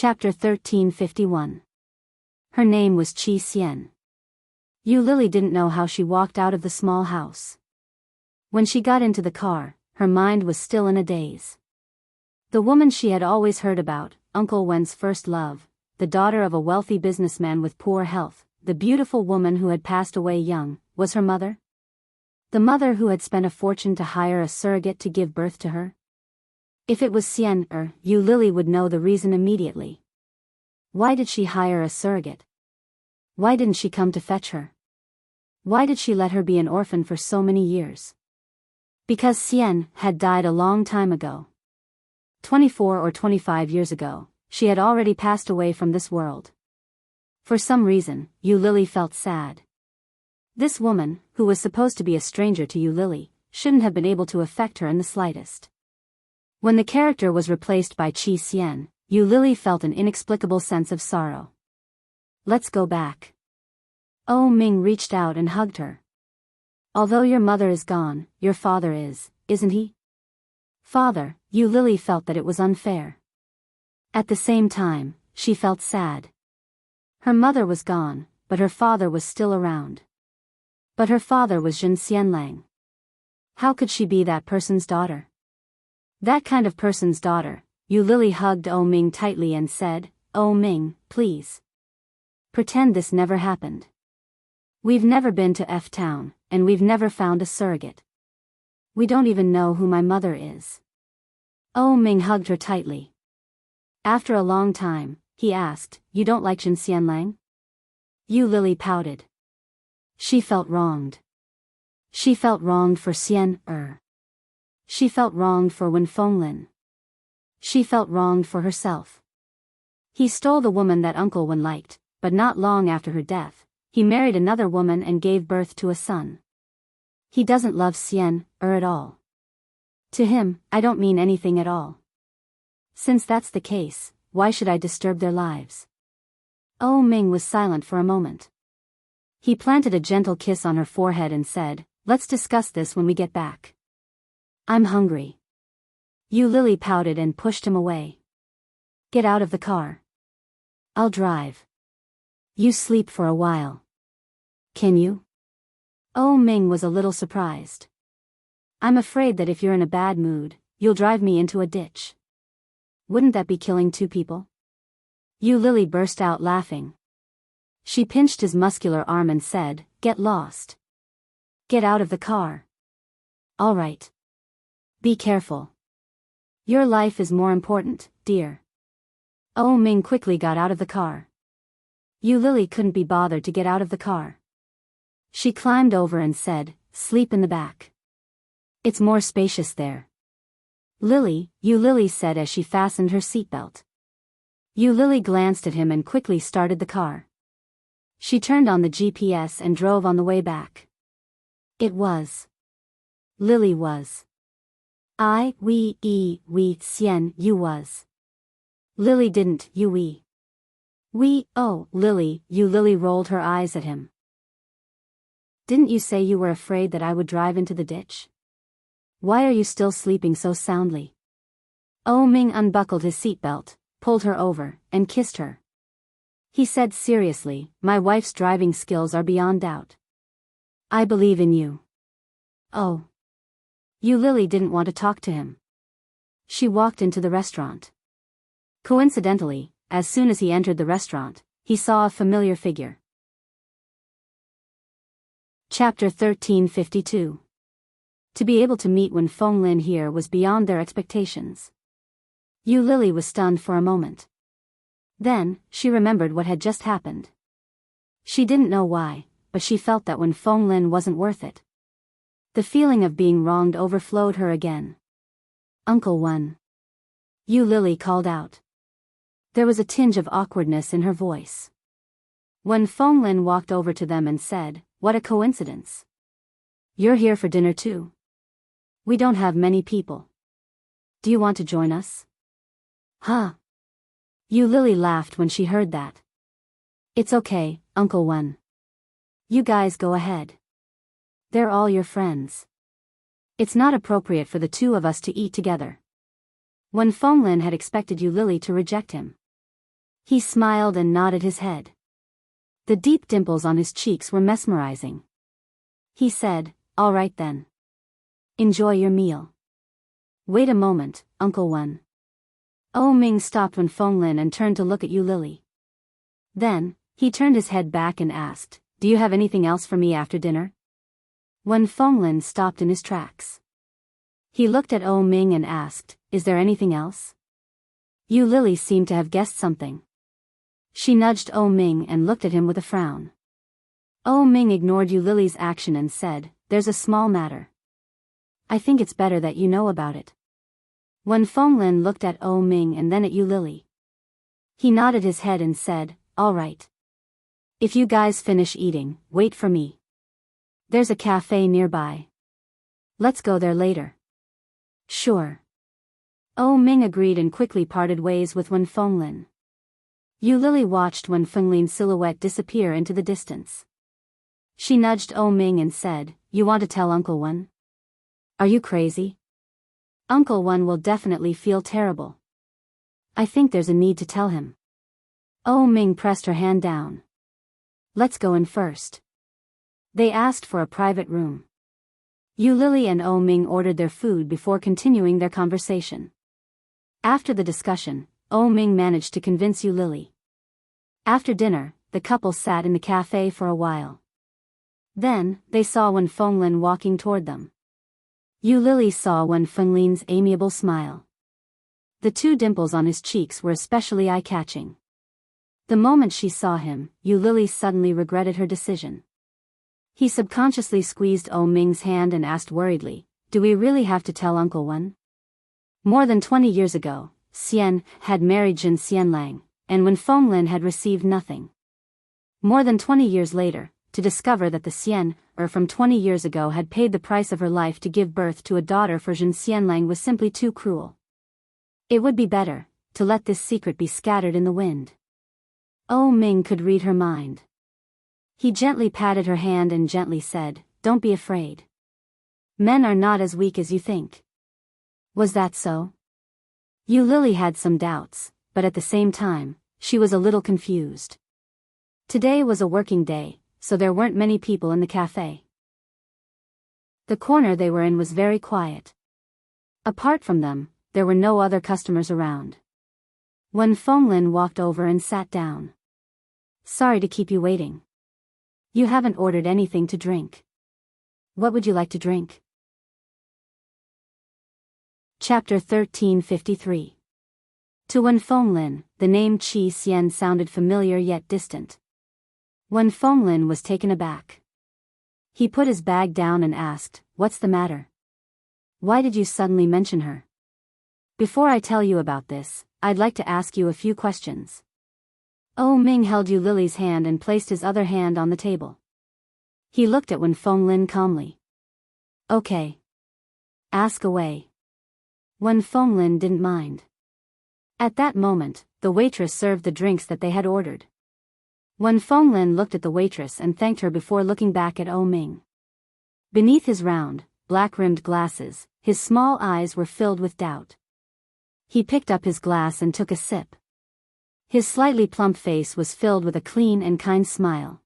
Chapter 1351. Her name was Qi Xian. Yu Lily didn't know how she walked out of the small house. When she got into the car, her mind was still in a daze. The woman she had always heard about, Uncle Wen's first love, the daughter of a wealthy businessman with poor health, the beautiful woman who had passed away young, was her mother? The mother who had spent a fortune to hire a surrogate to give birth to her? If it was Xian, Yu Lily would know the reason immediately. Why did she hire a surrogate? Why didn't she come to fetch her? Why did she let her be an orphan for so many years? Because Xian had died a long time ago. 24 or 25 years ago, she had already passed away from this world. For some reason, Yu Lily felt sad. This woman, who was supposed to be a stranger to Yu Lily, shouldn't have been able to affect her in the slightest. When the character was replaced by Qi Xian, Yu Lily felt an inexplicable sense of sorrow. Let's go back. Oh Ming reached out and hugged her. Although your mother is gone, your father is, isn't he? Father, Yu Lily felt that it was unfair. At the same time, she felt sad. Her mother was gone, but her father was still around. But her father was Jin Xianlang. How could she be that person's daughter? That kind of person's daughter. Yu Lily hugged Oh Ming tightly and said, "Oh Ming, please. Pretend this never happened. We've never been to F-Town, and we've never found a surrogate. We don't even know who my mother is." Oh Ming hugged her tightly. After a long time, he asked, "You don't like Jin Xianlang?" Yu Lily pouted. She felt wronged. She felt wronged for Xian. She felt wronged for Wen Fenglin. She felt wronged for herself. He stole the woman that Uncle Wen liked, but not long after her death, he married another woman and gave birth to a son. He doesn't love Xian at all. To him, I don't mean anything at all. Since that's the case, why should I disturb their lives? Oh Ming was silent for a moment. He planted a gentle kiss on her forehead and said, "Let's discuss this when we get back. I'm hungry." Yu Lily pouted and pushed him away. "Get out of the car. I'll drive. You sleep for a while. Can you?" Oh Ming was a little surprised. "I'm afraid that if you're in a bad mood, you'll drive me into a ditch. Wouldn't that be killing two people?" Yu Lily burst out laughing. She pinched his muscular arm and said, "Get lost. Get out of the car. All right. Be careful. Your life is more important, dear." Oh Ming quickly got out of the car. Yu Lily couldn't be bothered to get out of the car. She climbed over and said, "Sleep in the back. It's more spacious there." Yu Lily said as she fastened her seatbelt. Yu Lily glanced at him and quickly started the car. She turned on the GPS and drove on the way back. It was. Lily was. Xian, you was. Lily didn't, you oh, Lily, Yu Lily rolled her eyes at him. "Didn't you say you were afraid that I would drive into the ditch? Why are you still sleeping so soundly?" Oh Ming unbuckled his seatbelt, pulled her over, and kissed her. He said seriously, "My wife's driving skills are beyond doubt. I believe in you." Oh. Yu Lily didn't want to talk to him. She walked into the restaurant. Coincidentally, as soon as he entered the restaurant, he saw a familiar figure. Chapter 1352. To be able to meet Wen Fenglin here was beyond their expectations. Yu Lily was stunned for a moment. Then, she remembered what had just happened. She didn't know why, but she felt that Wen Fenglin wasn't worth it. The feeling of being wronged overflowed her again. "Uncle Wen." Yu Lily called out. There was a tinge of awkwardness in her voice. Wen Fenglin walked over to them and said, "What a coincidence. You're here for dinner too. We don't have many people. Do you want to join us?" "Huh?" Yu Lily laughed when she heard that. "It's okay, Uncle Wen. You guys go ahead. They're all your friends. It's not appropriate for the two of us to eat together." Wen Fenglin had expected Yu Lily to reject him. He smiled and nodded his head. The deep dimples on his cheeks were mesmerizing. He said, "All right then. Enjoy your meal." "Wait a moment, Uncle Wen." Oh Ming stopped Wen Fenglin and turned to look at Yu Lily. Then, he turned his head back and asked, "Do you have anything else for me after dinner?" Wen Fenglin stopped in his tracks. He looked at Oh Ming and asked, "Is there anything else?" Yu Lily seemed to have guessed something. She nudged Oh Ming and looked at him with a frown. Oh Ming ignored Yu Lily's action and said, "There's a small matter. I think it's better that you know about it." Wen Fenglin looked at Oh Ming and then at Yu Lily. He nodded his head and said, "All right. If you guys finish eating, wait for me. There's a cafe nearby. Let's go there later." "Sure." Oh Ming agreed and quickly parted ways with Wen Fenglin. Yu Lily watched Wen Fenglin's silhouette disappear into the distance. She nudged Oh Ming and said, "You want to tell Uncle Wen? Are you crazy? Uncle Wen will definitely feel terrible. I think there's a need to tell him." Oh Ming pressed her hand down. "Let's go in first." They asked for a private room. Yu Lily and Oh Ming ordered their food before continuing their conversation. After the discussion, Oh Ming managed to convince Yu Lily. After dinner, the couple sat in the cafe for a while. Then, they saw Wen Fenglin walking toward them. Yu Lily saw Wen Fenglin's amiable smile. The two dimples on his cheeks were especially eye-catching. The moment she saw him, Yu Lily suddenly regretted her decision. He subconsciously squeezed Oh Ming's hand and asked worriedly, "Do we really have to tell Uncle Wen?" More than 20 years ago, Xian had married Jin Xianlang, and Wen Fenglin had received nothing. More than 20 years later, to discover that the Xian, from 20 years ago had paid the price of her life to give birth to a daughter for Jin Xianlang was simply too cruel. It would be better to let this secret be scattered in the wind. Oh Ming could read her mind. He gently patted her hand and gently said, "Don't be afraid. Men are not as weak as you think." Was that so? Yu Lily had some doubts, but at the same time, she was a little confused. Today was a working day, so there weren't many people in the cafe. The corner they were in was very quiet. Apart from them, there were no other customers around. Wen Fenglin walked over and sat down. "Sorry to keep you waiting. You haven't ordered anything to drink. What would you like to drink?" Chapter 1353. To Wen Fenglin, the name Qi Xian sounded familiar yet distant. Wen Fenglin was taken aback. He put his bag down and asked, "What's the matter? Why did you suddenly mention her?" "Before I tell you about this, I'd like to ask you a few questions." Oh Ming held Yu Lily's hand and placed his other hand on the table. He looked at Wen Fenglin calmly. "Okay. Ask away." Wen Fenglin didn't mind. At that moment, the waitress served the drinks that they had ordered. Wen Fenglin looked at the waitress and thanked her before looking back at Oh Ming. Beneath his round, black-rimmed glasses, his small eyes were filled with doubt. He picked up his glass and took a sip. His slightly plump face was filled with a clean and kind smile.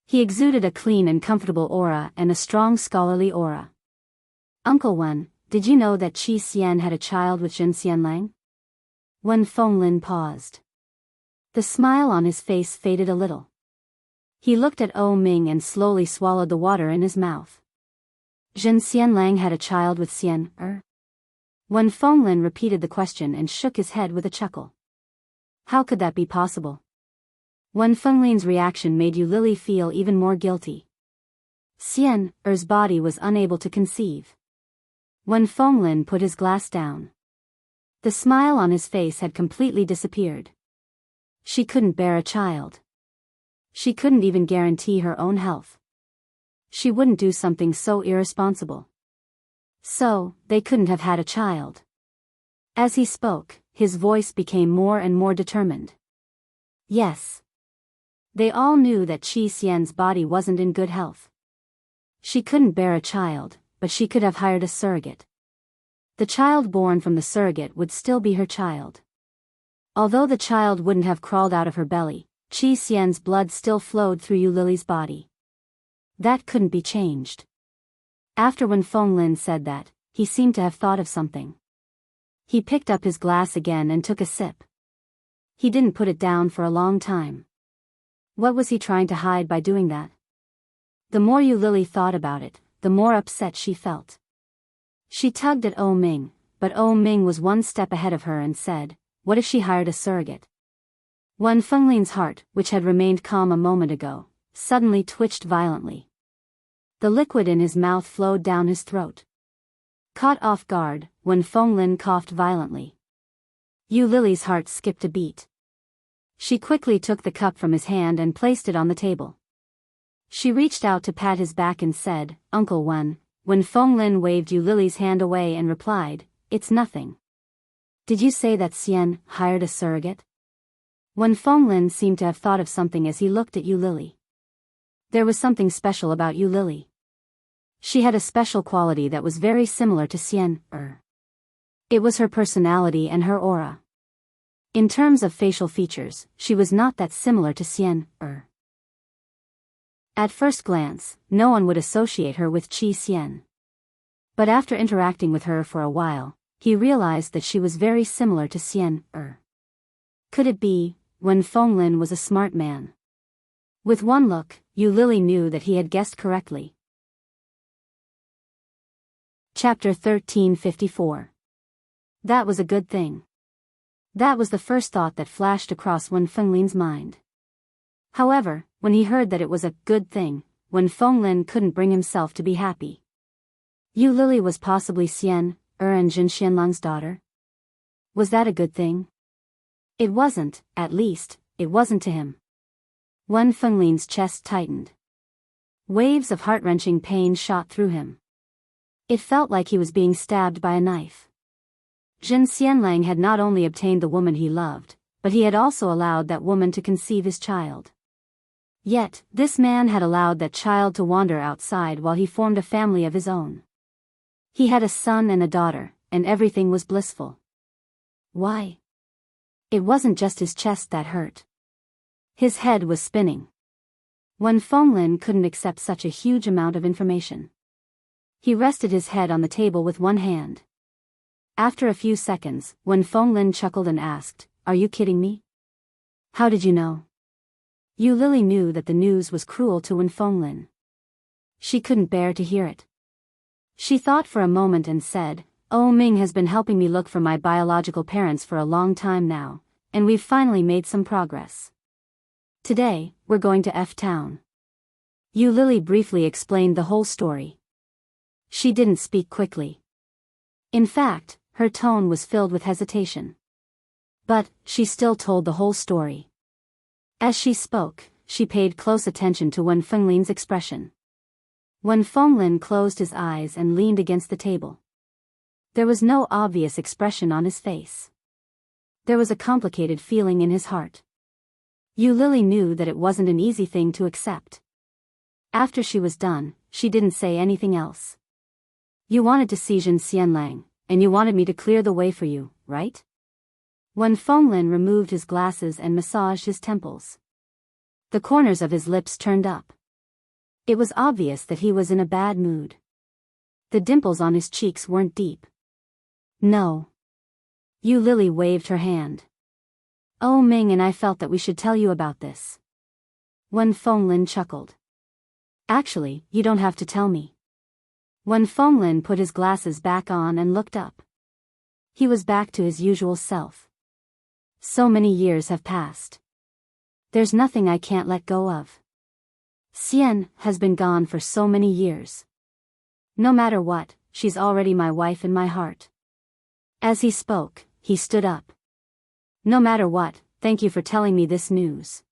He exuded a clean and comfortable aura and a strong scholarly aura. "Uncle Wen, did you know that Qi Xian had a child with Jin Xianlang?" Wen Fenglin paused. The smile on his face faded a little. He looked at Oh Ming and slowly swallowed the water in his mouth. "Jin Xianlang had a child with Xian, Wen Fenglin repeated the question and shook his head with a chuckle. How could that be possible? Wen Fenglin's reaction made Yu Lily feel even more guilty. Xian's body was unable to conceive. Wen Fenglin put his glass down. The smile on his face had completely disappeared. She couldn't bear a child. She couldn't even guarantee her own health. She wouldn't do something so irresponsible. So, they couldn't have had a child. As he spoke, his voice became more and more determined. Yes. They all knew that Qi Xian's body wasn't in good health. She couldn't bear a child, but she could have hired a surrogate. The child born from the surrogate would still be her child. Although the child wouldn't have crawled out of her belly, Qi Xian's blood still flowed through Yu Lily's body. That couldn't be changed. After when Fenglin said that, he seemed to have thought of something. He picked up his glass again and took a sip. He didn't put it down for a long time. What was he trying to hide by doing that? The more Yu Lily thought about it, the more upset she felt. She tugged at O Ming, but O Ming was one step ahead of her and said, "What if she hired a surrogate?" Wen Fenglin's heart, which had remained calm a moment ago, suddenly twitched violently. The liquid in his mouth flowed down his throat. Caught off guard, Wen Fenglin coughed violently. Yu Lily's heart skipped a beat. She quickly took the cup from his hand and placed it on the table. She reached out to pat his back and said, "Uncle Wen." When Fenglin waved Yu Lily's hand away and replied, "It's nothing." "Did you say that Xian hired a surrogate?" Wen Fenglin seemed to have thought of something as he looked at Yu Lily. There was something special about Yu Lily. She had a special quality that was very similar to Xian. It was her personality and her aura. In terms of facial features, she was not that similar to Xian. At first glance, no one would associate her with Qi Xian. But after interacting with her for a while, he realized that she was very similar to Xian. Could it be, Wen Fenglin was a smart man? With one look, Yu Lily knew that he had guessed correctly. Chapter 1354. That was a good thing. That was the first thought that flashed across Wen Fenglin's mind. However, when he heard that it was a good thing, Wen Fenglin couldn't bring himself to be happy. Yu Lily was possibly Xian, and Jin Xianlang's daughter? Was that a good thing? It wasn't, at least, it wasn't to him. Wen Fenglin's chest tightened. Waves of heart-wrenching pain shot through him. It felt like he was being stabbed by a knife. Jin Xianlang had not only obtained the woman he loved, but he had also allowed that woman to conceive his child. Yet, this man had allowed that child to wander outside while he formed a family of his own. He had a son and a daughter, and everything was blissful. Why? It wasn't just his chest that hurt. His head was spinning. Wen Fenglin couldn't accept such a huge amount of information. He rested his head on the table with one hand. After a few seconds, Wen Fenglin chuckled and asked, "Are you kidding me? How did you know?" Yu Lily knew that the news was cruel to Wen Fenglin. She couldn't bear to hear it. She thought for a moment and said, "O Ming has been helping me look for my biological parents for a long time now, and we've finally made some progress. Today, we're going to F Town." Yu Lily briefly explained the whole story. She didn't speak quickly. In fact, her tone was filled with hesitation. But, she still told the whole story. As she spoke, she paid close attention to Wen Fenglin's expression. Wen Fenglin closed his eyes and leaned against the table. There was no obvious expression on his face. There was a complicated feeling in his heart. Yu Lily knew that it wasn't an easy thing to accept. After she was done, she didn't say anything else. "You wanted to see Jin Xianlang, and you wanted me to clear the way for you, right?" Wen Fenglin removed his glasses and massaged his temples. The corners of his lips turned up. It was obvious that he was in a bad mood. The dimples on his cheeks weren't deep. "No." Yu Lily waved her hand. "Oh Ming and I felt that we should tell you about this." Wen Fenglin chuckled. "Actually, you don't have to tell me." Wen Fenglin put his glasses back on and looked up. He was back to his usual self. "So many years have passed. There's nothing I can't let go of. Xian has been gone for so many years. No matter what, she's already my wife in my heart." As he spoke, he stood up. "No matter what, thank you for telling me this news.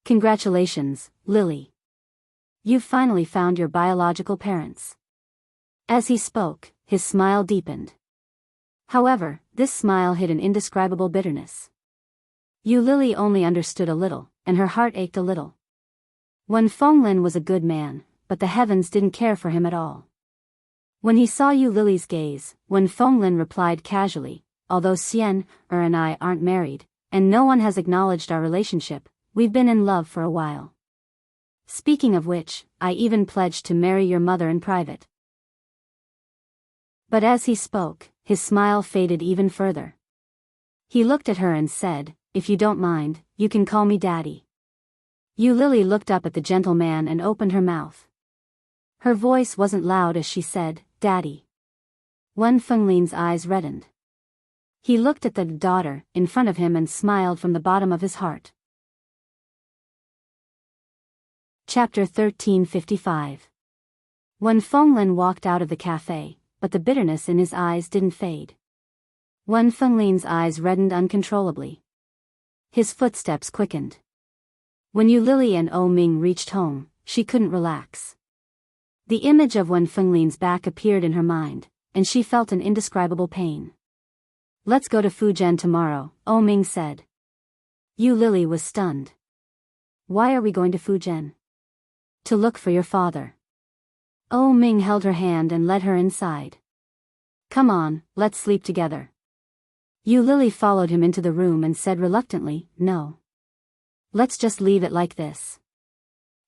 Congratulations, Lily. You've finally found your biological parents." As he spoke, his smile deepened. However, this smile hid an indescribable bitterness. Yu Lily only understood a little, and her heart ached a little. Wen Fenglin was a good man, but the heavens didn't care for him at all. When he saw Yu Lily's gaze, Wen Fenglin replied casually, "Although Xian and I aren't married, and no one has acknowledged our relationship. We've been in love for a while. Speaking of which, I even pledged to marry your mother in private." But as he spoke, his smile faded even further. He looked at her and said, "If you don't mind, you can call me Daddy." Yu Lily looked up at the gentleman and opened her mouth. Her voice wasn't loud as she said, "Daddy." Wen Fenglin's eyes reddened. He looked at the daughter in front of him and smiled from the bottom of his heart. Chapter 1355. Wen Fenglin walked out of the cafe, but the bitterness in his eyes didn't fade. Wen Fenglin's eyes reddened uncontrollably. His footsteps quickened. When Yu Lily and O Ming reached home, she couldn't relax. The image of Wen Fenglin's back appeared in her mind, and she felt an indescribable pain. "Let's go to Fujian tomorrow," O Ming said. Yu Lily was stunned. "Why are we going to Fujian?" "To look for your father." O Ming held her hand and led her inside. "Come on, let's sleep together." Yu Lily followed him into the room and said reluctantly, "No. Let's just leave it like this.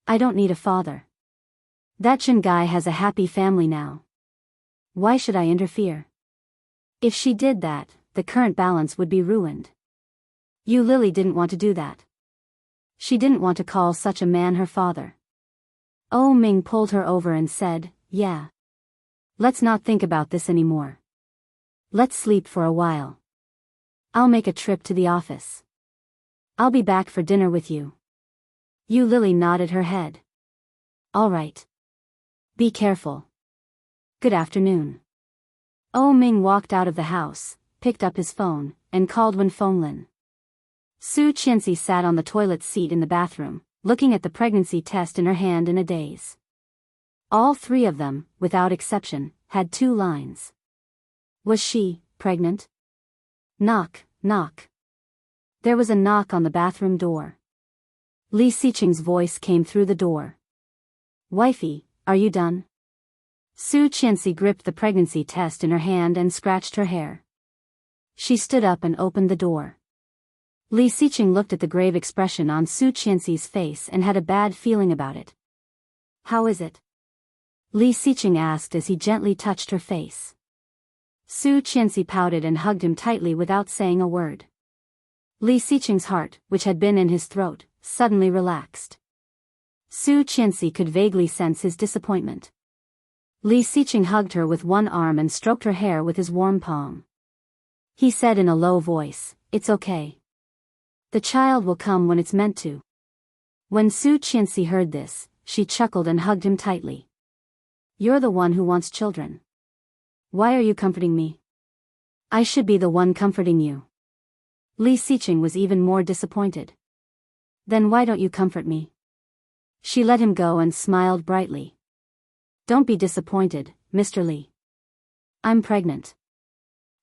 I don't need a father. That Chen guy has a happy family now. Why should I interfere? If she did that, the current balance would be ruined." Yu Lily didn't want to do that. She didn't want to call such a man her father. O Ming pulled her over and said, "Yeah. Let's not think about this anymore. Let's sleep for a while. I'll make a trip to the office. I'll be back for dinner with you." Yu Lily nodded her head. "All right. Be careful. Good afternoon." O Ming walked out of the house, picked up his phone, and called Wen Fenglin. Su Qianxi sat on the toilet seat in the bathroom, looking at the pregnancy test in her hand in a daze. All three of them, without exception, had 2 lines. Was she pregnant? Knock, knock. There was a knock on the bathroom door. Li Xiqing's voice came through the door. "Wifey, are you done?" Su Qianxi gripped the pregnancy test in her hand and scratched her hair. She stood up and opened the door. Li Xiqing looked at the grave expression on Su Qianxi's face and had a bad feeling about it. "How is it?" Li Xiqing asked as he gently touched her face. Su Qianxi pouted and hugged him tightly without saying a word. Li Xiqing's heart, which had been in his throat, suddenly relaxed. Su Qianxi could vaguely sense his disappointment. Li Xiqing hugged her with one arm and stroked her hair with his warm palm. He said in a low voice, "It's okay. The child will come when it's meant to." When Su Qianxi heard this, she chuckled and hugged him tightly. "You're the one who wants children. Why are you comforting me? I should be the one comforting you." Li Xiqing was even more disappointed. "Then why don't you comfort me?" She let him go and smiled brightly. "Don't be disappointed, Mr. Li. I'm pregnant."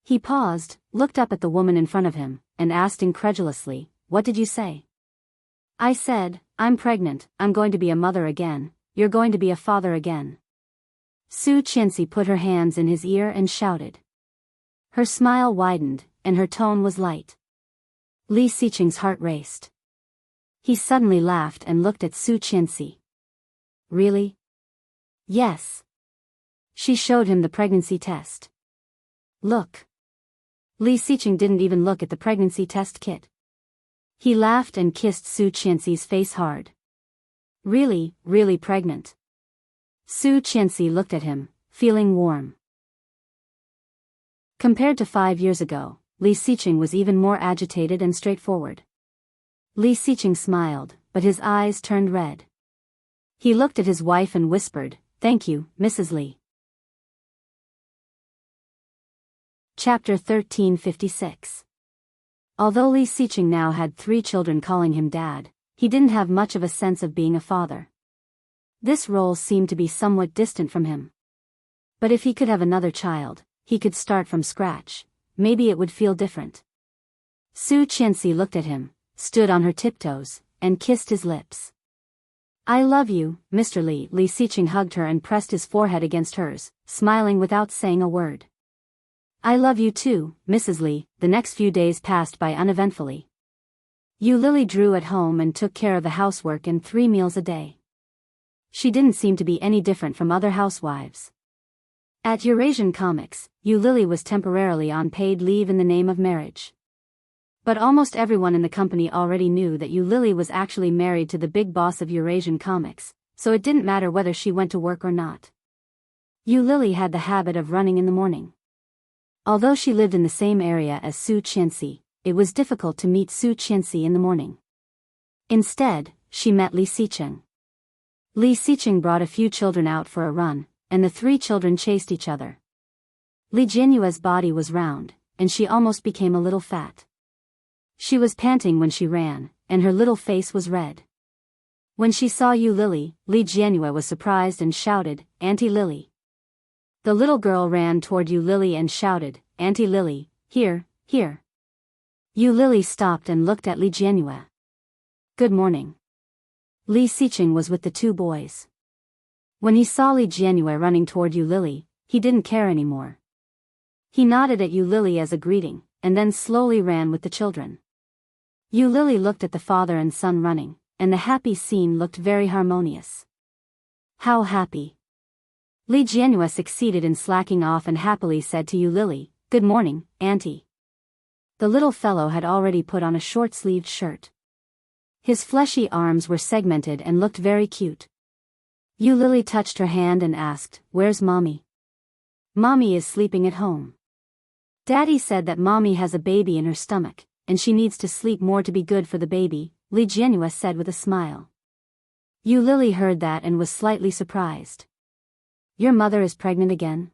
He paused, looked up at the woman in front of him, and asked incredulously, "What did you say?" "I said, I'm pregnant, I'm going to be a mother again, you're going to be a father again." Su Qianxi put her hands in his ear and shouted. Her smile widened, and her tone was light. Li Xiqing's heart raced. He suddenly laughed and looked at Su Qianxi. "Really?" "Yes." She showed him the pregnancy test. "Look." Li Xiqing didn't even look at the pregnancy test kit. He laughed and kissed Su Qianxi's face hard. "Really, really pregnant?" Su Qianxi looked at him, feeling warm. Compared to 5 years ago, Li Xiqing was even more agitated and straightforward. Li Xiqing smiled, but his eyes turned red. He looked at his wife and whispered, "Thank you, Mrs. Li." Chapter 1356. Although Li Xiqing now had 3 children calling him dad, he didn't have much of a sense of being a father. This role seemed to be somewhat distant from him. But if he could have another child, he could start from scratch. Maybe it would feel different. Su Qianxi looked at him, stood on her tiptoes, and kissed his lips. "I love you, Mr. Li." Li Xiqing hugged her and pressed his forehead against hers, smiling without saying a word. "I love you too, Mrs. Li." The next few days passed by uneventfully. Yu Lily drew at home and took care of the housework and 3 meals a day. She didn't seem to be any different from other housewives. At Eurasian Comics, Yu Lily was temporarily on paid leave in the name of marriage. But almost everyone in the company already knew that Yu Lily was actually married to the big boss of Eurasian Comics, so it didn't matter whether she went to work or not. Yu Lily had the habit of running in the morning. Although she lived in the same area as Su Qianxi, it was difficult to meet Su Qianxi in the morning. Instead, she met Li Xicheng. Li Xicheng brought a few children out for a run, and the 3 children chased each other. Li Jianyue's body was round, and she almost became a little fat. She was panting when she ran, and her little face was red. When she saw Yu Lily, Li Jianyue was surprised and shouted, "Auntie Lily." The little girl ran toward Yu Lily and shouted, "Auntie Lily, here, here." Yu Lily stopped and looked at Li Jianyue. "Good morning." Li Xicheng was with the 2 boys. When he saw Li Jianyue running toward Yu Lily, he didn't care anymore. He nodded at Yu Lily as a greeting, and then slowly ran with the children. Yu Lily looked at the father and son running, and the happy scene looked very harmonious. How happy! Li Jianyue succeeded in slacking off and happily said to Yu Lily, "Good morning, Auntie." The little fellow had already put on a short-sleeved shirt. His fleshy arms were segmented and looked very cute. Yu Lily touched her hand and asked, "Where's Mommy?" "Mommy is sleeping at home. Daddy said that Mommy has a baby in her stomach, and she needs to sleep more to be good for the baby," Li Jianyue said with a smile. Yu Lily heard that and was slightly surprised. "Your mother is pregnant again?"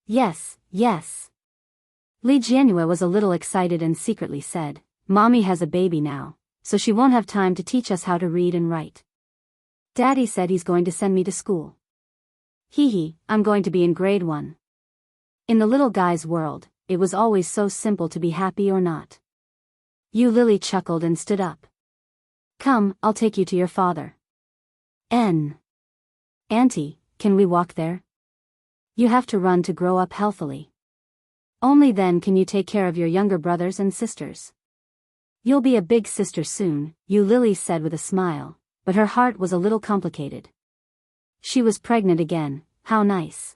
"Yes, yes." Li Jianyue was a little excited and secretly said, "Mommy has a baby now, so she won't have time to teach us how to read and write. Daddy said he's going to send me to school. Hee, I'm going to be in grade 1. In the little guy's world, it was always so simple to be happy or not. Yu Lily chuckled and stood up. "Come, I'll take you to your father." Auntie, can we walk there? You have to run to grow up healthily. Only then can you take care of your younger brothers and sisters. You'll be a big sister soon, Yu Lily said with a smile, but her heart was a little complicated. She was pregnant again, how nice.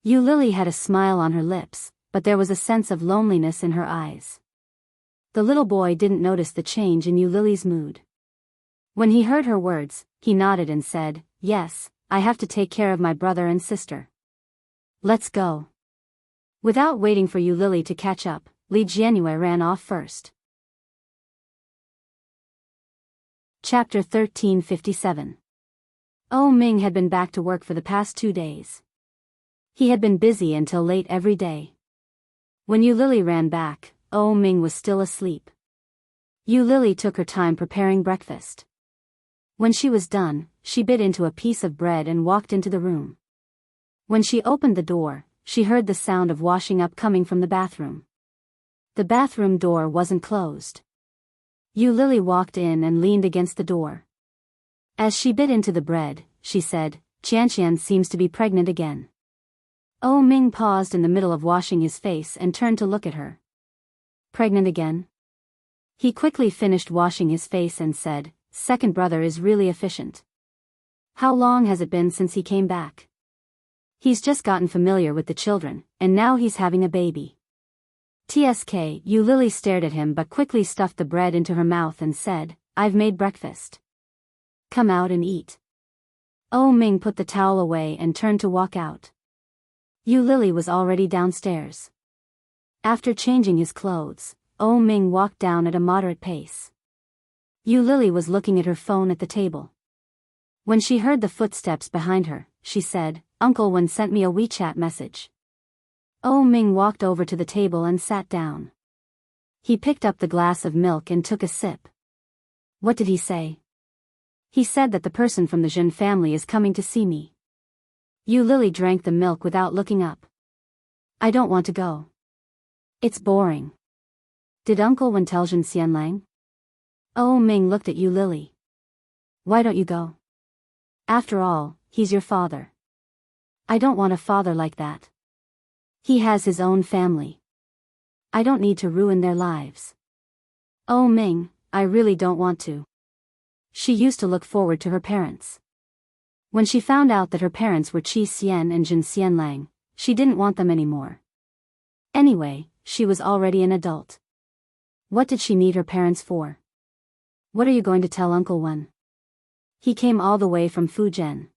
Yu Lily had a smile on her lips, but there was a sense of loneliness in her eyes. The little boy didn't notice the change in Yu Lily's mood. When he heard her words, he nodded and said, "Yes, I have to take care of my brother and sister. Let's go." Without waiting for Yu Lily to catch up, Li Jianyue ran off first. Chapter 1357. Oh Ming had been back to work for the past 2 days. He had been busy until late every day. When Yu Lily ran back, Oh Ming was still asleep. Yu Lily took her time preparing breakfast. When she was done, she bit into a piece of bread and walked into the room. When she opened the door, she heard the sound of washing up coming from the bathroom. The bathroom door wasn't closed. Yu Lily walked in and leaned against the door. As she bit into the bread, she said, "Qianqian seems to be pregnant again." Oh Ming paused in the middle of washing his face and turned to look at her. "Pregnant again?" He quickly finished washing his face and said, "Second brother is really efficient. How long has it been since he came back? He's just gotten familiar with the children, and now he's having a baby." TSK, Yu Lily stared at him but quickly stuffed the bread into her mouth and said, "I've made breakfast. Come out and eat." Oh Ming put the towel away and turned to walk out. Yu Lily was already downstairs. After changing his clothes, Oh Ming walked down at a moderate pace. Yu Lily was looking at her phone at the table. When she heard the footsteps behind her, she said, "Uncle Wen sent me a WeChat message." Oh Ming walked over to the table and sat down. He picked up the glass of milk and took a sip. "What did he say?" "He said that the person from the Zhen family is coming to see me." Yu Lily drank the milk without looking up. "I don't want to go. It's boring." "Did Uncle Wen tell Zhen Xianlang?" Oh Ming looked at Yu Lily. "Why don't you go? After all, he's your father." "I don't want a father like that. He has his own family. I don't need to ruin their lives." Oh Ming, I really don't want to. She used to look forward to her parents. When she found out that her parents were Qi Xian and Jin Xianlang, she didn't want them anymore. Anyway, she was already an adult. What did she need her parents for? What are you going to tell Uncle Wen? He came all the way from Fujian.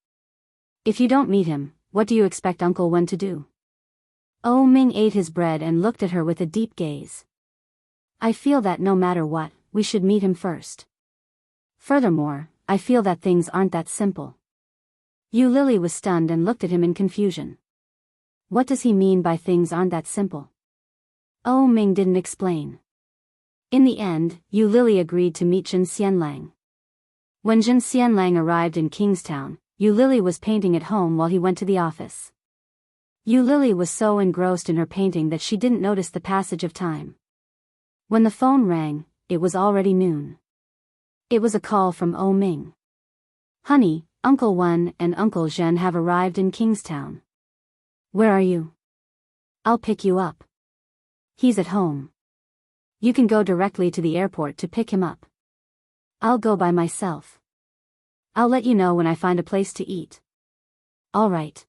If you don't meet him, what do you expect Uncle Wen to do? Oh Ming ate his bread and looked at her with a deep gaze. I feel that no matter what, we should meet him first. Furthermore, I feel that things aren't that simple. Yu Lily was stunned and looked at him in confusion. What does he mean by things aren't that simple? Oh Ming didn't explain. In the end, Yu Lily agreed to meet Jin Xianlang. When Jin Xianlang arrived in Kingstown, Yu Lily was painting at home while he went to the office. Yu Lily was so engrossed in her painting that she didn't notice the passage of time. When the phone rang, it was already noon. It was a call from Oh Ming. Honey, Uncle Wen and Uncle Zhen have arrived in Kingstown. Where are you? I'll pick you up. He's at home. You can go directly to the airport to pick him up. I'll go by myself. I'll let you know when I find a place to eat. All right.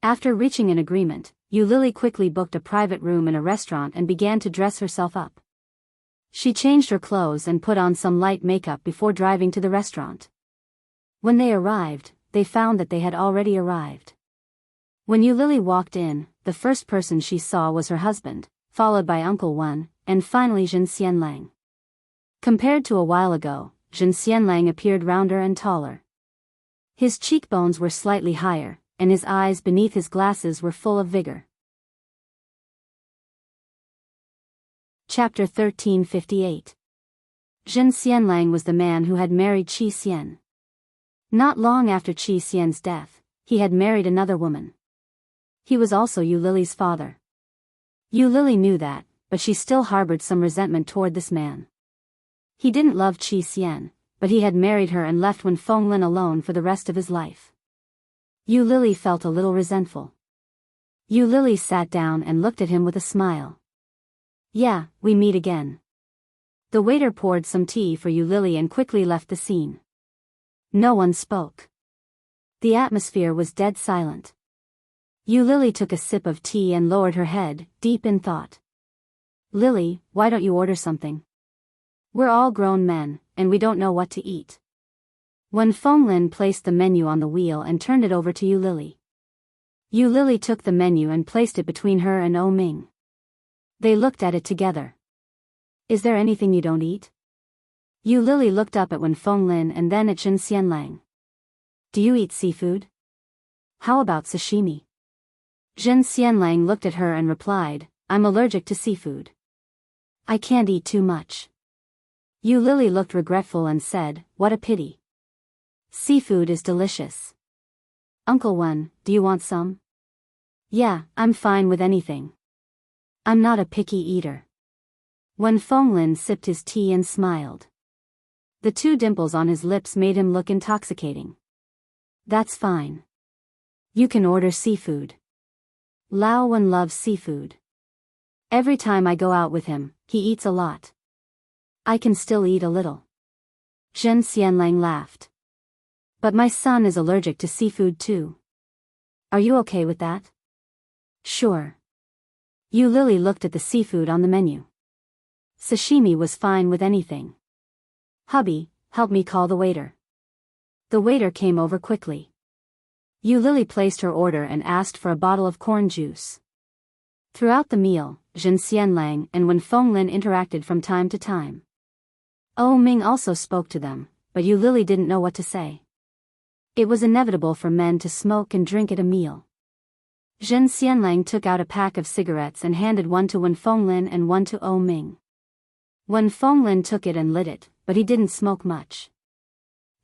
After reaching an agreement, Yu Lily quickly booked a private room in a restaurant and began to dress herself up. She changed her clothes and put on some light makeup before driving to the restaurant. When they arrived, they found that they had already arrived. When Yu Lily walked in, the first person she saw was her husband, followed by Uncle Wen, and finally Jin Xianlang. Compared to a while ago, Jin Xianlang appeared rounder and taller. His cheekbones were slightly higher, and his eyes beneath his glasses were full of vigor. Chapter 1358. Jin Xianlang was the man who had married Qi Xian. Not long after Qi Xian's death, he had married another woman. He was also Yu Lily's father. Yu Lily knew that, but she still harbored some resentment toward this man. He didn't love Qi Xian, but he had married her and left Wen Fenglin alone for the rest of his life. Yu Lily felt a little resentful. Yu Lily sat down and looked at him with a smile. Yeah, we meet again. The waiter poured some tea for Yu Lily and quickly left the scene. No one spoke. The atmosphere was dead silent. Yu Lily took a sip of tea and lowered her head, deep in thought. Lily, why don't you order something? We're all grown men, and we don't know what to eat. Wen Fenglin placed the menu on the wheel and turned it over to Yu Lily. Yu Lily took the menu and placed it between her and Oh Ming. They looked at it together. Is there anything you don't eat? Yu Lily looked up at Wen Fenglin and then at Jin Xianlang. Do you eat seafood? How about sashimi? Jin Xianlang looked at her and replied, I'm allergic to seafood. I can't eat too much. Yu Lily looked regretful and said, what a pity. Seafood is delicious. Uncle Wen, do you want some? Yeah, I'm fine with anything. I'm not a picky eater. Wen Fenglin sipped his tea and smiled. The two dimples on his lips made him look intoxicating. That's fine. You can order seafood. Lao Wen loves seafood. Every time I go out with him, he eats a lot. I can still eat a little. Jin Xianlang laughed. But my son is allergic to seafood too. Are you okay with that? Sure. Yu Lily looked at the seafood on the menu. Sashimi was fine with anything. Hubby, help me call the waiter. The waiter came over quickly. Yu Lily placed her order and asked for a bottle of corn juice. Throughout the meal, Jin Xianlang and Wen Fenglin interacted from time to time. Oh Ming also spoke to them, but Yu Lily didn't know what to say. It was inevitable for men to smoke and drink at a meal. Jin Xianlang took out a pack of cigarettes and handed one to Wen Fenglin and one to Oh Ming. Wen Fenglin took it and lit it, but he didn't smoke much.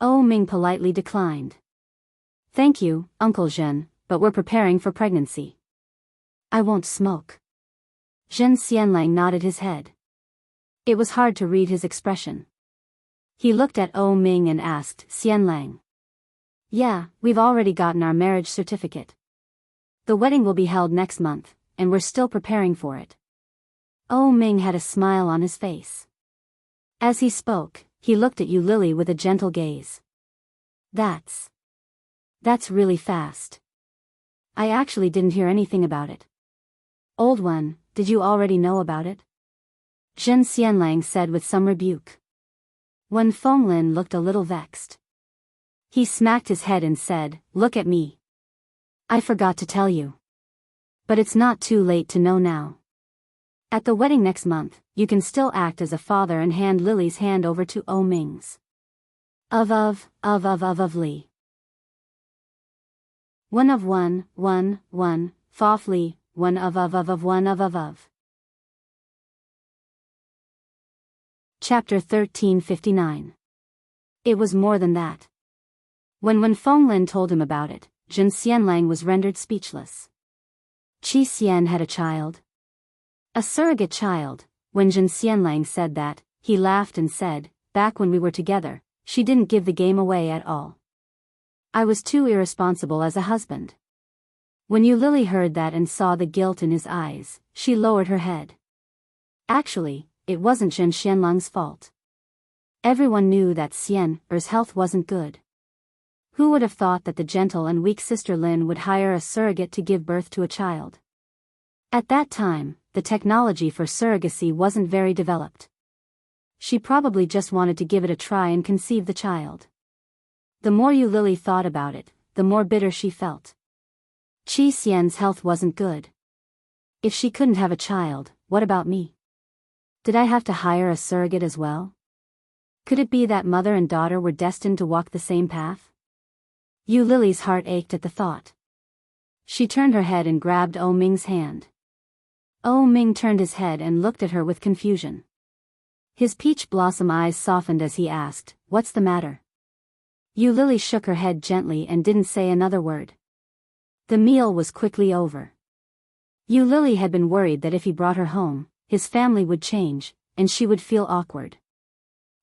Oh Ming politely declined. Thank you, Uncle Zhen, but we're preparing for pregnancy. I won't smoke. Jin Xianlang nodded his head. It was hard to read his expression. He looked at Oh Ming and asked, Xianlang. Yeah, we've already gotten our marriage certificate. The wedding will be held next month, and we're still preparing for it. Oh Ming had a smile on his face. As he spoke, he looked at Yu Lily with a gentle gaze. That's really fast. I actually didn't hear anything about it. Old one, did you already know about it? Zhen Xianlang said with some rebuke. Wen Fenglin looked a little vexed. He smacked his head and said, look at me. I forgot to tell you. But it's not too late to know now. At the wedding next month, you can still act as a father and hand Lily's hand over to O Ming's. Of Li. One of one, Fof Li, one of. Chapter 1359. It was more than that. When Wen Fenglin told him about it, Zhen Xianlang was rendered speechless. Qi Xian had a child. A surrogate child. When Zhen Xianlang said that, he laughed and said, back when we were together, she didn't give the game away at all. I was too irresponsible as a husband. When Yu Lily heard that and saw the guilt in his eyes, she lowered her head. Actually, it wasn't Zhen Xianlang's fault. Everyone knew that Xian's health wasn't good. Who would have thought that the gentle and weak sister Lin would hire a surrogate to give birth to a child? At that time, the technology for surrogacy wasn't very developed. She probably just wanted to give it a try and conceive the child. The more Yu Lily thought about it, the more bitter she felt. Qi Xian's health wasn't good. If she couldn't have a child, what about me? Did I have to hire a surrogate as well? Could it be that mother and daughter were destined to walk the same path? Yu Lily's heart ached at the thought. She turned her head and grabbed O Ming's hand. O Ming turned his head and looked at her with confusion. His peach blossom eyes softened as he asked, what's the matter? Yu Lily shook her head gently and didn't say another word. The meal was quickly over. Yu Lily had been worried that if he brought her home, his family would change, and she would feel awkward.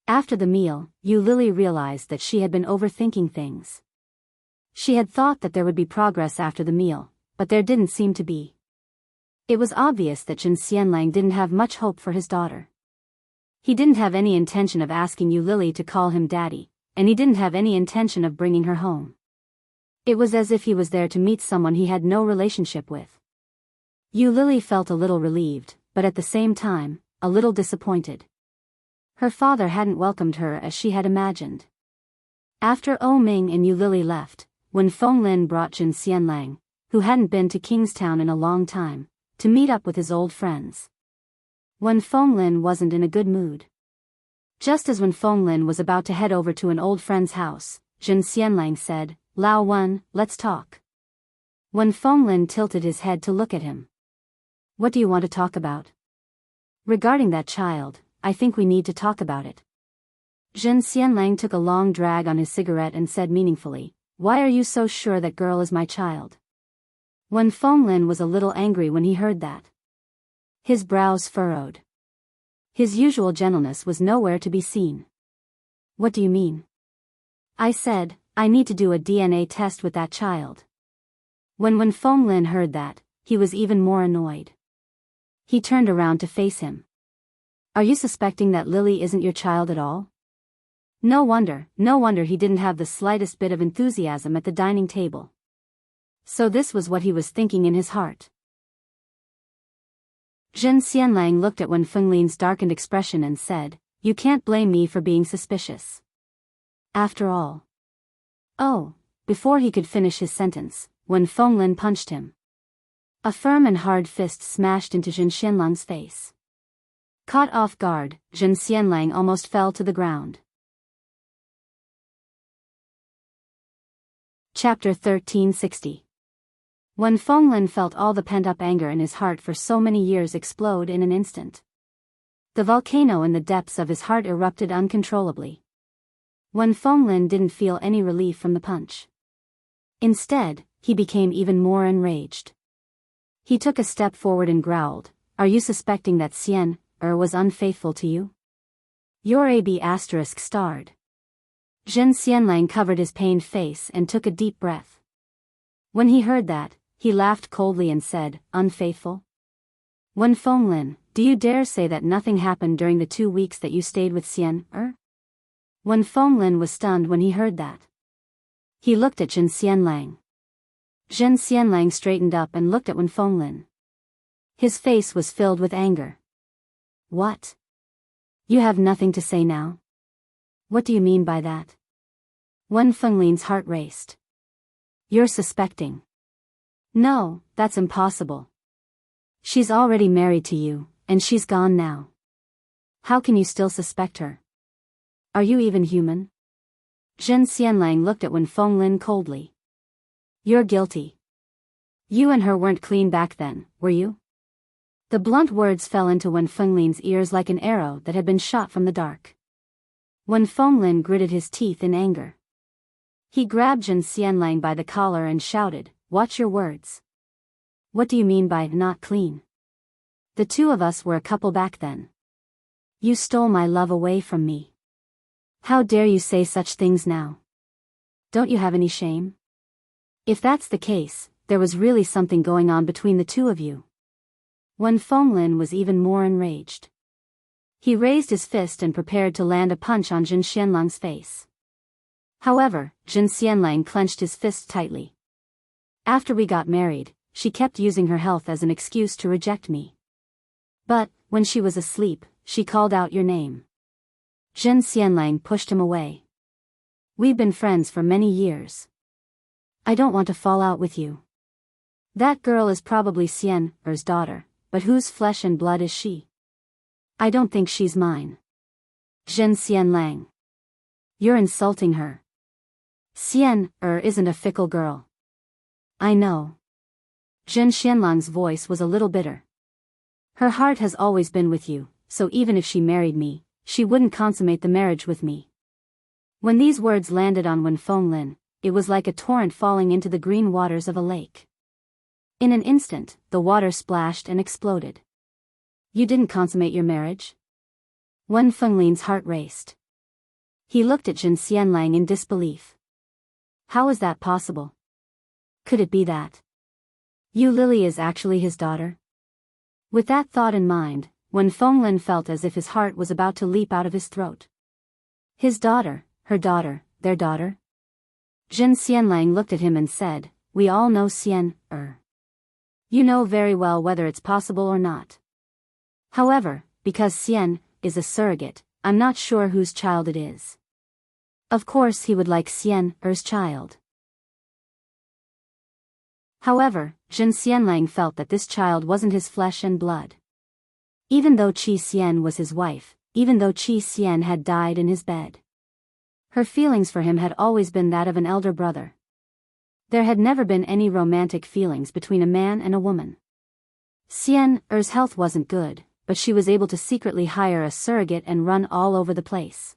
After the meal, Yu Lily realized that she had been overthinking things. She had thought that there would be progress after the meal, but there didn't seem to be. It was obvious that Zhen Xianlang didn't have much hope for his daughter. He didn't have any intention of asking Yu Lily to call him daddy, and he didn't have any intention of bringing her home. It was as if he was there to meet someone he had no relationship with. Yu Lily felt a little relieved, but at the same time, a little disappointed. Her father hadn't welcomed her as she had imagined. After O Ming and Yu Lily left, Wen Fenglin brought Zhen Xianlang, who hadn't been to Kingstown in a long time, to meet up with his old friends. Wen Fenglin wasn't in a good mood. Just as Wen Fenglin was about to head over to an old friend's house, Zhen Xianlang said, Lao Wen, let's talk. Wen Fenglin tilted his head to look at him. What do you want to talk about? Regarding that child, I think we need to talk about it. Zhen Xianlang took a long drag on his cigarette and said meaningfully, why are you so sure that girl is my child? Wen Fenglin was a little angry when he heard that. His brows furrowed. His usual gentleness was nowhere to be seen. What do you mean? I said, I need to do a DNA test with that child. When Wen Fenglin heard that, he was even more annoyed. He turned around to face him. Are you suspecting that Lily isn't your child at all? No wonder he didn't have the slightest bit of enthusiasm at the dining table. So this was what he was thinking in his heart. Zhen Xianlang looked at Wen Fenglin's darkened expression and said, you can't blame me for being suspicious. After all. Oh, before he could finish his sentence, Wen Fenglin punched him. A firm and hard fist smashed into Zhen Xianlang's face. Caught off guard, Zhen Xianlang almost fell to the ground. Chapter 1360. Wen Fenglin felt all the pent-up anger in his heart for so many years explode in an instant. The volcano in the depths of his heart erupted uncontrollably. Wen Fenglin didn't feel any relief from the punch. Instead, he became even more enraged. He took a step forward and growled, are you suspecting that Xian was unfaithful to you? Your AB****. Zhen Xianlang covered his pained face and took a deep breath. When he heard that, he laughed coldly and said, unfaithful? Wen Fenglin, Do you dare say that nothing happened during the 2 weeks that you stayed with Xian, Wen Fenglin was stunned when he heard that. He looked at Zhen Xianlang. Zhen Xianlang straightened up and looked at Wen Fenglin. His face was filled with anger. What? You have nothing to say now? What do you mean by that? Wen Fenglin's heart raced. You're suspecting. No, that's impossible. She's already married to you, and she's gone now. How can you still suspect her? Are you even human? Zhen Xianlang looked at Wen Fenglin coldly. You're guilty. You and her weren't clean back then, were you? The blunt words fell into Wen Fenglin's ears like an arrow that had been shot from the dark. Wen Fenglin gritted his teeth in anger. He grabbed Zhen Xianlang by the collar and shouted, "Watch your words. What do you mean by not clean? The two of us were a couple back then. You stole my love away from me. How dare you say such things now? Don't you have any shame? If that's the case, there was really something going on between the two of you." Wen Fenglin was even more enraged. He raised his fist and prepared to land a punch on Zhen Xianlang's face. However, Zhen Xianlang clenched his fist tightly. After we got married, she kept using her health as an excuse to reject me. But, when she was asleep, she called out your name. Zhen Xianlang pushed him away. We've been friends for many years. I don't want to fall out with you. That girl is probably Xian's daughter, but whose flesh and blood is she? I don't think she's mine. Zhen Xianlang. You're insulting her. Xian isn't a fickle girl. I know. Zhen Xianlang's voice was a little bitter. Her heart has always been with you, so even if she married me, she wouldn't consummate the marriage with me. When these words landed on Wen Fenglin, it was like a torrent falling into the green waters of a lake. In an instant, the water splashed and exploded. You didn't consummate your marriage? Wen Fenglin's heart raced. He looked at Zhen Xianlang in disbelief. How is that possible? Could it be that Yu Lily is actually his daughter? With that thought in mind, Wen Fenglin felt as if his heart was about to leap out of his throat. His daughter, her daughter, their daughter? Zhen Xianlang looked at him and said, "We all know Xian. You know very well whether it's possible or not. However, because Xian is a surrogate, I'm not sure whose child it is. Of course he would like Xian's child." However, Zhen Xianlang felt that this child wasn't his flesh and blood. Even though Qi Xian was his wife, even though Qi Xian had died in his bed, her feelings for him had always been that of an elder brother. There had never been any romantic feelings between a man and a woman. Xian's health wasn't good, but she was able to secretly hire a surrogate and run all over the place.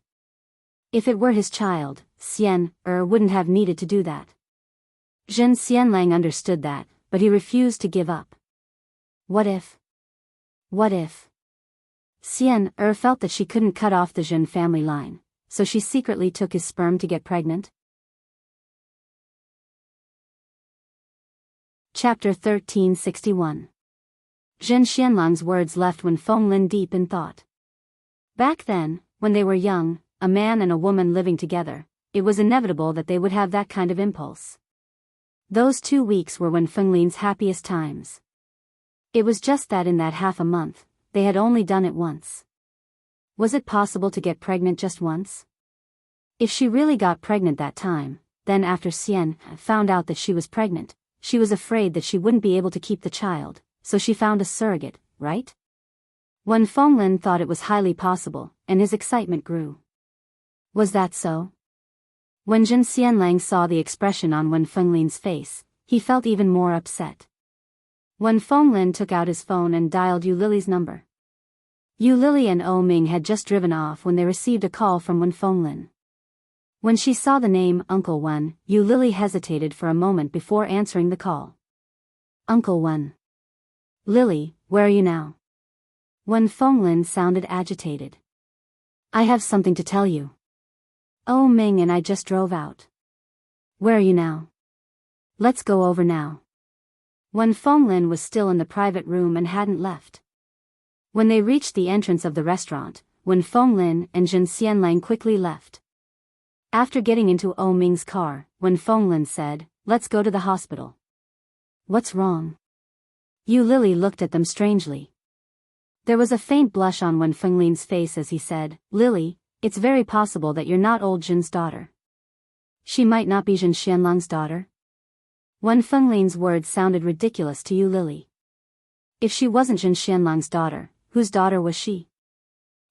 If it were his child, Xian wouldn't have needed to do that. Zhen Xianlang understood that, but he refused to give up. What if? Xian felt that she couldn't cut off the Zhen family line, so she secretly took his sperm to get pregnant? Chapter 1361. Zhen Xianlang's words left Wen Fenglin deep in thought. Back then, when they were young, a man and a woman living together, it was inevitable that they would have that kind of impulse. Those 2 weeks were Wen Fenglin's happiest times. It was just that in that half a month, they had only done it once. Was it possible to get pregnant just once? If she really got pregnant that time, then after Xian found out that she was pregnant, she was afraid that she wouldn't be able to keep the child, so she found a surrogate, right? Wen Fenglin thought it was highly possible, and his excitement grew. Was that so? When Zhen Xianlang saw the expression on Wen Fenglin's face, he felt even more upset. Wen Fenglin took out his phone and dialed Yu Lily's number. Yu Lily and O Ming had just driven off when they received a call from Wen Fenglin. When she saw the name Uncle Wen, Yu Lily hesitated for a moment before answering the call. Uncle Wen. Lily, where are you now? Wen Fenglin sounded agitated. I have something to tell you. O Ming and I just drove out. Where are you now? Let's go over now. Wen Fenglin was still in the private room and hadn't left. When they reached the entrance of the restaurant, Wen Fenglin and Jin Xianlang quickly left. After getting into Ming's car, Wen Fenglin said, "Let's go to the hospital." "What's wrong?" Yu Lily looked at them strangely. There was a faint blush on Wen Fenglin's face as he said, "Lily, it's very possible that you're not old Jin's daughter." "She might not be Jin Xianlang's daughter?" Wen Fenglin's words sounded ridiculous to Yu Lily. If she wasn't Jin Xianlang's daughter, whose daughter was she?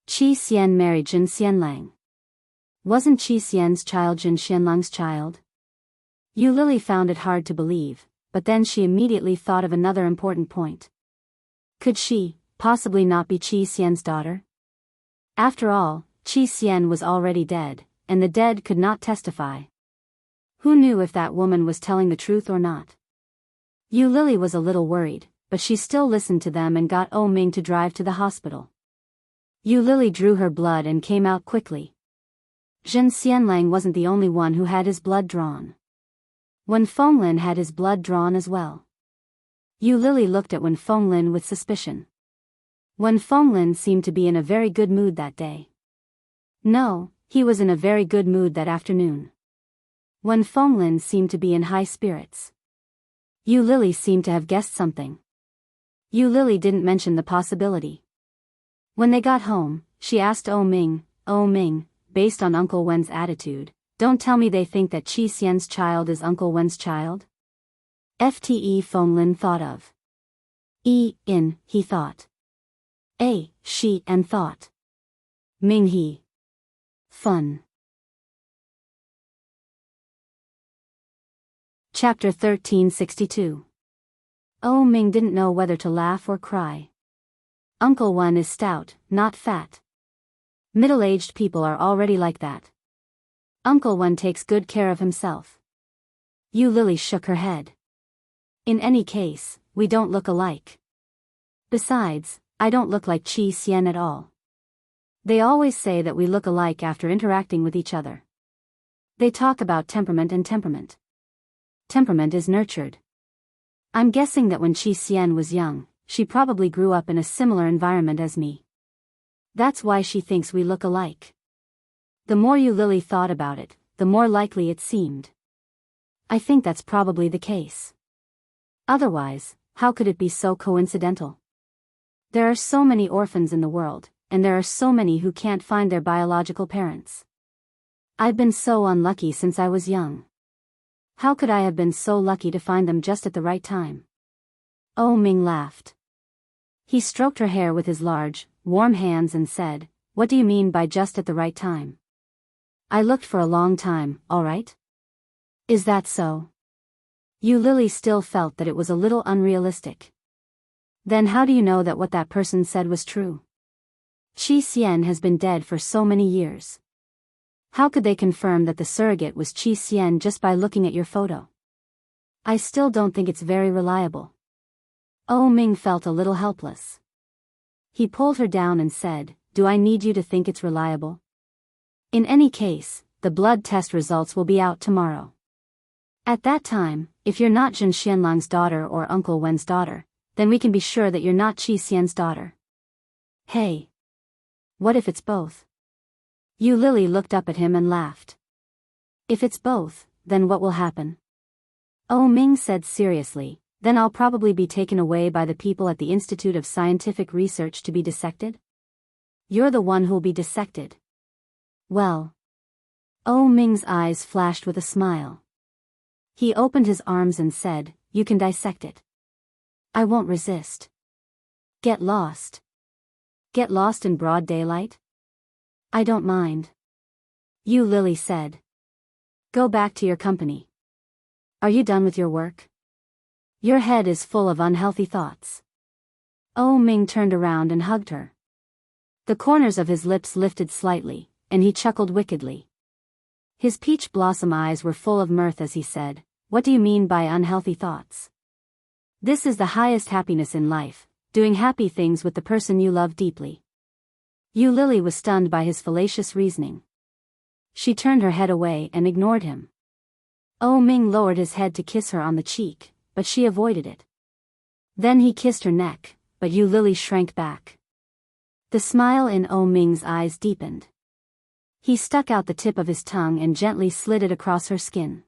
Qi Xian married Jin Xianlang. Wasn't Qi Xian's child Jin Xianlang's child? Yu Lily found it hard to believe, but then she immediately thought of another important point. Could she, possibly not be Qi Xian's daughter? After all, Qi Xian was already dead, and the dead could not testify. Who knew if that woman was telling the truth or not? Yu Lily was a little worried, but she still listened to them and got Ming to drive to the hospital. Yu Lily drew her blood and came out quickly. Jin Xianlang wasn't the only one who had his blood drawn. Wen Fenglin had his blood drawn as well. Yu Lily looked at Wen Fenglin with suspicion. Wen Fenglin seemed to be in a very good mood that day. No, he was in a very good mood that afternoon. Wen Fenglin seemed to be in high spirits. Yu Lily seemed to have guessed something. Yu Lily didn't mention the possibility. When they got home, she asked Ming, based on Uncle Wen's attitude, don't tell me they think that Qi Xian's child is Uncle Wen's child? Fte Fenglin thought of. He thought. She and thought. Ming he. Fun. Chapter 1362. Ming didn't know whether to laugh or cry. Uncle Wen is stout, not fat. Middle-aged people are already like that. Uncle Wen takes good care of himself. Yu Lily shook her head. In any case, we don't look alike. Besides, I don't look like Qi Xian at all. They always say that we look alike after interacting with each other. They talk about temperament and temperament. Temperament is nurtured. I'm guessing that when Qi Xian was young, she probably grew up in a similar environment as me. That's why she thinks we look alike. The more Yu Lily thought about it, the more likely it seemed. I think that's probably the case. Otherwise, how could it be so coincidental? There are so many orphans in the world, and there are so many who can't find their biological parents. I've been so unlucky since I was young. How could I have been so lucky to find them just at the right time? Ming laughed. He stroked her hair with his large, warm hands and said, "What do you mean by just at the right time?" "I looked for a long time, all right?" "Is that so?" Yu Lily still felt that it was a little unrealistic. "Then how do you know that what that person said was true? Qi Xian has been dead for so many years. How could they confirm that the surrogate was Qi Xian just by looking at your photo? I still don't think it's very reliable." Ming felt a little helpless. He pulled her down and said, "Do I need you to think it's reliable? In any case, the blood test results will be out tomorrow. At that time, if you're not Jin Xianlang's daughter or Uncle Wen's daughter, then we can be sure that you're not Qi Xian's daughter." "Hey. What if it's both?" Yu Lily looked up at him and laughed. "If it's both, then what will happen?" Ming said seriously, "Then I'll probably be taken away by the people at the Institute of Scientific Research to be dissected?" "You're the one who'll be dissected." "Well." Ming's eyes flashed with a smile. He opened his arms and said, "You can dissect it. I won't resist." "Get lost." "Get lost in broad daylight?" "I don't mind." Yu Lily said. "Go back to your company. Are you done with your work? Your head is full of unhealthy thoughts." Ming turned around and hugged her. The corners of his lips lifted slightly, and he chuckled wickedly. His peach blossom eyes were full of mirth as he said, "What do you mean by unhealthy thoughts? This is the highest happiness in life, doing happy things with the person you love deeply." Yu Lily was stunned by his fallacious reasoning. She turned her head away and ignored him. Ming lowered his head to kiss her on the cheek, but she avoided it. Then he kissed her neck, but Yu Lily shrank back. The smile in Oh Ming's eyes deepened. He stuck out the tip of his tongue and gently slid it across her skin.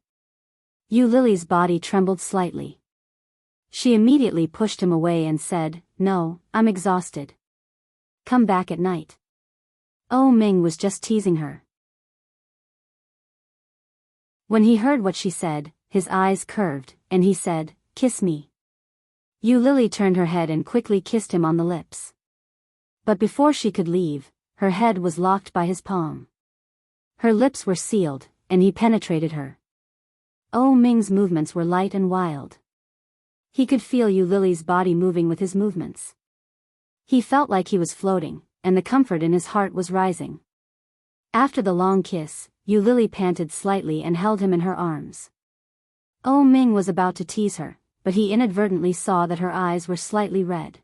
Yu Lily's body trembled slightly. She immediately pushed him away and said, "No, I'm exhausted. Come back at night." Oh Ming was just teasing her. When he heard what she said, his eyes curved, and he said, "Kiss me." Yu Lily turned her head and quickly kissed him on the lips. But before she could leave, her head was locked by his palm. Her lips were sealed, and he penetrated her. Oh Ming's movements were light and wild. He could feel Yu Lily's body moving with his movements. He felt like he was floating, and the comfort in his heart was rising. After the long kiss, Yu Lily panted slightly and held him in her arms. Oh Ming was about to tease her, but he inadvertently saw that her eyes were slightly red.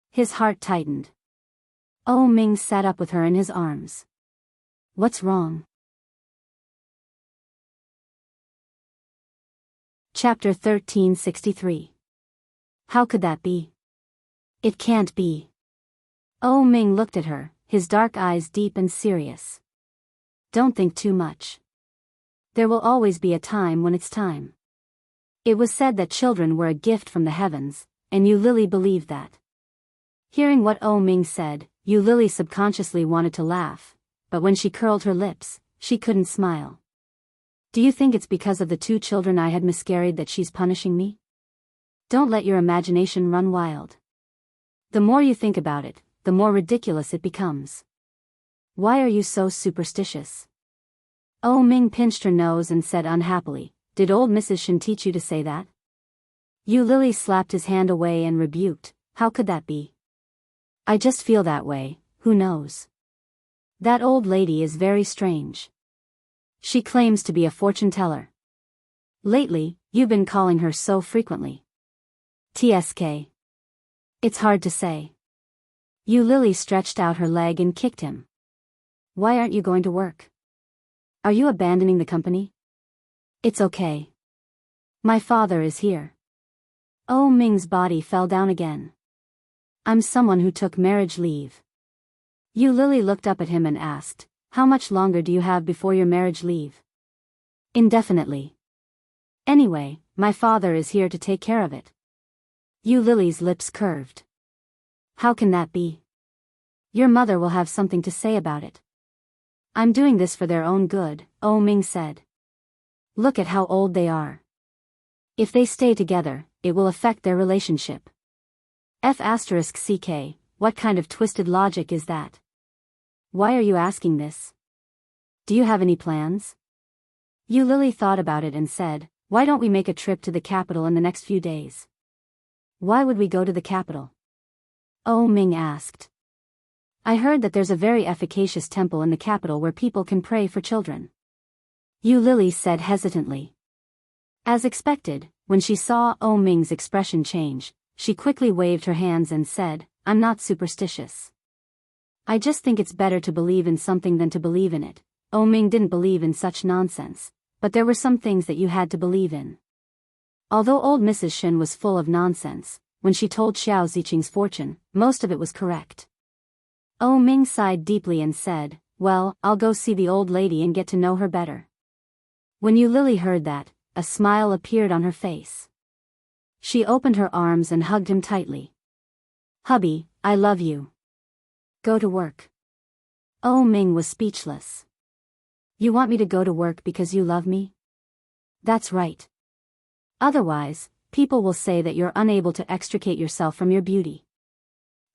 His heart tightened. Oh Ming sat up with her in his arms. "What's wrong?" Chapter 1363. How could that be? It can't be. Oh Ming looked at her, his dark eyes deep and serious. "Don't think too much. There will always be a time when it's time." It was said that children were a gift from the heavens, and Yu Lily believed that. Hearing what Oh Ming said, Yu Lily subconsciously wanted to laugh, but when she curled her lips, she couldn't smile. "Do you think it's because of the 2 children I had miscarried that she's punishing me? Don't let your imagination run wild. The more you think about it, the more ridiculous it becomes. Why are you so superstitious?" Oh Ming pinched her nose and said unhappily, "Did old Mrs. Shen teach you to say that?" Yu Lily slapped his hand away and rebuked, "How could that be? I just feel that way, who knows? That old lady is very strange. She claims to be a fortune teller. Lately, you've been calling her so frequently." "TSK. It's hard to say." Yu Lily stretched out her leg and kicked him. "Why aren't you going to work? Are you abandoning the company?" "It's okay. My father is here." Oh Ming's body fell down again. "I'm someone who took marriage leave." Yu Lily looked up at him and asked, "How much longer do you have before your marriage leave?" "Indefinitely. Anyway, my father is here to take care of it." Yu Lily's lips curved. "How can that be? Your mother will have something to say about it." "I'm doing this for their own good," Oh Ming said. "Look at how old they are. If they stay together, it will affect their relationship." F***ck, what kind of twisted logic is that? Why are you asking this? Do you have any plans? Yu Lily thought about it and said, "Why don't we make a trip to the capital in the next few days?" "Why would we go to the capital?" Oh Ming asked. "I heard that there's a very efficacious temple in the capital where people can pray for children." Yu Lily said hesitantly. As expected, when she saw Oh Ming's expression change, she quickly waved her hands and said, "I'm not superstitious. I just think it's better to believe in something than to believe in it." Oh Ming didn't believe in such nonsense, but there were some things that you had to believe in. Although old Mrs. Shen was full of nonsense, when she told Xiao Ziqing's fortune, most of it was correct. Oh Ming sighed deeply and said, "Well, I'll go see the old lady and get to know her better." When Yu Lily heard that, a smile appeared on her face. She opened her arms and hugged him tightly. "Hubby, I love you. Go to work." Oh Ming was speechless. "You want me to go to work because you love me?" "That's right. Otherwise, people will say that you're unable to extricate yourself from your beauty.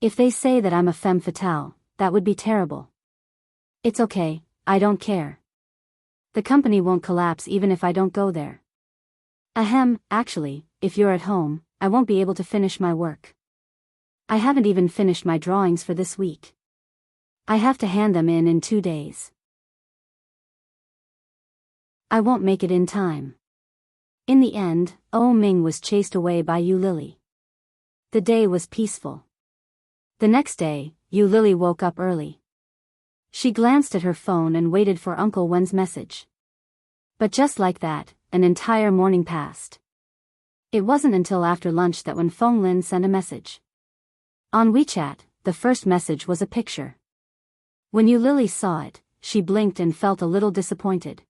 If they say that I'm a femme fatale, that would be terrible." "It's okay, I don't care. The company won't collapse even if I don't go there. Ahem, actually, if you're at home, I won't be able to finish my work. I haven't even finished my drawings for this week. I have to hand them in 2 days. I won't make it in time." In the end, Oh Ming was chased away by Yu Lily. The day was peaceful. The next day, Yu Lily woke up early. She glanced at her phone and waited for Uncle Wen's message. But just like that, an entire morning passed. It wasn't until after lunch that when Feng Lin sent a message. On WeChat, the first message was a picture. When Yu Lily saw it, she blinked and felt a little disappointed.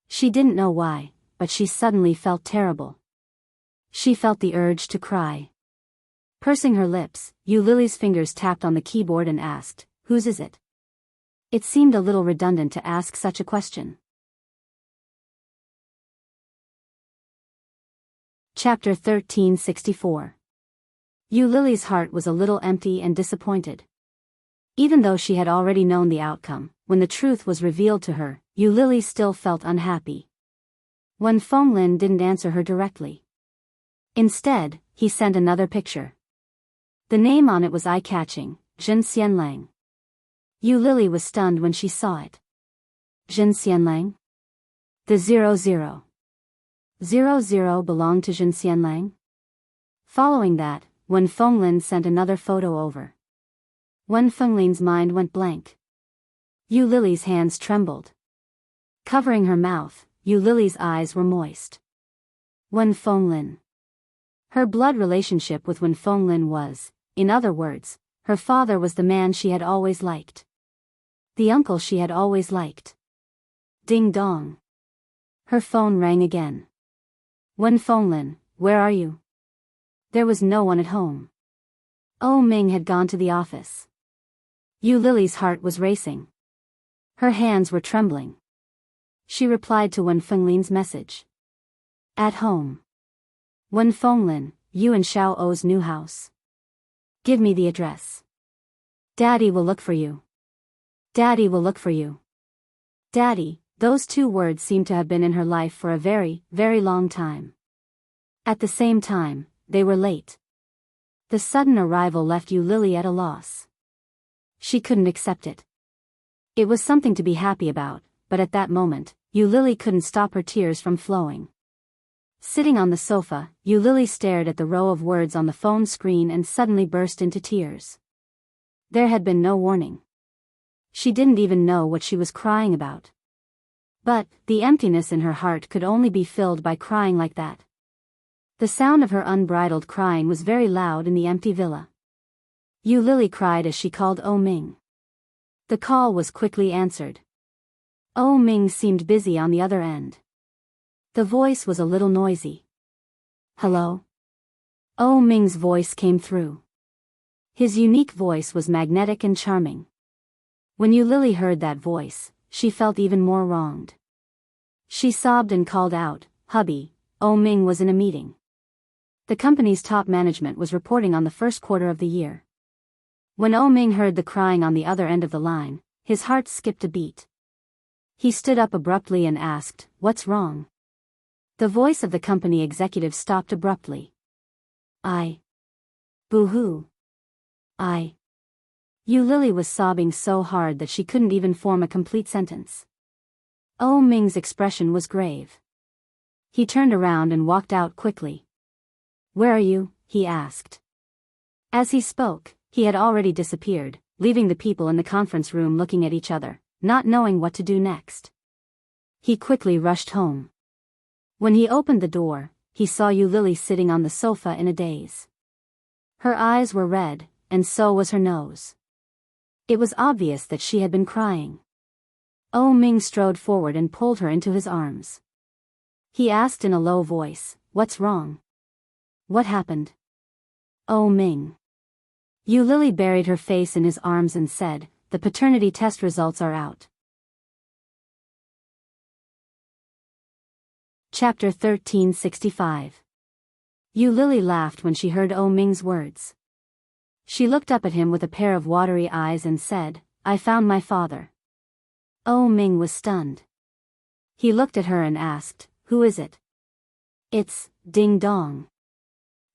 She didn't know why, but she suddenly felt terrible. She felt the urge to cry. Pursing her lips, Yu Lily's fingers tapped on the keyboard and asked, "Whose is it?" It seemed a little redundant to ask such a question. Chapter 1364. Yu Lily's heart was a little empty and disappointed. Even though she had already known the outcome, when the truth was revealed to her, Yu Lily still felt unhappy. Wen Fenglin didn't answer her directly. Instead, he sent another picture. The name on it was eye-catching, Zhen Xianlang. Yu Lily was stunned when she saw it. Zhen Xianlang? The 00. 00 belonged to Zhen Xianlang? Following that, Wen Fenglin sent another photo over. Wen Fenglin's mind went blank. Yu Lily's hands trembled. Covering her mouth, Yu Lily's eyes were moist. Wen Fenglin. Her blood relationship with Wen Fenglin was, in other words, her father was the man she had always liked. The uncle she had always liked. Ding dong. Her phone rang again. Wen Fenglin, where are you? There was no one at home. Oh Ming had gone to the office. Yu Lily's heart was racing. Her hands were trembling. She replied to Wen Fenglin's message. At home. Wen Fenglin, you in Xiao O's new house. Give me the address. Daddy will look for you. Daddy will look for you. Daddy, those two words seemed to have been in her life for a very, very long time. At the same time, they were late. The sudden arrival left Yu Lily at a loss. She couldn't accept it. It was something to be happy about, but at that moment, Yu Lily couldn't stop her tears from flowing. Sitting on the sofa, Yu Lily stared at the row of words on the phone screen and suddenly burst into tears. There had been no warning. She didn't even know what she was crying about. But, the emptiness in her heart could only be filled by crying like that. The sound of her unbridled crying was very loud in the empty villa. Yu Lily cried as she called Oh Ming. The call was quickly answered. Oh Ming seemed busy on the other end. The voice was a little noisy. Hello? Oh Ming's voice came through. His unique voice was magnetic and charming. When Yu Lily heard that voice, she felt even more wronged. She sobbed and called out, "Hubby, Oh Ming was in a meeting." The company's top management was reporting on the first quarter of the year. When Oh Ming heard the crying on the other end of the line, his heart skipped a beat. He stood up abruptly and asked, "What's wrong?" The voice of the company executive stopped abruptly. Boo-hoo. Yu Lily was sobbing so hard that she couldn't even form a complete sentence. Oh Ming's expression was grave. He turned around and walked out quickly. Where are you? He asked. As he spoke, he had already disappeared, leaving the people in the conference room looking at each other, not knowing what to do next. He quickly rushed home. When he opened the door, he saw Yu Lily sitting on the sofa in a daze. Her eyes were red, and so was her nose. It was obvious that she had been crying. Oh Ming strode forward and pulled her into his arms. He asked in a low voice, "What's wrong? What happened?" Oh Ming. Yu Lily buried her face in his arms and said, "The paternity test results are out." Chapter 1365. Yu Lily laughed when she heard Oh Ming's words. She looked up at him with a pair of watery eyes and said, "I found my father." Oh Ming was stunned. He looked at her and asked, "Who is it?" "It's, ding dong."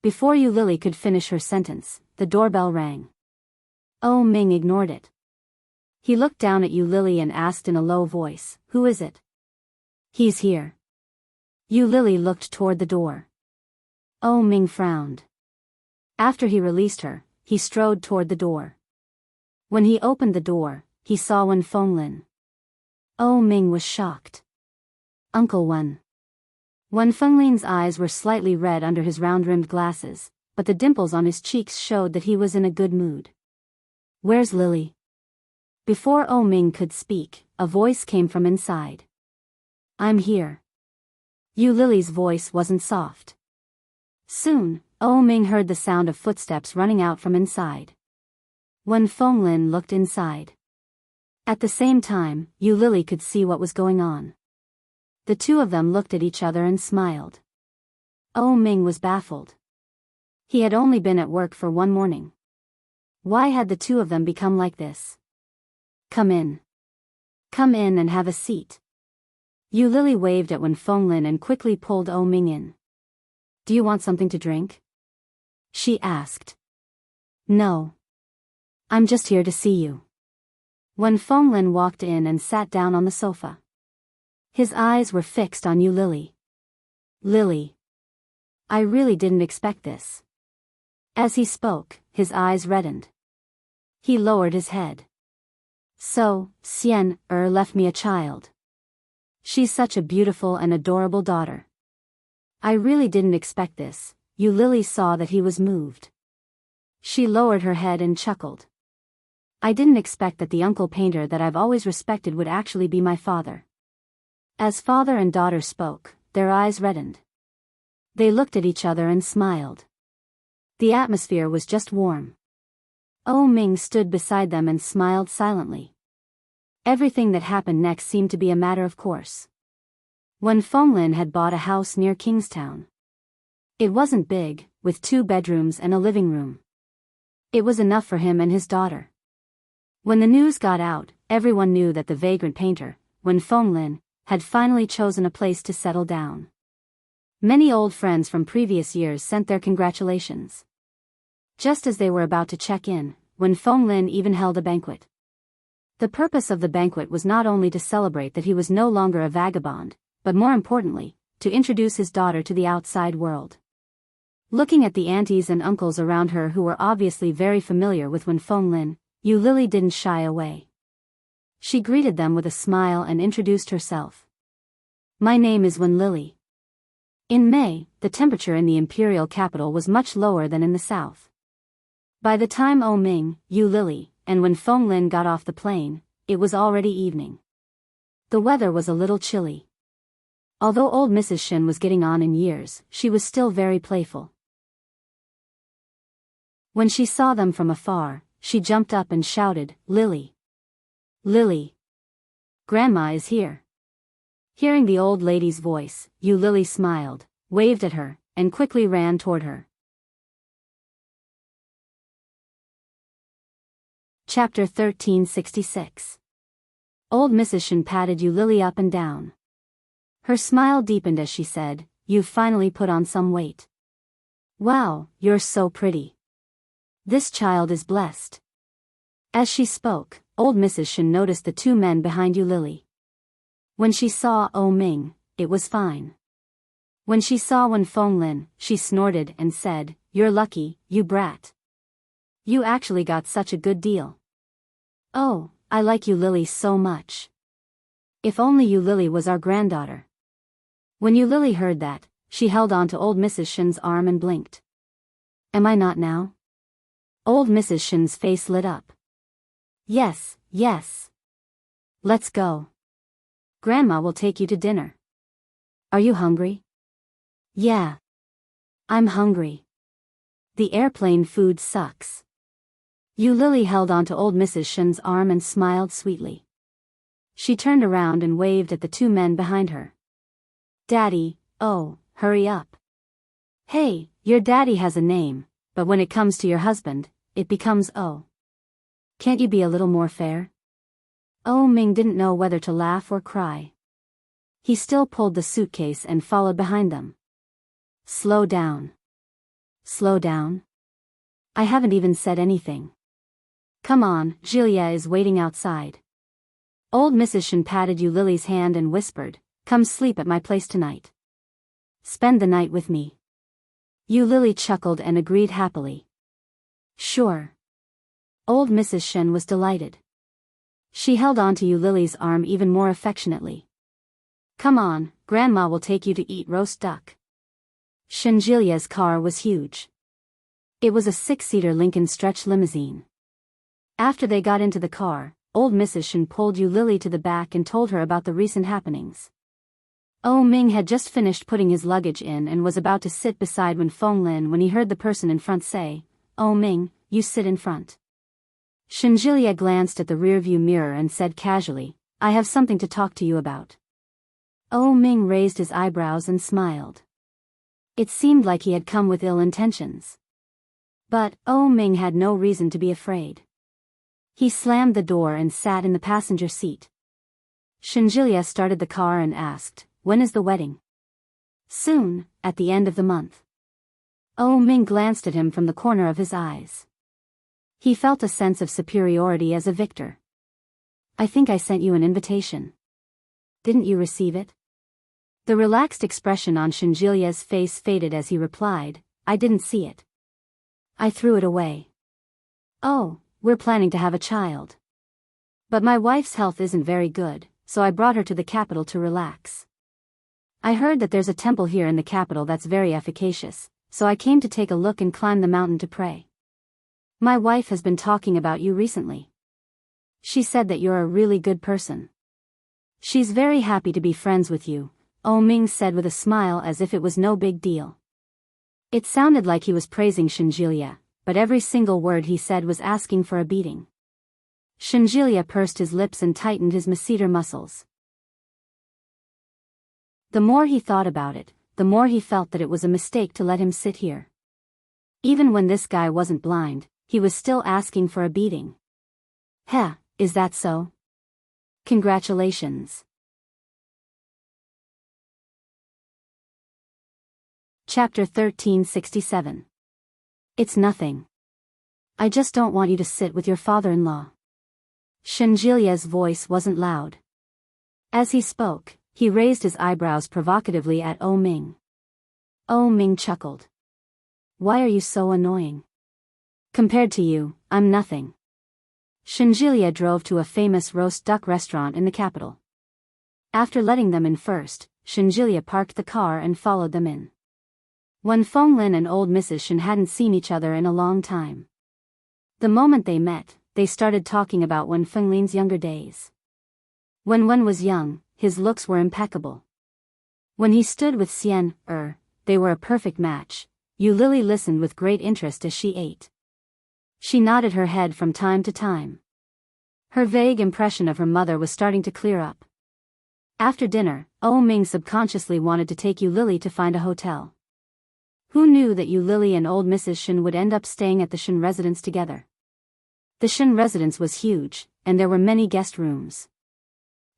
Before Yu Lily could finish her sentence, the doorbell rang. Oh Ming ignored it. He looked down at Yu Lily and asked in a low voice, "Who is it?" "He's here." Yu Lily looked toward the door. Oh Ming frowned. After he released her, he strode toward the door. When he opened the door, he saw Wen Fenglin. Oh Ming was shocked. "Uncle Wen." Wen Fenglin's eyes were slightly red under his round-rimmed glasses, but the dimples on his cheeks showed that he was in a good mood. Where's Lily? Before Oh Ming could speak, a voice came from inside. I'm here. Yu Lily's voice wasn't soft. Soon, Oh Ming heard the sound of footsteps running out from inside. When Fenglin looked inside. At the same time, Yu Lily could see what was going on. The two of them looked at each other and smiled. Oh Ming was baffled. He had only been at work for one morning. Why had the two of them become like this? Come in. Come in and have a seat. Yu Lily waved at Wen Fenglin and quickly pulled Oh Ming in. Do you want something to drink? She asked. No. I'm just here to see you. Wen Fenglin walked in and sat down on the sofa. His eyes were fixed on Yu Lily. Lily. I really didn't expect this. As he spoke, his eyes reddened. He lowered his head. So, Xian left me a child. She's such a beautiful and adorable daughter. I really didn't expect this. Yu Lily saw that he was moved. She lowered her head and chuckled. I didn't expect that the uncle painter that I've always respected would actually be my father. As father and daughter spoke, their eyes reddened. They looked at each other and smiled. The atmosphere was just warm. Oh Ming stood beside them and smiled silently. Everything that happened next seemed to be a matter of course. Wen Fenglin had bought a house near Kingstown. It wasn't big, with 2 bedrooms and a living room. It was enough for him and his daughter. When the news got out, everyone knew that the vagrant painter, Wen Fenglin, had finally chosen a place to settle down. Many old friends from previous years sent their congratulations. Just as they were about to check in, Wen Fenglin even held a banquet. The purpose of the banquet was not only to celebrate that he was no longer a vagabond, but more importantly, to introduce his daughter to the outside world. Looking at the aunties and uncles around her who were obviously very familiar with Wen Fenglin, Yu Lily didn't shy away. She greeted them with a smile and introduced herself. My name is Wen Lily. In May, the temperature in the imperial capital was much lower than in the south. By the time Oh Ming, Yu Lily, and Wen Fenglin got off the plane, it was already evening. The weather was a little chilly. Although old Mrs. Shin was getting on in years, she was still very playful. When she saw them from afar, she jumped up and shouted, Lily! Lily! Grandma is here! Hearing the old lady's voice, Yu Lily smiled, waved at her, and quickly ran toward her. Chapter 1366. Old Mrs. Shin patted Yu Lily up and down. Her smile deepened as she said, You've finally put on some weight. Wow, you're so pretty. This child is blessed. As she spoke, old Mrs. Shin noticed the 2 men behind Yu Lily. When she saw Oh Ming, it was fine. When she saw Wen Fenglin, she snorted and said, You're lucky, you brat. You actually got such a good deal. Oh, I like Yu Lily so much. If only Yu Lily was our granddaughter. When Yu Lily heard that, she held on to old Mrs. Shin's arm and blinked. Am I not now? Old Mrs. Shin's face lit up. Yes, yes. Let's go. Grandma will take you to dinner. Are you hungry? Yeah. I'm hungry. The airplane food sucks. Yu Lily held onto old Mrs. Shin's arm and smiled sweetly. She turned around and waved at the 2 men behind her. Daddy, oh, hurry up. Hey, your daddy has a name, but when it comes to your husband, it becomes Oh. Can't you be a little more fair? Oh Ming didn't know whether to laugh or cry. He still pulled the suitcase and followed behind them. Slow down. Slow down? I haven't even said anything. Come on, Julia is waiting outside. Old Mrs. Shin patted Yu Lily's hand and whispered, Come sleep at my place tonight. Spend the night with me. Yu Lily chuckled and agreed happily. Sure. Old Mrs. Shin was delighted. She held on to Yu Lily's arm even more affectionately. Come on, Grandma will take you to eat roast duck. Shinjilia's car was huge. It was a 6-seater Lincoln stretch limousine. After they got into the car, old Mrs. Shen pulled Yu Lily to the back and told her about the recent happenings. Ming had just finished putting his luggage in and was about to sit beside Wen Fenglin when he heard the person in front say, Ming, you sit in front. Shenjilia glanced at the rearview mirror and said casually, I have something to talk to you about. Ming raised his eyebrows and smiled. It seemed like he had come with ill intentions. But Ming had no reason to be afraid. He slammed the door and sat in the passenger seat. Shenjilia started the car and asked, when is the wedding? Soon, at the end of the month. Ming glanced at him from the corner of his eyes. He felt a sense of superiority as a victor. I think I sent you an invitation. Didn't you receive it? The relaxed expression on Shenjilia's face faded as he replied, I didn't see it. I threw it away. Oh, we're planning to have a child. But my wife's health isn't very good, so I brought her to the capital to relax. I heard that there's a temple here in the capital that's very efficacious, so I came to take a look and climb the mountain to pray. My wife has been talking about you recently. She said that you're a really good person. She's very happy to be friends with you, Ming said with a smile as if it was no big deal. It sounded like he was praising Shenjilia, but every single word he said was asking for a beating. Shenjilia pursed his lips and tightened his masseter muscles. The more he thought about it, the more he felt that it was a mistake to let him sit here. Even when this guy wasn't blind, he was still asking for a beating. Heh, is that so? Congratulations. Chapter 1367. It's nothing. I just don't want you to sit with your father-in-law. Shenjilia's voice wasn't loud. As he spoke, he raised his eyebrows provocatively at Ming. Ming chuckled. Why are you so annoying? Compared to you, I'm nothing. Shenjilia drove to a famous roast duck restaurant in the capital. After letting them in first, Shenjilia parked the car and followed them in. Wen Fenglin and old Mrs. Shen hadn't seen each other in a long time. The moment they met, they started talking about Wen Fenglin's younger days. When Wen was young, his looks were impeccable. When he stood with Xian, they were a perfect match. Yu Lily listened with great interest as she ate. She nodded her head from time to time. Her vague impression of her mother was starting to clear up. After dinner, Ming subconsciously wanted to take Yu Lily to find a hotel. Who knew that Yu Lily and old Mrs. Shen would end up staying at the Shen residence together? The Shen residence was huge, and there were many guest rooms.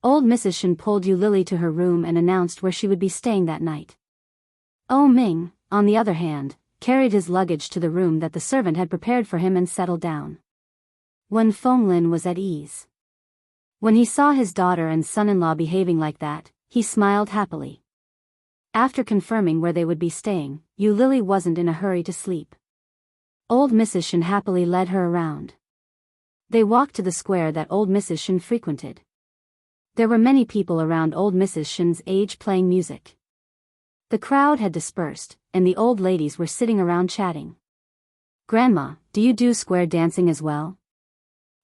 Old Mrs. Shen pulled Yu Lily to her room and announced where she would be staying that night. Ming, on the other hand, carried his luggage to the room that the servant had prepared for him and settled down. Wen Fenglin was at ease. When he saw his daughter and son-in-law behaving like that, he smiled happily. After confirming where they would be staying, Yu Lily wasn't in a hurry to sleep. Old Mrs. Shen happily led her around. They walked to the square that old Mrs. Shen frequented. There were many people around old Mrs. Shen's age playing music. The crowd had dispersed, and the old ladies were sitting around chatting. Grandma, do you do square dancing as well?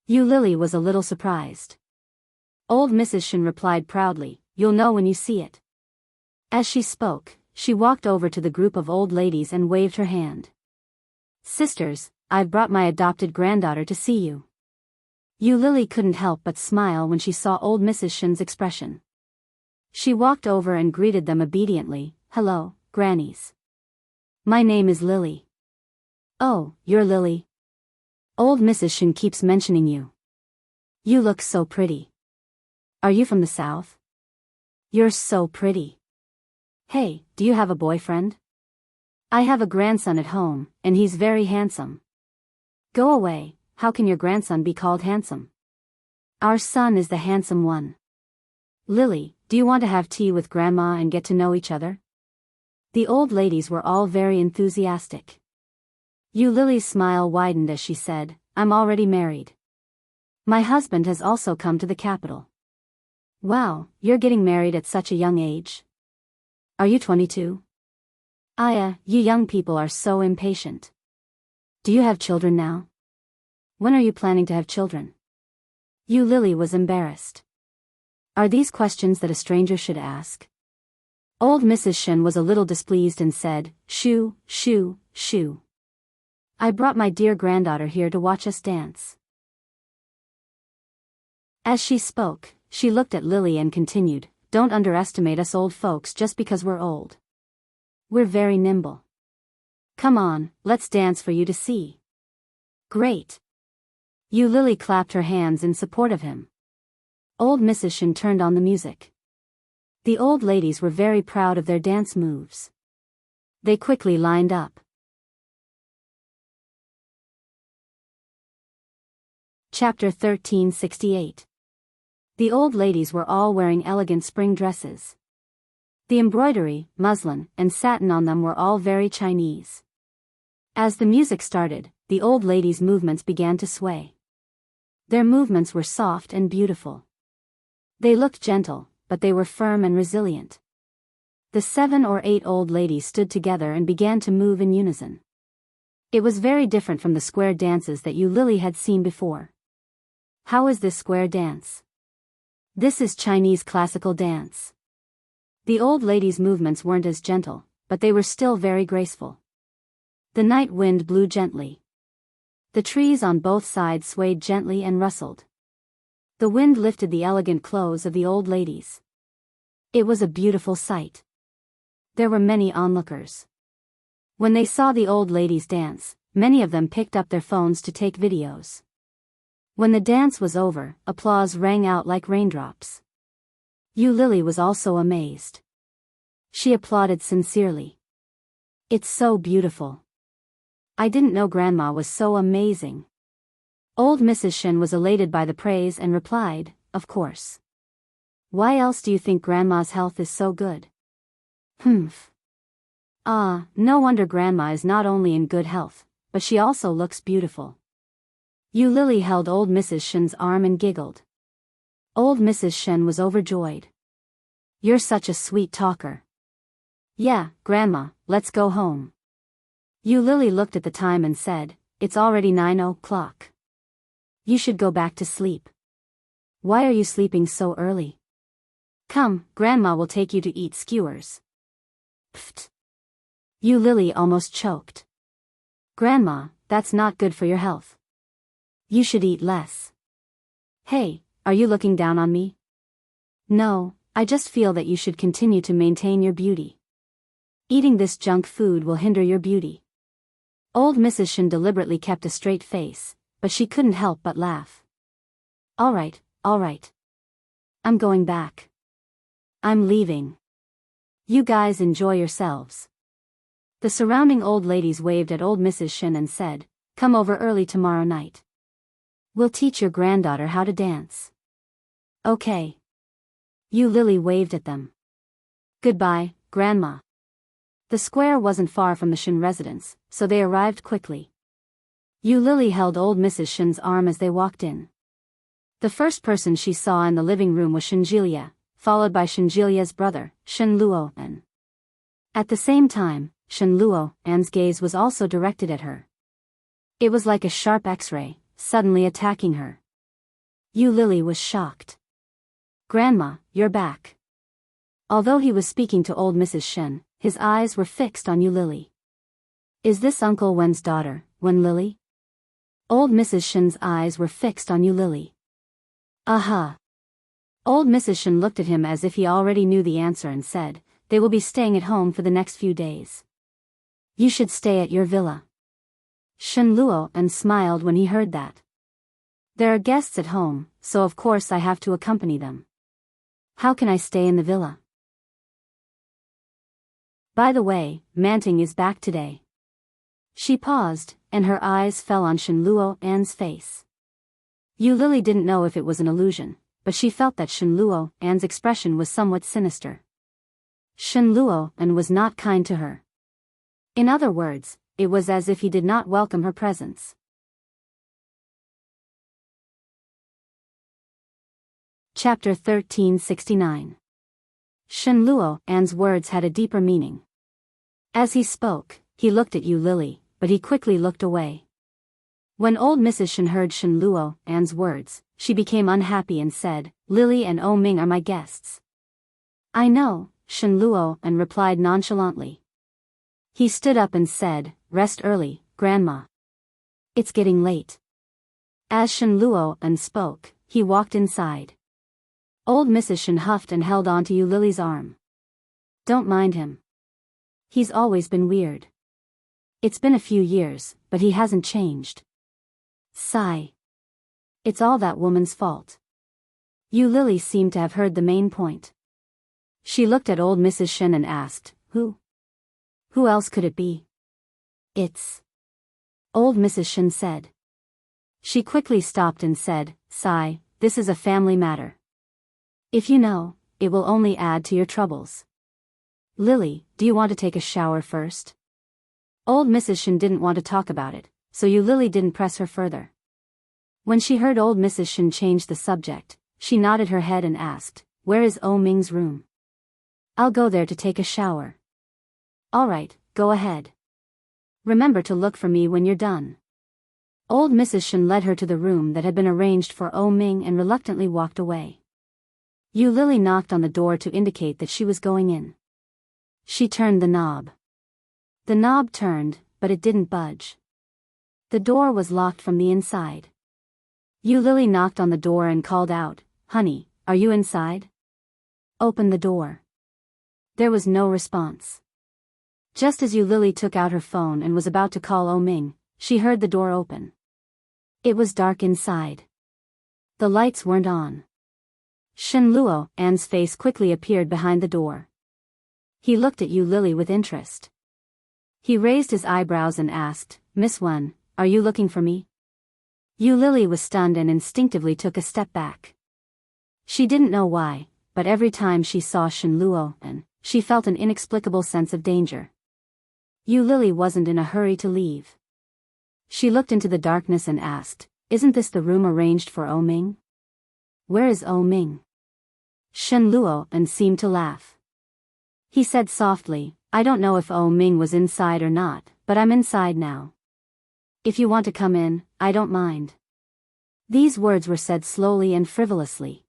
Yu Lily was a little surprised. Old Mrs. Shen replied proudly, you'll know when you see it. As she spoke, she walked over to the group of old ladies and waved her hand. Sisters, I've brought my adopted granddaughter to see you. Yu Lily couldn't help but smile when she saw old Mrs. Shen's expression. She walked over and greeted them obediently, hello, grannies. My name is Lily. Oh, you're Lily? Old Mrs. Shen keeps mentioning you. You look so pretty. Are you from the south? You're so pretty. Hey, do you have a boyfriend? I have a grandson at home, and he's very handsome. Go away, how can your grandson be called handsome? Our son is the handsome one. Lily, do you want to have tea with Grandma and get to know each other? The old ladies were all very enthusiastic. Yu Lily's smile widened as she said, I'm already married. My husband has also come to the capital. Wow, you're getting married at such a young age? Are you 22? Aya, you young people are so impatient. Do you have children now? When are you planning to have children? Yu Lily was embarrassed. Are these questions that a stranger should ask? Old Mrs. Shen was a little displeased and said, "Shoo, shoo, shoo. I brought my dear granddaughter here to watch us dance." As she spoke, she looked at Lily and continued, "Don't underestimate us old folks just because we're old. We're very nimble. Come on, let's dance for you to see." "Great." Yu Lily clapped her hands in support of him. Old Mrs. Shen turned on the music. The old ladies were very proud of their dance moves. They quickly lined up. Chapter 1368. The old ladies were all wearing elegant spring dresses. The embroidery, muslin, and satin on them were all very Chinese. As the music started, the old ladies' movements began to sway. Their movements were soft and beautiful. They looked gentle, but they were firm and resilient. The 7 or 8 old ladies stood together and began to move in unison. It was very different from the square dances that Yu Lily had seen before. How is this square dance? This is Chinese classical dance. The old ladies' movements weren't as gentle, but they were still very graceful. The night wind blew gently. The trees on both sides swayed gently and rustled. The wind lifted the elegant clothes of the old ladies. It was a beautiful sight. There were many onlookers. When they saw the old ladies dance, many of them picked up their phones to take videos. When the dance was over, applause rang out like raindrops. Yu Lily was also amazed. She applauded sincerely. "It's so beautiful. I didn't know Grandma was so amazing." Old Mrs. Shen was elated by the praise and replied, "Of course. Why else do you think Grandma's health is so good?" "Humph. Ah, no wonder Grandma is not only in good health, but she also looks beautiful." Yu Lily held old Mrs. Shen's arm and giggled. Old Mrs. Shen was overjoyed. "You're such a sweet talker." "Yeah, Grandma, let's go home." Yu Lily looked at the time and said, "It's already 9 o'clock. You should go back to sleep." "Why are you sleeping so early?" "Come, Grandma will take you to eat skewers." "Pfft." Yu Lily almost choked. "Grandma, that's not good for your health. You should eat less." "Hey, are you looking down on me?" "No, I just feel that you should continue to maintain your beauty. Eating this junk food will hinder your beauty." Old Mrs. Shen deliberately kept a straight face, but she couldn't help but laugh. All right. I'm going back. I'm leaving. You guys enjoy yourselves." The surrounding old ladies waved at old Mrs. Shen and said, "Come over early tomorrow night. We'll teach your granddaughter how to dance." "Okay." Yu Lily waved at them. "Goodbye, Grandma." The square wasn't far from the Shen residence, so they arrived quickly. Yu Lily held old Mrs. Shen's arm as they walked in. The first person she saw in the living room was Shenjilia, followed by Shenjilia's brother, Shen Luoan. At the same time, Shen Luoan's gaze was also directed at her. It was like a sharp X-ray, suddenly attacking her. Yu Lily was shocked. "Grandma, you're back." Although he was speaking to old Mrs. Shen, his eyes were fixed on Yu Lily. "Is this Uncle Wen's daughter, Wen Lily?" Old Mrs. Shen's eyes were fixed on Yu Lily. "Aha." Old Mrs. Shen looked at him as if he already knew the answer and said, "They will be staying at home for the next few days. You should stay at your villa." Shen Luoan smiled when he heard that. "There are guests at home, so of course I have to accompany them. How can I stay in the villa? By the way, Manting is back today." She paused, and her eyes fell on Shen Luoan's face. Yu Lily didn't know if it was an illusion, but she felt that Shen Luoan's expression was somewhat sinister. Shen Luoan was not kind to her. In other words, it was as if he did not welcome her presence. Chapter 1369. Shen Luoan's words had a deeper meaning. As he spoke, he looked at Yu Lily, but he quickly looked away. When old Mrs. Shen heard Shen Luo An's words, she became unhappy and said, "Lily and O Ming are my guests." "I know," Shen Luo An replied nonchalantly. He stood up and said, "Rest early, Grandma. It's getting late." As Shen Luo An spoke, he walked inside. Old Mrs. Shen huffed and held on to Yu Lily's arm. "Don't mind him. He's always been weird. It's been a few years, but he hasn't changed." Sigh. "It's all that woman's fault." Yu Lily seemed to have heard the main point. She looked at old Mrs. Shen and asked, Who? Who else could it be?" "It's..." old Mrs. Shen said. She quickly stopped and said, "Sigh, this is a family matter. If you know, it will only add to your troubles. Lily, do you want to take a shower first?" Old Mrs. Shen didn't want to talk about it, so Yu Lily didn't press her further. When she heard old Mrs. Shen change the subject, she nodded her head and asked, "Where is O Ming's room?" "I'll go there to take a shower." "All right, go ahead. Remember to look for me when you're done." Old Mrs. Shen led her to the room that had been arranged for O Ming and reluctantly walked away. Yu Lily knocked on the door to indicate that she was going in. She turned the knob. The knob turned, but it didn't budge. The door was locked from the inside. Yu Lily knocked on the door and called out, "Honey, are you inside? Open the door." There was no response. Just as Yu Lily took out her phone and was about to call O Ming, she heard the door open. It was dark inside. The lights weren't on. Shen Luo An's face quickly appeared behind the door. He looked at Yu Lily with interest. He raised his eyebrows and asked, "Miss Wen, are you looking for me?" Yu Lily was stunned and instinctively took a step back. She didn't know why, but every time she saw Shen Luo An, she felt an inexplicable sense of danger. Yu Lily wasn't in a hurry to leave. She looked into the darkness and asked, "Isn't this the room arranged for O Ming? Where is O Ming?" Shen Luo An seemed to laugh. He said softly, "I don't know if O Ming was inside or not, but I'm inside now. If you want to come in, I don't mind." These words were said slowly and frivolously.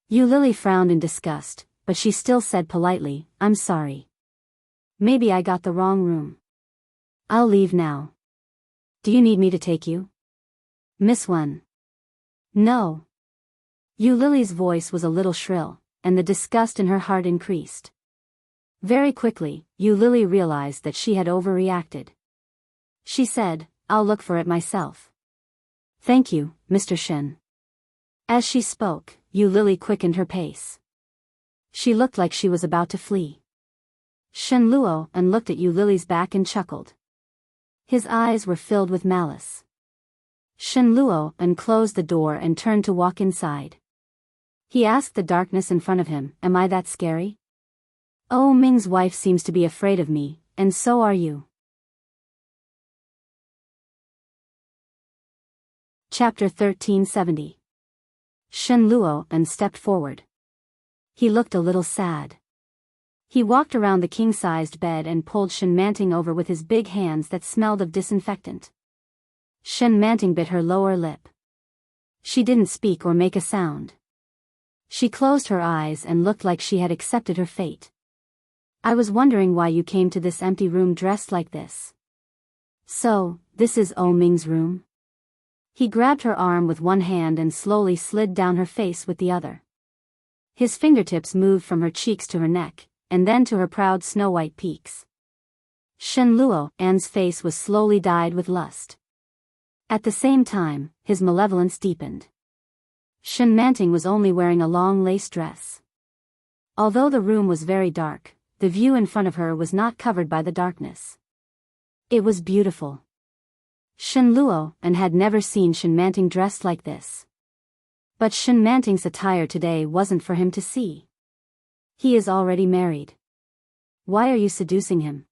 Yu Lily frowned in disgust, but she still said politely, "I'm sorry. Maybe I got the wrong room. I'll leave now. Do you need me to take you, Miss Wen?" "No." Yu Lily's voice was a little shrill, and the disgust in her heart increased. Very quickly, Yu Lily realized that she had overreacted. She said, "I'll look for it myself." "Thank you, Mr. Shen." As she spoke, Yu Lily quickened her pace. She looked like she was about to flee. Shen Luo An looked at Yu Lily's back and chuckled. His eyes were filled with malice. Shen Luo An closed the door and turned to walk inside. He asked the darkness in front of him, "Am I that scary? O Ming's wife seems to be afraid of me, and so are you." Chapter 1370. Shen Luo An stepped forward. He looked a little sad. He walked around the king-sized bed and pulled Shen Manting over with his big hands that smelled of disinfectant. Shen Manting bit her lower lip. She didn't speak or make a sound. She closed her eyes and looked like she had accepted her fate. "I was wondering why you came to this empty room dressed like this. So, this is O Ming's room?" He grabbed her arm with one hand and slowly slid down her face with the other. His fingertips moved from her cheeks to her neck, and then to her proud snow-white peaks. Shen Luo An's face was slowly dyed with lust. At the same time, his malevolence deepened. Shen Manting was only wearing a long lace dress. Although the room was very dark, the view in front of her was not covered by the darkness. It was beautiful. Shen Luo An had never seen Shen Manting dressed like this. But Shen Manting's attire today wasn't for him to see. He is already married. Why are you seducing him?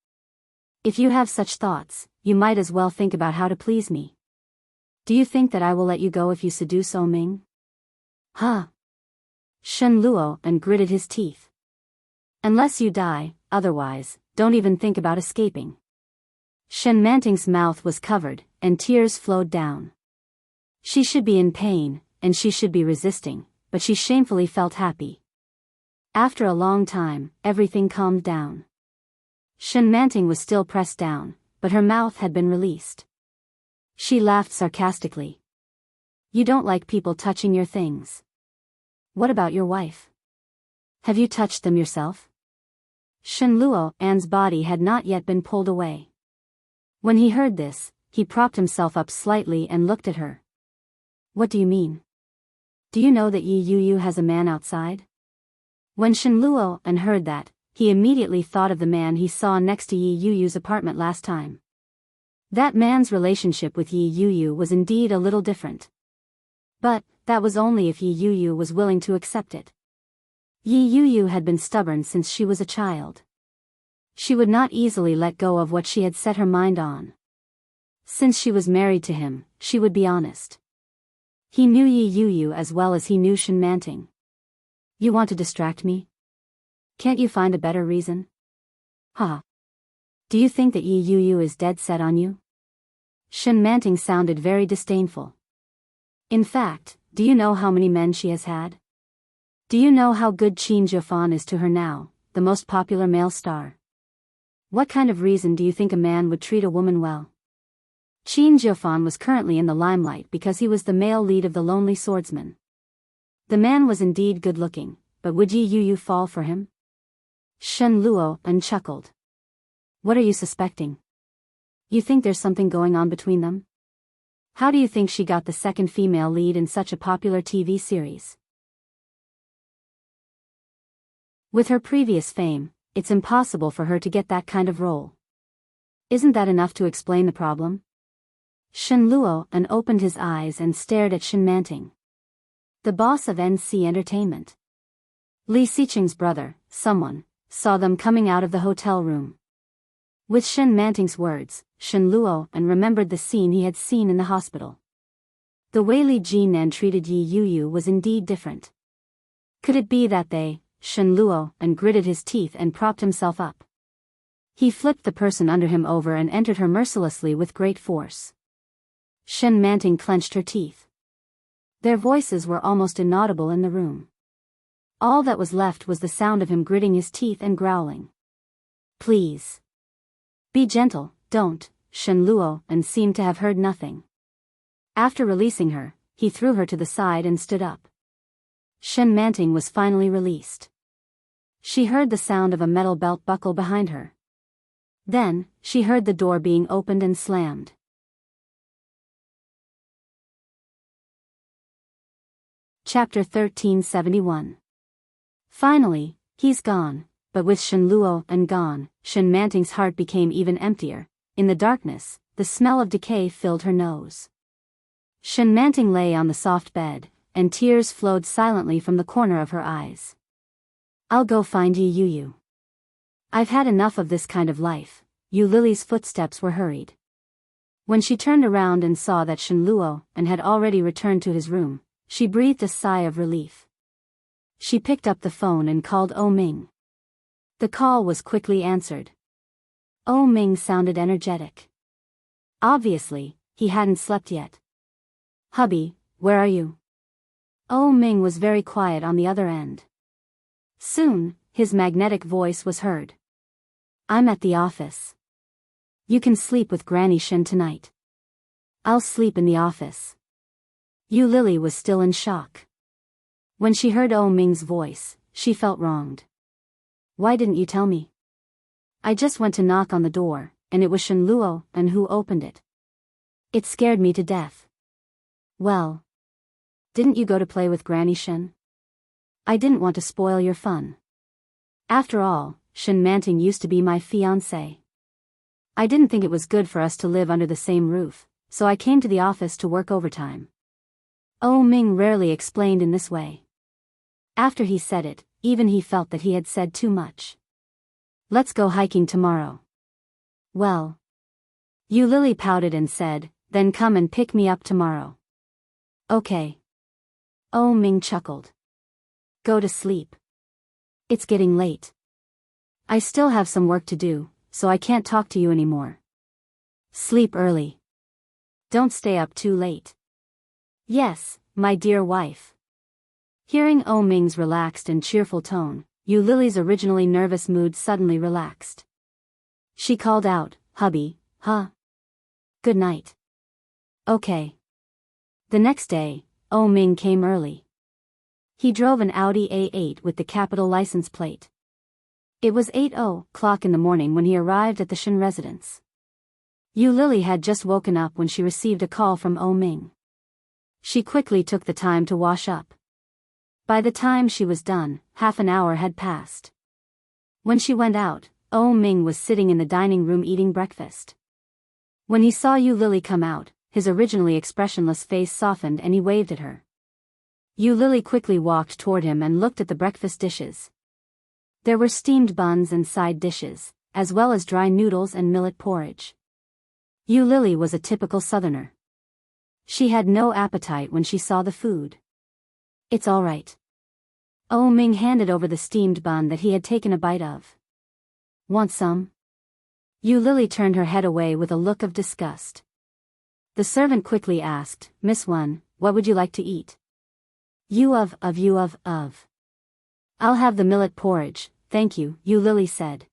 If you have such thoughts, you might as well think about how to please me. Do you think that I will let you go if you seduce O Ming? Huh? Shen Luo An gritted his teeth. Unless you die, otherwise, don't even think about escaping. Shen Manting's mouth was covered, and tears flowed down. She should be in pain, and she should be resisting, but she shamefully felt happy. After a long time, everything calmed down. Shen Manting was still pressed down, but her mouth had been released. She laughed sarcastically. You don't like people touching your things. What about your wife? Have you touched them yourself? Shen Luo'an's body had not yet been pulled away. When he heard this, he propped himself up slightly and looked at her. What do you mean? Do you know that Yi Yuyu has a man outside? When Shen Luo'an heard that, he immediately thought of the man he saw next to Yi Yuyu's apartment last time. That man's relationship with Yi Yuyu was indeed a little different. But that was only if Yi Yuyu was willing to accept it. Yi Yuyu had been stubborn since she was a child. She would not easily let go of what she had set her mind on. Since she was married to him, she would be honest. He knew Yi Yuyu as well as he knew Shen Manting. You want to distract me? Can't you find a better reason? Ha! Do you think that Yi Yuyu is dead set on you? Shen Manting sounded very disdainful. In fact, do you know how many men she has had? Do you know how good Qin Jiufan is to her now, the most popular male star? What kind of reason do you think a man would treat a woman well? Qin Jiufan was currently in the limelight because he was the male lead of the Lonely Swordsman. The man was indeed good-looking, but would Yi Yuyu fall for him? Shen Luo'an chuckled. What are you suspecting? You think there's something going on between them? How do you think she got the second female lead in such a popular TV series? With her previous fame, it's impossible for her to get that kind of role. Isn't that enough to explain the problem? Shen Luo'an opened his eyes and stared at Shen Manting, the boss of NC Entertainment. Li Xiqing's brother, someone, saw them coming out of the hotel room. With Shen Manting's words, Shen Luo'an remembered the scene he had seen in the hospital. The way Li Jinan treated Yi Yuyu was indeed different. Could it be that Shen Luo'an gritted his teeth and propped himself up. He flipped the person under him over and entered her mercilessly with great force. Shen Manting clenched her teeth. Their voices were almost inaudible in the room. All that was left was the sound of him gritting his teeth and growling. Please. Be gentle, don't. Shen Luo'an seemed to have heard nothing. After releasing her, he threw her to the side and stood up. Shen Manting was finally released. She heard the sound of a metal belt buckle behind her. Then, she heard the door being opened and slammed. Chapter 1371. Finally, he's gone, but with Shen Luo'an gone, Shen Manting's heart became even emptier. In the darkness, the smell of decay filled her nose. Shen Manting lay on the soft bed, and tears flowed silently from the corner of her eyes. I'll go find Yi Yuyu. I've had enough of this kind of life. Yu Lily's footsteps were hurried. When she turned around and saw that Shen Luo'an had already returned to his room, she breathed a sigh of relief. She picked up the phone and called Oh Ming. The call was quickly answered. Oh Ming sounded energetic. Obviously, he hadn't slept yet. Hubby, where are you? Oh Ming was very quiet on the other end. Soon, his magnetic voice was heard. I'm at the office. You can sleep with Granny Shen tonight. I'll sleep in the office. Yu Lily was still in shock. When she heard Oh Ming's voice, she felt wronged. Why didn't you tell me? I just went to knock on the door, and it was Shen Luo'an who opened it. It scared me to death. Well, didn't you go to play with Granny Shen? I didn't want to spoil your fun. After all, Shen Manting used to be my fiancé. I didn't think it was good for us to live under the same roof, so I came to the office to work overtime. Oh Ming rarely explained in this way. After he said it, even he felt that he had said too much. Let's go hiking tomorrow. Well. Yu Lily pouted and said, then come and pick me up tomorrow. Okay. Oh Ming chuckled. Go to sleep. It's getting late. I still have some work to do, so I can't talk to you anymore. Sleep early. Don't stay up too late. Yes, my dear wife. Hearing Oh Ming's relaxed and cheerful tone, Yu Lily's originally nervous mood suddenly relaxed. She called out, hubby, huh? Good night. Okay. The next day, Oh Ming came early. He drove an Audi A8 with the capital license plate. It was 8:00 in the morning when he arrived at the Shen residence. Yu Lily had just woken up when she received a call from Oh Ming. She quickly took the time to wash up. By the time she was done, half an hour had passed. When she went out, Oh Ming was sitting in the dining room eating breakfast. When he saw Yu Lily come out, his originally expressionless face softened and he waved at her. Yu Lily quickly walked toward him and looked at the breakfast dishes. There were steamed buns and side dishes, as well as dry noodles and millet porridge. Yu Lily was a typical southerner. She had no appetite when she saw the food. It's all right. Oh Ming handed over the steamed bun that he had taken a bite of. Want some? Yu Lily turned her head away with a look of disgust. The servant quickly asked, Miss Wan, what would you like to eat? You of. I'll have the millet porridge, thank you, Yu Lily said.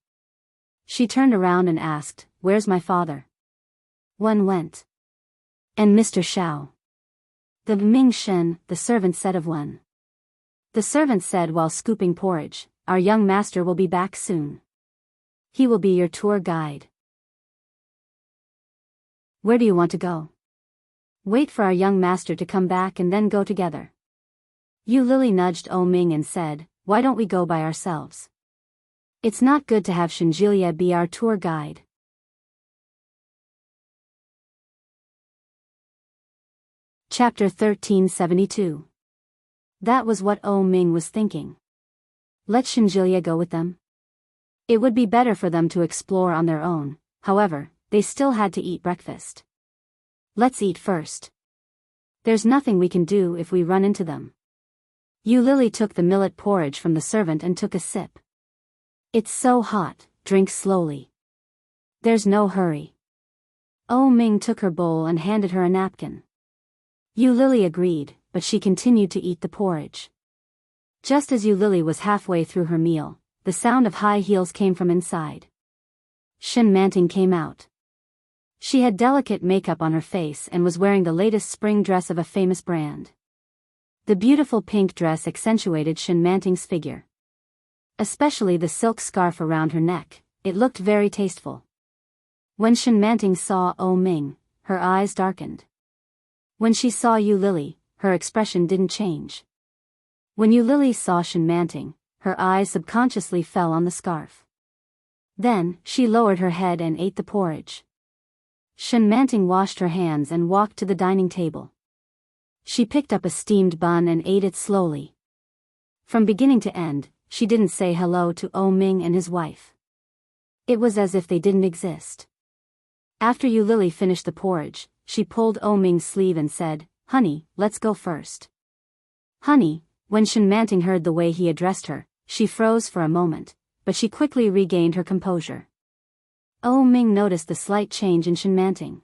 She turned around and asked, where's my father? Wan went. And Mr. Xiao. The Ming Shen, the servant said of Wan. The servant said while scooping porridge, our young master will be back soon. He will be your tour guide. Where do you want to go? Wait for our young master to come back and then go together. Yu Lily nudged Oh Ming and said, why don't we go by ourselves? It's not good to have Shinjilia be our tour guide. Chapter 1372. That was what Oh Ming was thinking. Let Shinjilia go with them? It would be better for them to explore on their own, however, they still had to eat breakfast. Let's eat first. There's nothing we can do if we run into them. Yu Lily took the millet porridge from the servant and took a sip. It's so hot, drink slowly. There's no hurry. Oh Ming took her bowl and handed her a napkin. Yu Lily agreed, but she continued to eat the porridge. Just as Yu Lily was halfway through her meal, the sound of high heels came from inside. Shen Manting came out. She had delicate makeup on her face and was wearing the latest spring dress of a famous brand. The beautiful pink dress accentuated Shen Manting's figure. Especially the silk scarf around her neck, it looked very tasteful. When Shen Manting saw Oh Ming, her eyes darkened. When she saw Yu Lily, her expression didn't change. When Yu Lily saw Shen Manting, her eyes subconsciously fell on the scarf. Then, she lowered her head and ate the porridge. Shen Manting washed her hands and walked to the dining table. She picked up a steamed bun and ate it slowly. From beginning to end, she didn't say hello to Oh Ming and his wife. It was as if they didn't exist. After Yu Lily finished the porridge, she pulled Oh Ming's sleeve and said, honey, let's go first. Honey, when Shen Manting heard the way he addressed her, she froze for a moment, but she quickly regained her composure. Oh Ming noticed the slight change in Shen Manting.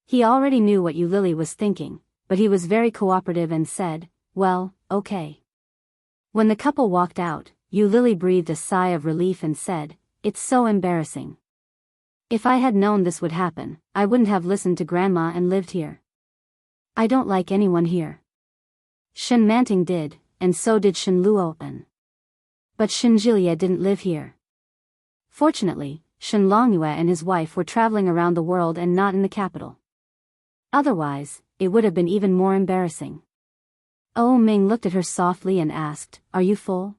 He already knew what Yu Lily was thinking, but he was very cooperative and said, well, okay. When the couple walked out, Yu Lily breathed a sigh of relief and said, it's so embarrassing. If I had known this would happen, I wouldn't have listened to Grandma and lived here. I don't like anyone here. Shen Manting did, and so did Shen Luopen. But Shinjilia didn't live here. Fortunately, Shen Longyue and his wife were traveling around the world and not in the capital. Otherwise, it would have been even more embarrassing. Oh Ming looked at her softly and asked, are you full?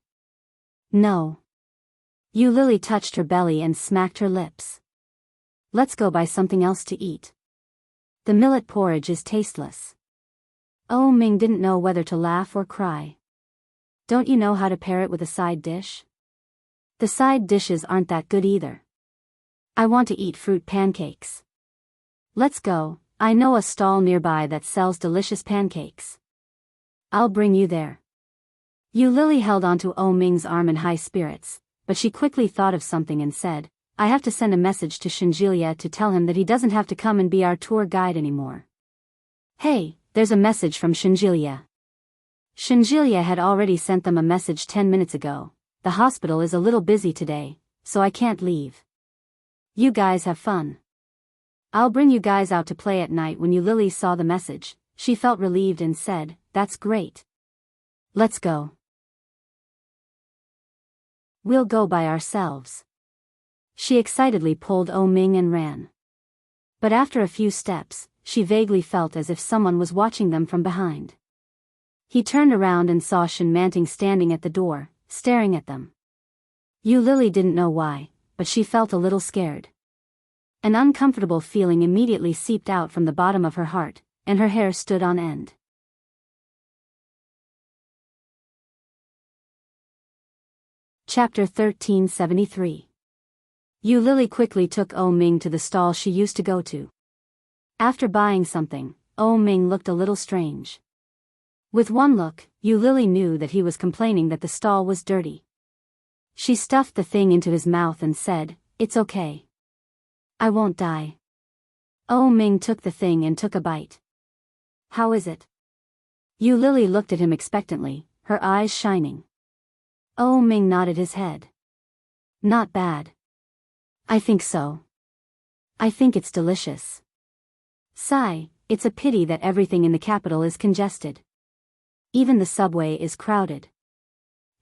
No. Yu Lily touched her belly and smacked her lips. Let's go buy something else to eat. The millet porridge is tasteless. Oh Ming didn't know whether to laugh or cry. Don't you know how to pair it with a side dish? The side dishes aren't that good either. I want to eat fruit pancakes. Let's go, I know a stall nearby that sells delicious pancakes. I'll bring you there. Yu Lily held onto Oh Ming's arm in high spirits, but she quickly thought of something and said, I have to send a message to Shinjilia to tell him that he doesn't have to come and be our tour guide anymore. Hey, there's a message from Shinjilia. Shinjilia had already sent them a message 10 minutes ago. The hospital is a little busy today, so I can't leave. You guys have fun. I'll bring you guys out to play at night. When Lily saw the message, she felt relieved and said, "That's great. Let's go. We'll go by ourselves." She excitedly pulled Ming and ran. But after a few steps, she vaguely felt as if someone was watching them from behind. He turned around and saw Shin Manting standing at the door, staring at them. Lily didn't know why, but she felt a little scared. An uncomfortable feeling immediately seeped out from the bottom of her heart, and her hair stood on end. Chapter 1373. Lily quickly took Ming to the stall she used to go to. After buying something, Ming looked a little strange. With one look, Lily knew that he was complaining that the stall was dirty. She stuffed the thing into his mouth and said, "It's okay. I won't die." Ming took the thing and took a bite. "How is it?" Lily looked at him expectantly, her eyes shining. Ming nodded his head. "Not bad. I think so. I think it's delicious. Sigh, it's a pity that everything in the capital is congested. Even the subway is crowded.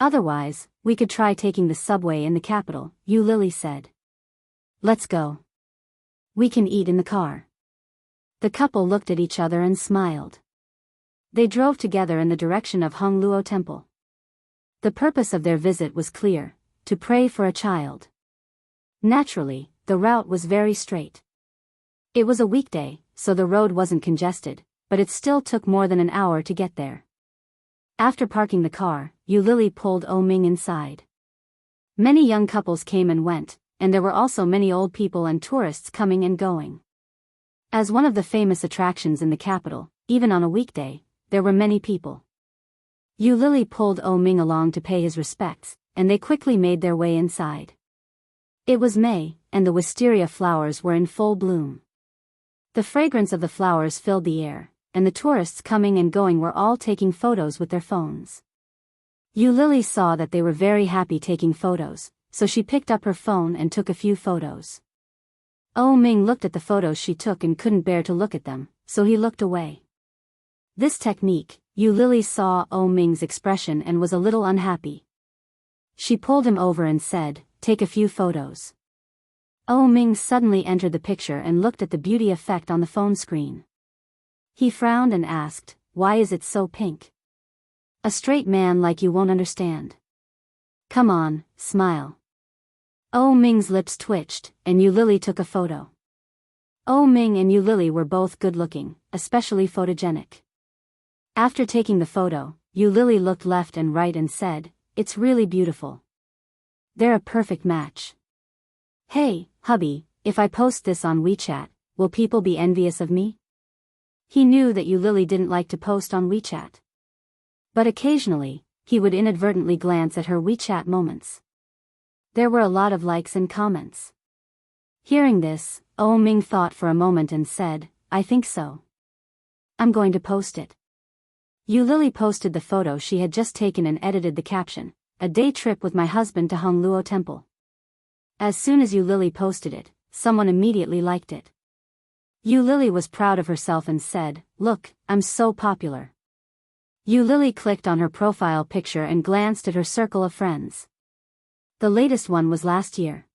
Otherwise, we could try taking the subway in the capital," Lily said. "Let's go. We can eat in the car." The couple looked at each other and smiled. They drove together in the direction of Hongluo Temple. The purpose of their visit was clear: to pray for a child. Naturally, the route was very straight. It was a weekday, so the road wasn't congested, but it still took more than an hour to get there. After parking the car, Lily pulled Ming inside. Many young couples came and went, and there were also many old people and tourists coming and going. As one of the famous attractions in the capital, even on a weekday, there were many people. Lily pulled Ming along to pay his respects, and they quickly made their way inside. It was May, and the wisteria flowers were in full bloom. The fragrance of the flowers filled the air, and the tourists coming and going were all taking photos with their phones. Lily saw that they were very happy taking photos, so she picked up her phone and took a few photos. Ming looked at the photos she took and couldn't bear to look at them, so he looked away. This technique, Lily saw Ming's expression and was a little unhappy. She pulled him over and said, "Take a few photos." Ming suddenly entered the picture and looked at the beauty effect on the phone screen. He frowned and asked, "Why is it so pink? A straight man like you won't understand. Come on, smile." Ming's lips twitched, and Lily took a photo. Ming and Lily were both good-looking, especially photogenic. After taking the photo, Lily looked left and right and said, "It's really beautiful. They're a perfect match. Hey, hubby, if I post this on WeChat, will people be envious of me?" He knew that Lily didn't like to post on WeChat. But occasionally, he would inadvertently glance at her WeChat moments. There were a lot of likes and comments. Hearing this, Ming thought for a moment and said, "I think so. I'm going to post it." Lily posted the photo she had just taken and edited the caption, "A day trip with my husband to Hongluo Temple." As soon as Lily posted it, someone immediately liked it. Lily was proud of herself and said, "Look, I'm so popular." Lily clicked on her profile picture and glanced at her circle of friends. The latest one was last year.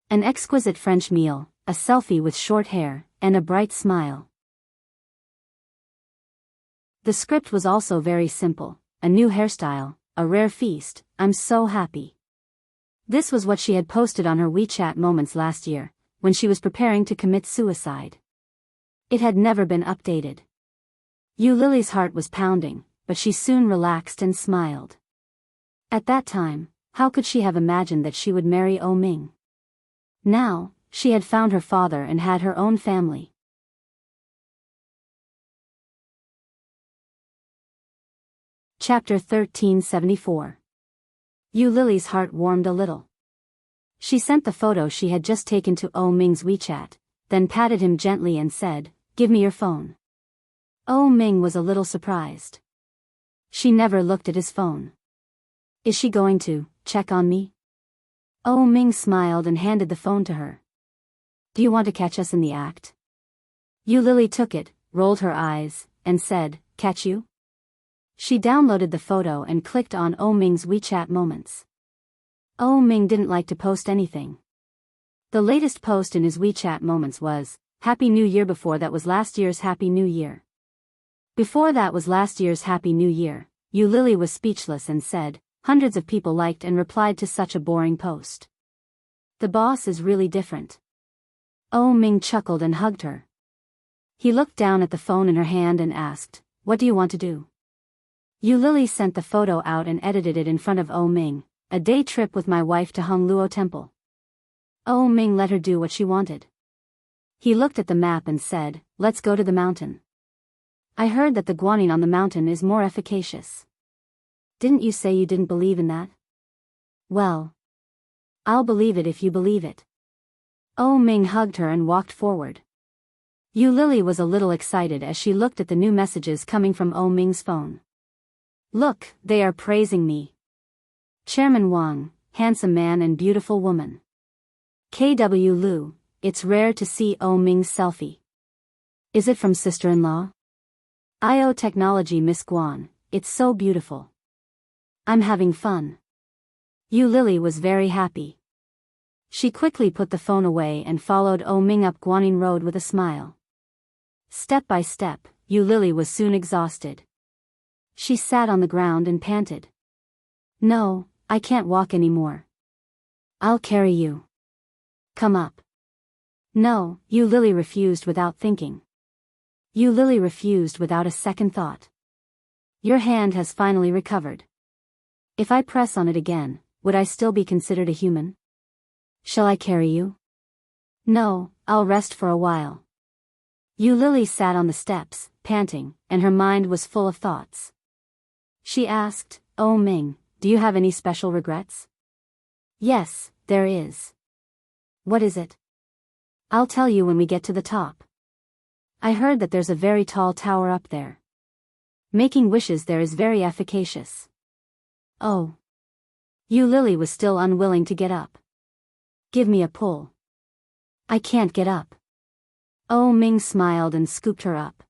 An exquisite French meal, a selfie with short hair, and a bright smile. The script was also very simple: a new hairstyle, a rare feast, I'm so happy. This was what she had posted on her WeChat moments last year, when she was preparing to commit suicide. It had never been updated. Lily's heart was pounding, but she soon relaxed and smiled. At that time, how could she have imagined that she would marry Ming? Now, she had found her father and had her own family. Chapter 1374. Lily's heart warmed a little. She sent the photo she had just taken to Oh Ming's WeChat, then patted him gently and said, "Give me your phone." Oh Ming was a little surprised. She never looked at his phone. Is she going to check on me? Oh Ming smiled and handed the phone to her. Do you want to catch us in the act? Yu Lily took it, rolled her eyes, and said, "Catch you?" She downloaded the photo and clicked on Oh Ming's WeChat moments. Oh Ming didn't like to post anything. The latest post in his WeChat moments was, "Happy New Year." Before that was last year's Happy New Year. Before that was last year's Happy New Year. Yu Lily was speechless and said, hundreds of people liked and replied to such a boring post. The boss is really different. Oh Ming chuckled and hugged her. He looked down at the phone in her hand and asked, "What do you want to do?" Yu Lily sent the photo out and edited it in front of Oh Ming. "A day trip with my wife to Hongluo Temple." Oh Ming let her do what she wanted. He looked at the map and said, "Let's go to the mountain. I heard that the guanine on the mountain is more efficacious. Didn't you say you didn't believe in that? Well, I'll believe it if you believe it." Oh Ming hugged her and walked forward. Yu Lily was a little excited as she looked at the new messages coming from Oh Ming's phone. "Look, they are praising me. Chairman Wang, handsome man and beautiful woman. KW Lu, it's rare to see Oh Ming's selfie. Is it from sister-in-law? IO Technology Miss Guan, it's so beautiful. I'm having fun." Yu Lily was very happy. She quickly put the phone away and followed Oh Ming up Guanyin Road with a smile. Step by step, Yu Lily was soon exhausted. She sat on the ground and panted. "No, I can't walk anymore. I'll carry you. Come up." "No," Yu Lily refused without thinking. Yu Lily refused without a second thought. "Your hand has finally recovered. If I press on it again, would I still be considered a human? Shall I carry you?" "No, I'll rest for a while." Yu Lily sat on the steps, panting, and her mind was full of thoughts. She asked, "Oh Ming, do you have any special regrets?" "Yes, there is." "What is it?" "I'll tell you when we get to the top. I heard that there's a very tall tower up there. Making wishes there is very efficacious." "Oh." Yu Lily was still unwilling to get up. "Give me a pull." "I can't get up." Oh Ming smiled and scooped her up.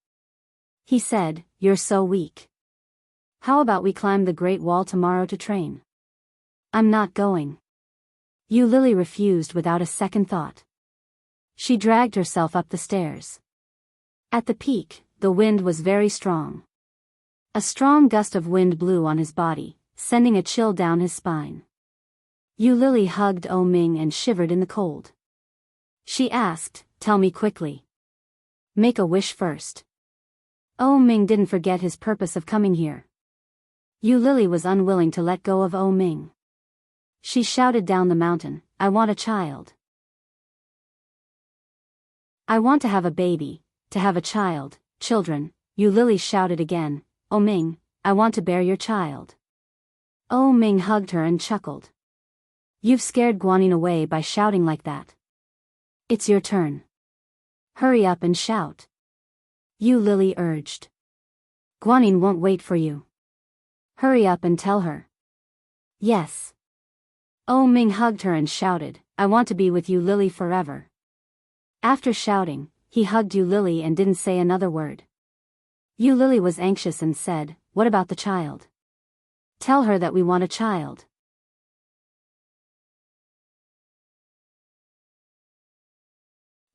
He said, "You're so weak. How about we climb the Great Wall tomorrow to train?" "I'm not going." Yu Lily refused without a second thought. She dragged herself up the stairs. At the peak, the wind was very strong. A strong gust of wind blew on his body, sending a chill down his spine. Yu Lily hugged Oh Ming and shivered in the cold. She asked, "Tell me quickly. Make a wish first." Oh Ming didn't forget his purpose of coming here. Yu Lily was unwilling to let go of Oh Ming. She shouted down the mountain, "I want a child. I want to have a baby, to have a child, children." Yu Lily shouted again, "Oh Ming, I want to bear your child." Oh Ming hugged her and chuckled. "You've scared Guanyin away by shouting like that. It's your turn. Hurry up and shout." Yu Lily urged. "Guanyin won't wait for you. Hurry up and tell her." "Yes." Oh Ming hugged her and shouted, "I want to be with Yu Lily forever." After shouting, he hugged Yu Lily and didn't say another word. Yu Lily was anxious and said, "What about the child? Tell her that we want a child."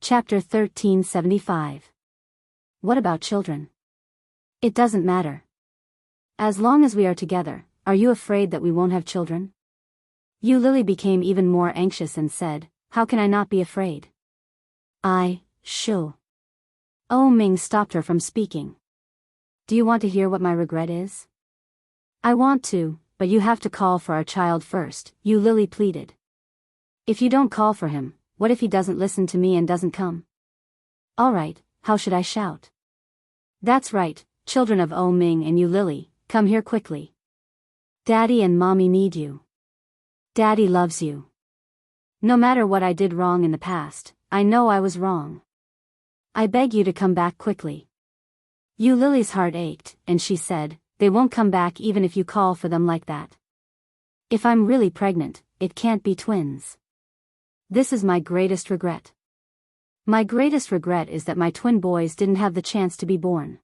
Chapter 1375. What about children? It doesn't matter. As long as we are together, are you afraid that we won't have children? Yu Lily became even more anxious and said, "How can I not be afraid? Shoo." Oh Ming stopped her from speaking. "Do you want to hear what my regret is?" "I want to, but you have to call for our child first," Yu Lily pleaded. "If you don't call for him, what if he doesn't listen to me and doesn't come?" "All right, how should I shout?" "That's right, children of Oh Ming and Yu Lily, come here quickly. Daddy and Mommy need you. Daddy loves you. No matter what I did wrong in the past, I know I was wrong. I beg you to come back quickly. Yu Lily's heart ached, and she said, they won't come back even if you call for them like that. If I'm really pregnant, it can't be twins. This is my greatest regret. My greatest regret is that my twin boys didn't have the chance to be born.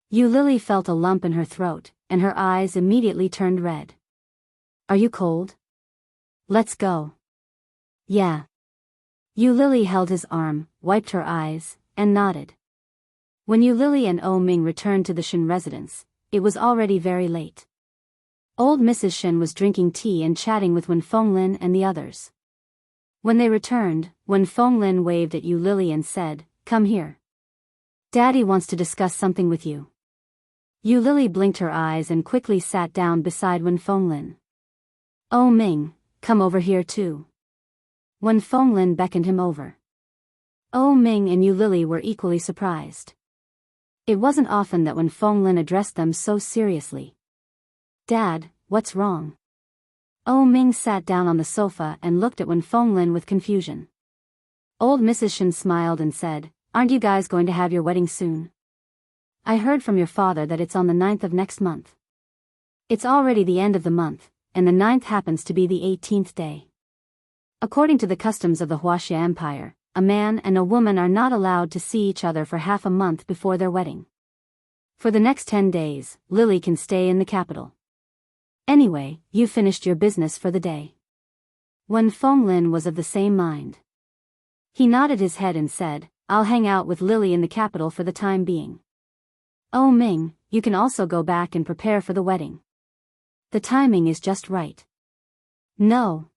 Yu Lily felt a lump in her throat, and her eyes immediately turned red. Are you cold? Let's go. Yeah. Yu Lily held his arm, wiped her eyes, and nodded. When Yu Lily and O Ming returned to the Shen residence, it was already very late. Old Mrs. Shen was drinking tea and chatting with Wen Fenglin and the others. When they returned, Wen Fenglin waved at Yu Lily and said, "Come here. Daddy wants to discuss something with you." Yu Lily blinked her eyes and quickly sat down beside Wen Fenglin. "O Ming, come over here too." Wen Fenglin beckoned him over. O Ming and Yu Lily were equally surprised. It wasn't often that Wen Fenglin addressed them so seriously. "Dad, what's wrong?" O Ming sat down on the sofa and looked at Wen Fenglin with confusion. Old Mrs. Shen smiled and said, "Aren't you guys going to have your wedding soon? I heard from your father that it's on the 9th of next month. It's already the end of the month, and the 9th happens to be the 18th day. According to the customs of the Wuxia Empire, a man and a woman are not allowed to see each other for half a month before their wedding. For the next 10 days, Lily can stay in the capital. Anyway, you finished your business for the day." Wen Fenglin was of the same mind. He nodded his head and said, "I'll hang out with Lily in the capital for the time being. Oh Ming, you can also go back and prepare for the wedding. The timing is just right." "No.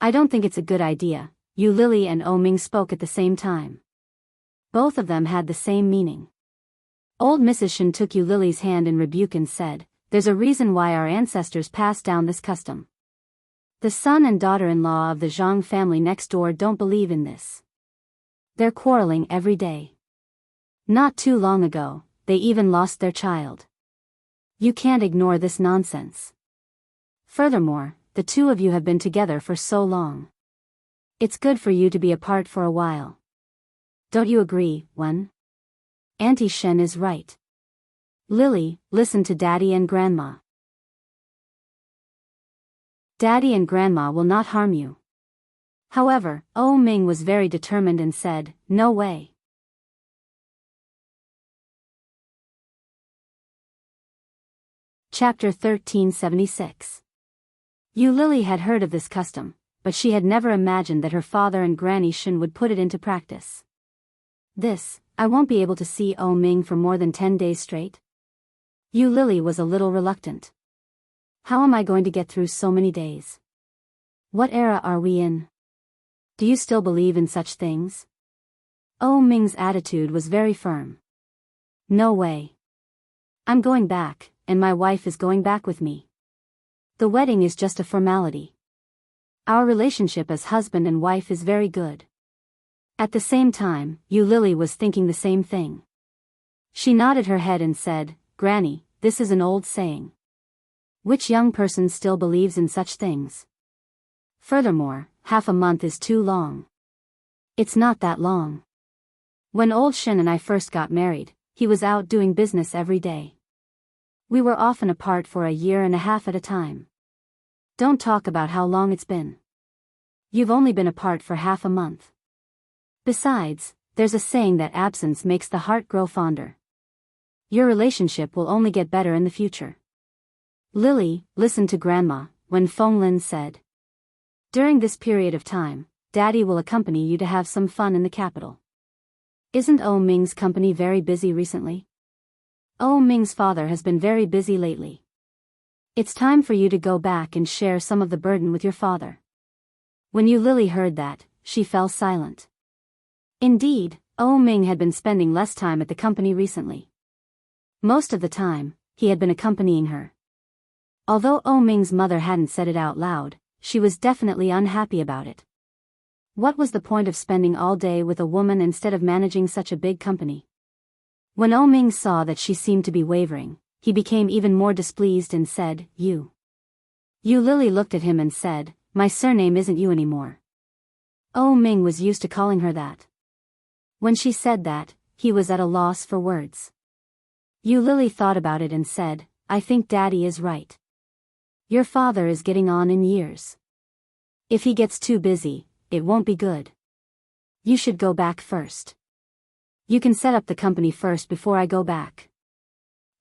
I don't think it's a good idea." Yu Lily and O Ming spoke at the same time. Both of them had the same meaning. Old Mrs. Shen took Yu Lily's hand in rebuke and said, "There's a reason why our ancestors passed down this custom. The son and daughter-in-law of the Jianghu family next door don't believe in this. They're quarreling every day. Not too long ago, they even lost their child. You can't ignore this nonsense. Furthermore, the two of you have been together for so long. It's good for you to be apart for a while. Don't you agree, Wen? Auntie Shen is right. Lily, listen to Daddy and Grandma. Daddy and Grandma will not harm you." However, O Ming was very determined and said, "No way." Chapter 1376. Yu Lily had heard of this custom, but she had never imagined that her father and Granny Shen would put it into practice. I won't be able to see O Ming for more than 10 days straight? Yu Lily was a little reluctant. How am I going to get through so many days? What era are we in? Do you still believe in such things? O Ming's attitude was very firm. No way. I'm going back, and my wife is going back with me. The wedding is just a formality. Our relationship as husband and wife is very good. At the same time, Yu Lily was thinking the same thing. She nodded her head and said, "Granny, this is an old saying. Which young person still believes in such things? Furthermore, half a month is too long. It's not that long. When old Shen and I first got married, he was out doing business every day. We were often apart for a year and a half at a time. Don't talk about how long it's been. You've only been apart for half a month. Besides, there's a saying that absence makes the heart grow fonder. Your relationship will only get better in the future." Lily, listen to Grandma, Wen Fenglin said. "During this period of time, Daddy will accompany you to have some fun in the capital. Isn't O Ming's company very busy recently? O Ming's father has been very busy lately. It's time for you to go back and share some of the burden with your father." When Yu Lily heard that, she fell silent. Indeed, O Ming had been spending less time at the company recently. Most of the time, he had been accompanying her. Although O Ming's mother hadn't said it out loud, she was definitely unhappy about it. What was the point of spending all day with a woman instead of managing such a big company? When O Ming saw that she seemed to be wavering, he became even more displeased and said, Yu Lily looked at him and said, "My surname isn't Yu anymore, Oh Ming was used to calling her that. When she said that, he was at a loss for words. Yu Lily thought about it and said, I think Daddy is right. Your father is getting on in years. If he gets too busy, it won't be good. You should go back first. You can set up the company first before I go back.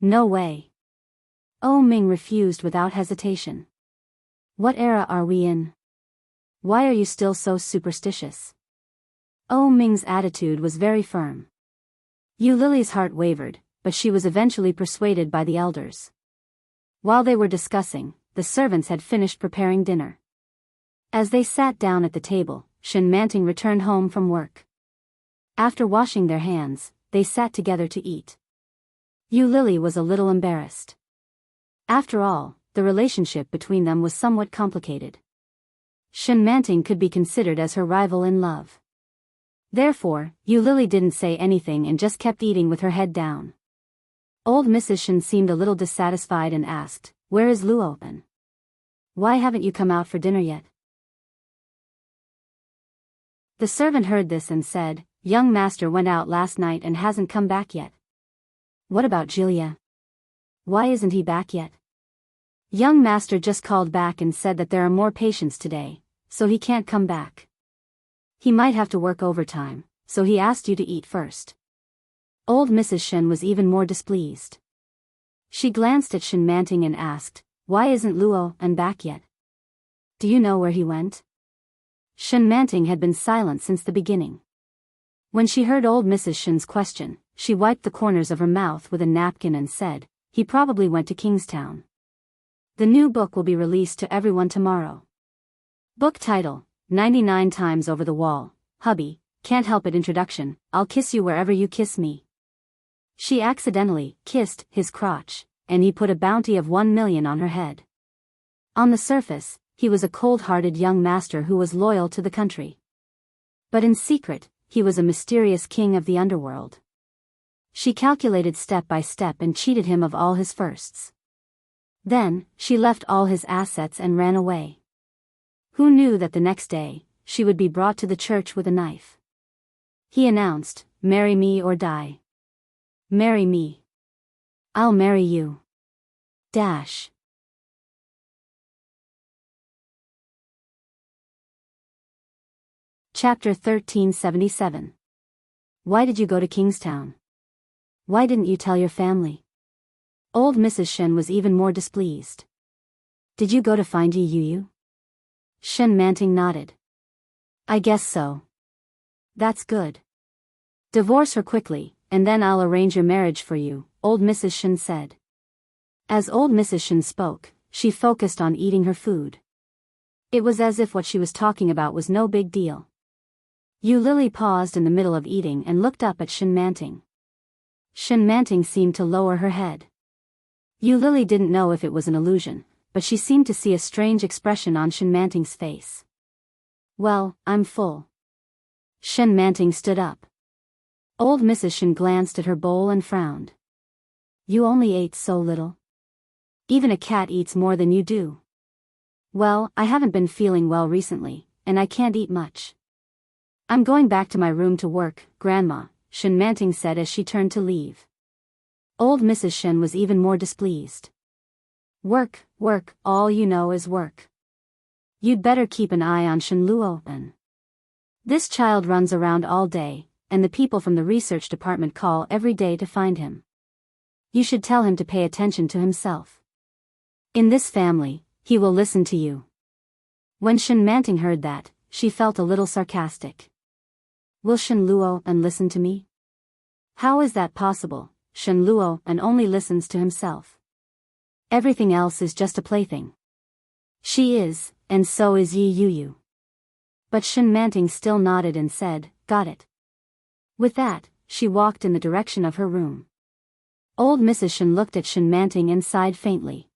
No way. Oh Ming refused without hesitation. What era are we in? Why are you still so superstitious? Oh Ming's attitude was very firm. Yu Lily's heart wavered, but she was eventually persuaded by the elders. While they were discussing, the servants had finished preparing dinner. As they sat down at the table, Shen Manting returned home from work. After washing their hands, they sat together to eat. Yu Lily was a little embarrassed. After all, the relationship between them was somewhat complicated. Shen Manting could be considered as her rival in love. Therefore, Yu Lily didn't say anything and just kept eating with her head down. Old Mrs. Shen seemed a little dissatisfied and asked, Where is Luo? Why haven't you come out for dinner yet? The servant heard this and said, Young master went out last night and hasn't come back yet. What about Jilia? Why isn't he back yet? Young master just called back and said that there are more patients today, so he can't come back. He might have to work overtime, so he asked you to eat first. Old Mrs. Shen was even more displeased. She glanced at Shen Manting and asked, Why isn't Luo back yet? Do you know where he went? Shen Manting had been silent since the beginning. When she heard old Mrs. Shen's question, she wiped the corners of her mouth with a napkin and said, He probably went to Kingstown. The new book will be released to everyone tomorrow. Book title, 99 Times Over the Wall, Hubby, Can't Help It Introduction, I'll Kiss You Wherever You Kiss Me. She accidentally kissed his crotch, and he put a bounty of 1 million on her head. On the surface, he was a cold-hearted young master who was loyal to the country. But in secret, he was a mysterious king of the underworld. She calculated step by step and cheated him of all his firsts. Then, she left all his assets and ran away. Who knew that the next day, she would be brought to the church with a knife? He announced, Marry me or die. Marry me. I'll marry you. Dash. Chapter 1377. Why did you go to Kingstown? Why didn't you tell your family? Old Mrs. Shen was even more displeased. Did you go to find Yi Yu? Shen Manting nodded. I guess so. That's good. Divorce her quickly, and then I'll arrange your marriage for you, old Mrs. Shen said. As old Mrs. Shen spoke, she focused on eating her food. It was as if what she was talking about was no big deal. Yu Lily paused in the middle of eating and looked up at Shen Manting. Shen Manting seemed to lower her head. Yu Lily didn't know if it was an illusion, but she seemed to see a strange expression on Shen Manting's face. Well, I'm full. Shen Manting stood up. Old Mrs. Shen glanced at her bowl and frowned. You only ate so little. Even a cat eats more than you do. Well, I haven't been feeling well recently, and I can't eat much. I'm going back to my room to work, Grandma, Shen Manting said as she turned to leave. Old Mrs. Shen was even more displeased. Work, work, all you know is work. You'd better keep an eye on Shen Luo. This child runs around all day, and the people from the research department call every day to find him. You should tell him to pay attention to himself. In this family, he will listen to you. When Shen Manting heard that, she felt a little sarcastic. Will Shen Luo listen to me? How is that possible? Shen Luo only listens to himself. Everything else is just a plaything. She is, and so is Yi Yu. But Shen Manting still nodded and said, Got it. With that, she walked in the direction of her room. Old Mrs. Shen looked at Shen Manting and sighed faintly.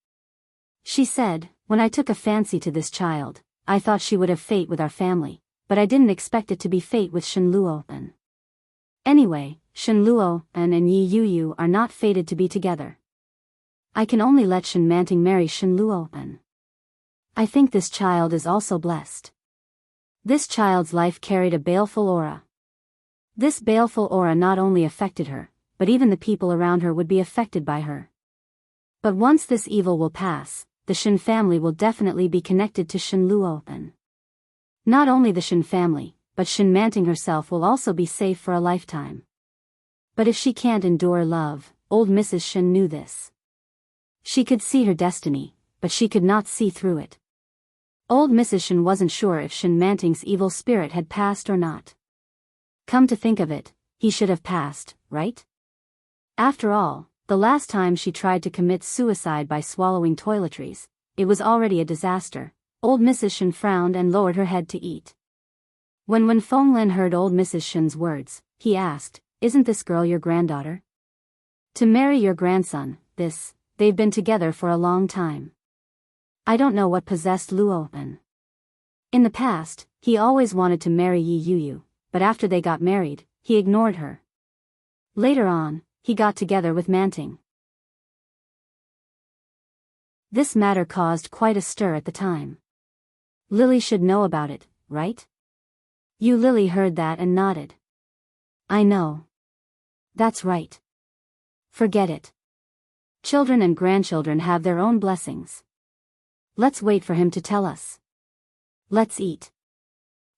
She said, When I took a fancy to this child, I thought she would have fate with our family, but I didn't expect it to be fate with Shen Luo. Anyway, Shen Luo and Yi Yu are not fated to be together. I can only let Shen Manting marry Shen Luo. I think this child is also blessed. This child's life carried a baleful aura. This baleful aura not only affected her, but even the people around her would be affected by her. But once this evil will pass, the Shen family will definitely be connected to Shen Luo. Not only the Shen family, but Shen Manting herself will also be safe for a lifetime. But if she can't endure love, old Mrs. Shen knew this. She could see her destiny, but she could not see through it. Old Mrs. Shen wasn't sure if Shen Manting's evil spirit had passed or not. Come to think of it, he should have passed, right? After all, the last time she tried to commit suicide by swallowing toiletries, it was already a disaster. Old Mrs. Shen frowned and lowered her head to eat. When Feng Lin heard old Mrs. Shen's words, he asked, "Isn't this girl your granddaughter? To marry your grandson, they've been together for a long time." I don't know what possessed Luo. In the past, he always wanted to marry Yi Yuyu, but after they got married, he ignored her. Later on, he got together with Manting. This matter caused quite a stir at the time. Lily should know about it, right? Yu Lily heard that and nodded. I know. That's right. Forget it. Children and grandchildren have their own blessings. Let's wait for him to tell us. Let's eat.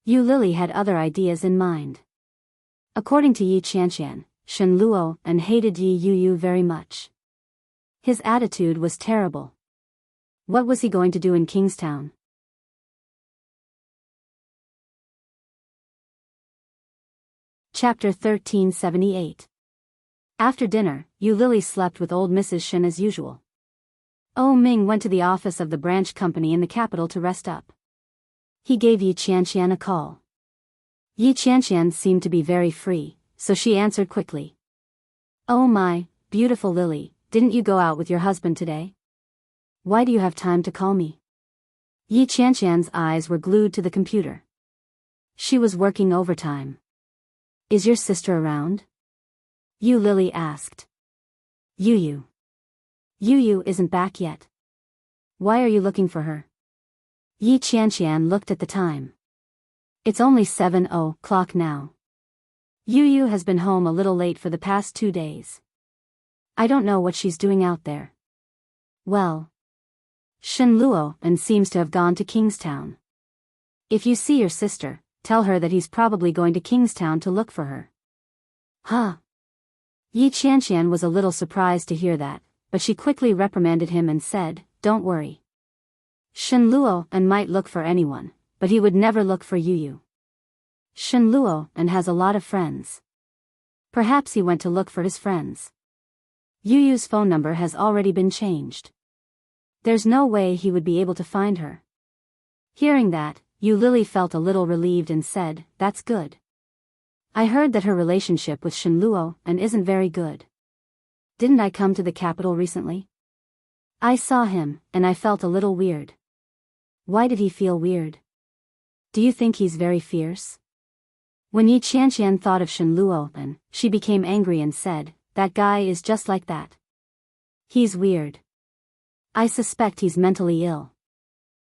Yu Lily had other ideas in mind. According to Yi Qianqian, Shen Luo hated Yi Yuyu very much. His attitude was terrible. What was he going to do in Kingstown? Chapter 1378. After dinner, Yu Lily slept with old Mrs. Shen as usual. Oh Ming went to the office of the branch company in the capital to rest up. He gave Yi Qianqian a call. Yi Qianqian seemed to be very free, so she answered quickly. Oh my, beautiful Lily, didn't you go out with your husband today? Why do you have time to call me? Yi Qianqian's eyes were glued to the computer. She was working overtime. Is your sister around? Yu Lily asked. Yuyu isn't back yet. Why are you looking for her? Yi Qianqian looked at the time. It's only 7:00 now. Yuyu has been home a little late for the past 2 days. I don't know what she's doing out there. Well, Shen Luo seems to have gone to Kingstown. If you see your sister, tell her that he's probably going to Kingstown to look for her. Huh? Yi Qianqian was a little surprised to hear that, but she quickly reprimanded him and said, Don't worry. Shen Luo might look for anyone, but he would never look for Yuyu. Shen Luo has a lot of friends. Perhaps he went to look for his friends. Yuyu's phone number has already been changed. There's no way he would be able to find her. Hearing that, Yu Lily felt a little relieved and said, That's good. I heard that her relationship with Shen Luo isn't very good. Didn't I come to the capital recently? I saw him, and I felt a little weird. Why did he feel weird? Do you think he's very fierce? When Yi Qianqian thought of Shen Luo, she became angry and said, That guy is just like that. He's weird. I suspect he's mentally ill.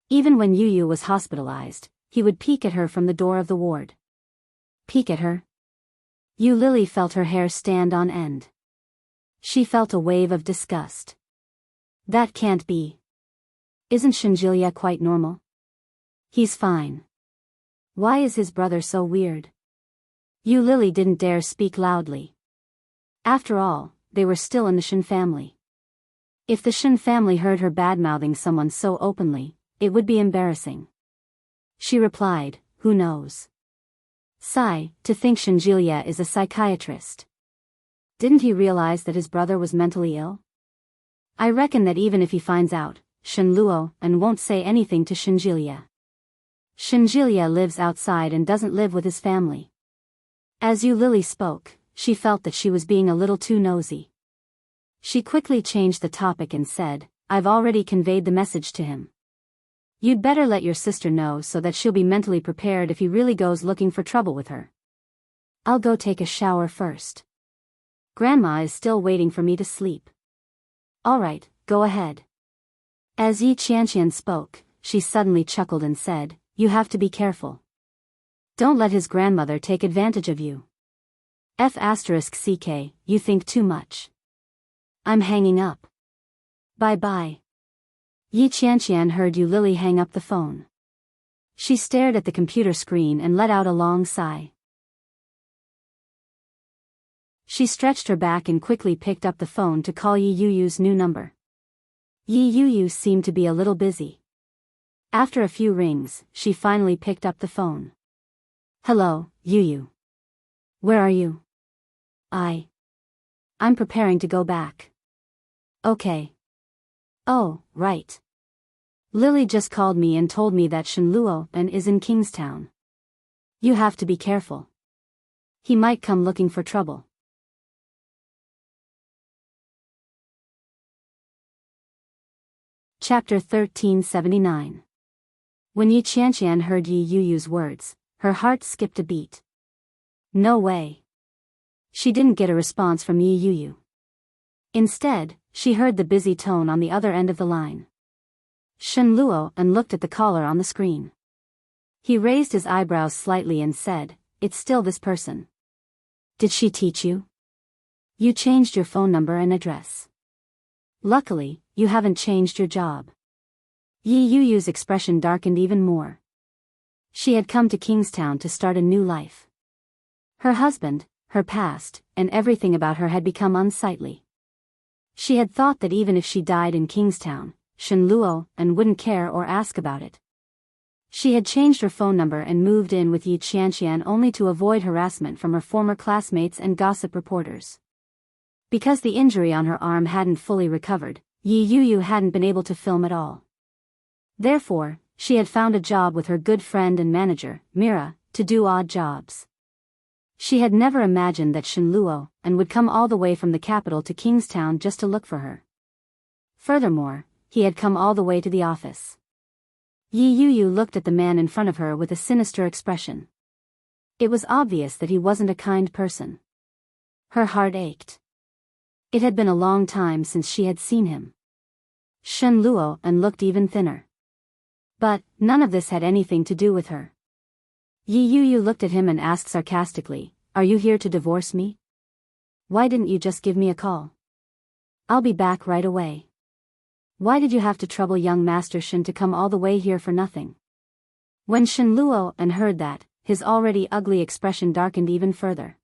Even when Yuyu was hospitalized, he would peek at her from the door of the ward. Peek at her? Yu Lily felt her hair stand on end. She felt a wave of disgust. That can't be. Isn't Shenjilia quite normal? He's fine. Why is his brother so weird? Yu Lily didn't dare speak loudly. After all, they were still in the Shen family. If the Shen family heard her bad-mouthing someone so openly, it would be embarrassing. She replied, Who knows? Sigh, to think Shenjilia is a psychiatrist. Didn't he realize that his brother was mentally ill? I reckon that even if he finds out, Shen Luo won't say anything to Shenjilia. Shenjilia lives outside and doesn't live with his family. As Yu Lily spoke, she felt that she was being a little too nosy. She quickly changed the topic and said, I've already conveyed the message to him. You'd better let your sister know so that she'll be mentally prepared if he really goes looking for trouble with her. I'll go take a shower first. Grandma is still waiting for me to sleep. All right, go ahead. As Yi Qianqian spoke, she suddenly chuckled and said, You have to be careful. Don't let his grandmother take advantage of you. F***ck, you think too much. I'm hanging up. Bye-bye. Yi Qianqian heard Yu Lily hang up the phone. She stared at the computer screen and let out a long sigh. She stretched her back and quickly picked up the phone to call Yi Yuyu's new number. Yi Yuyu seemed to be a little busy. After a few rings, she finally picked up the phone. Hello, Yuyu. Where are you? I'm preparing to go back. Okay. Oh, right. Lily just called me and told me that Shen Luo is in Kingstown. You have to be careful. He might come looking for trouble. Chapter 1379. When Yi Qianqian heard Yi Yuyu's words, her heart skipped a beat. No way. She didn't get a response from Yi Yuyu. Instead, she heard the busy tone on the other end of the line. Shen Luo looked at the caller on the screen. He raised his eyebrows slightly and said, "It's still this person. Did she teach you? You changed your phone number and address. Luckily, you haven't changed your job." Yi Yuyu's expression darkened even more. She had come to Kingstown to start a new life. Her husband, her past, and everything about her had become unsightly. She had thought that even if she died in Kingstown, Shen Luo wouldn't care or ask about it. She had changed her phone number and moved in with Yi Qianqian only to avoid harassment from her former classmates and gossip reporters. Because the injury on her arm hadn't fully recovered, Yi Yuyu hadn't been able to film at all. Therefore, she had found a job with her good friend and manager, Mira, to do odd jobs. She had never imagined that Shen Luo would come all the way from the capital to Kingstown just to look for her. Furthermore, he had come all the way to the office. Yi Yuyu looked at the man in front of her with a sinister expression. It was obvious that he wasn't a kind person. Her heart ached. It had been a long time since she had seen him. Shen Luo looked even thinner. But none of this had anything to do with her. Yi Yuyu looked at him and asked sarcastically, "Are you here to divorce me? Why didn't you just give me a call? I'll be back right away. Why did you have to trouble young Master Shen to come all the way here for nothing?" When Shen Luo heard that, his already ugly expression darkened even further.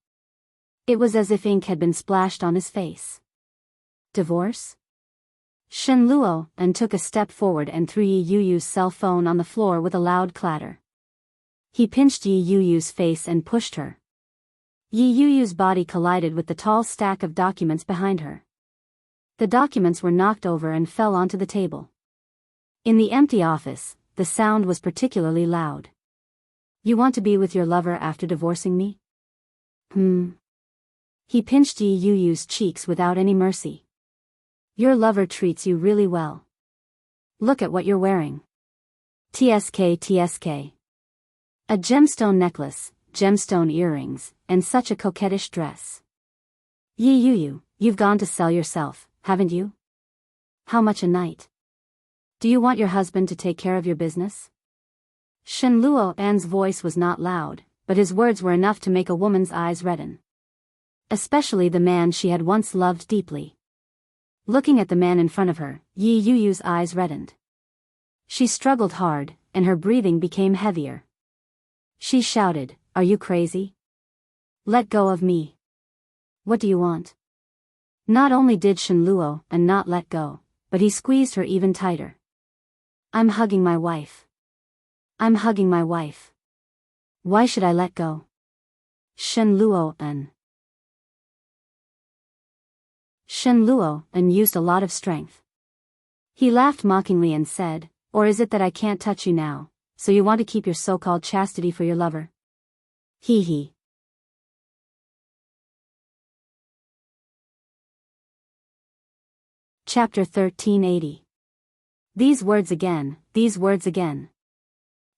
It was as if ink had been splashed on his face. Divorce? Shen Luo took a step forward and threw Yi Yuyu's cell phone on the floor with a loud clatter. He pinched Yi Yuyu's face and pushed her. Yi Yuyu's body collided with the tall stack of documents behind her. The documents were knocked over and fell onto the table. In the empty office, the sound was particularly loud. "You want to be with your lover after divorcing me?" He pinched Yi Yuyu's cheeks without any mercy. "Your lover treats you really well. Look at what you're wearing. TSK. A gemstone necklace, gemstone earrings, and such a coquettish dress. Yi Yuyu, you've gone to sell yourself, haven't you? How much a night? Do you want your husband to take care of your business?" Shen Luo's voice was not loud, but his words were enough to make a woman's eyes redden. Especially the man she had once loved deeply. Looking at the man in front of her, Yi Yuyu's eyes reddened. She struggled hard, and her breathing became heavier. She shouted, "Are you crazy? Let go of me. What do you want?" Not only did Shen Luo not let go, but he squeezed her even tighter. "I'm hugging my wife. I'm hugging my wife. Why should I let go?" Shen Luo used a lot of strength. He laughed mockingly and said, "Or is it that I can't touch you now, so you want to keep your so-called chastity for your lover? Hee hee." Chapter 1380. These words again.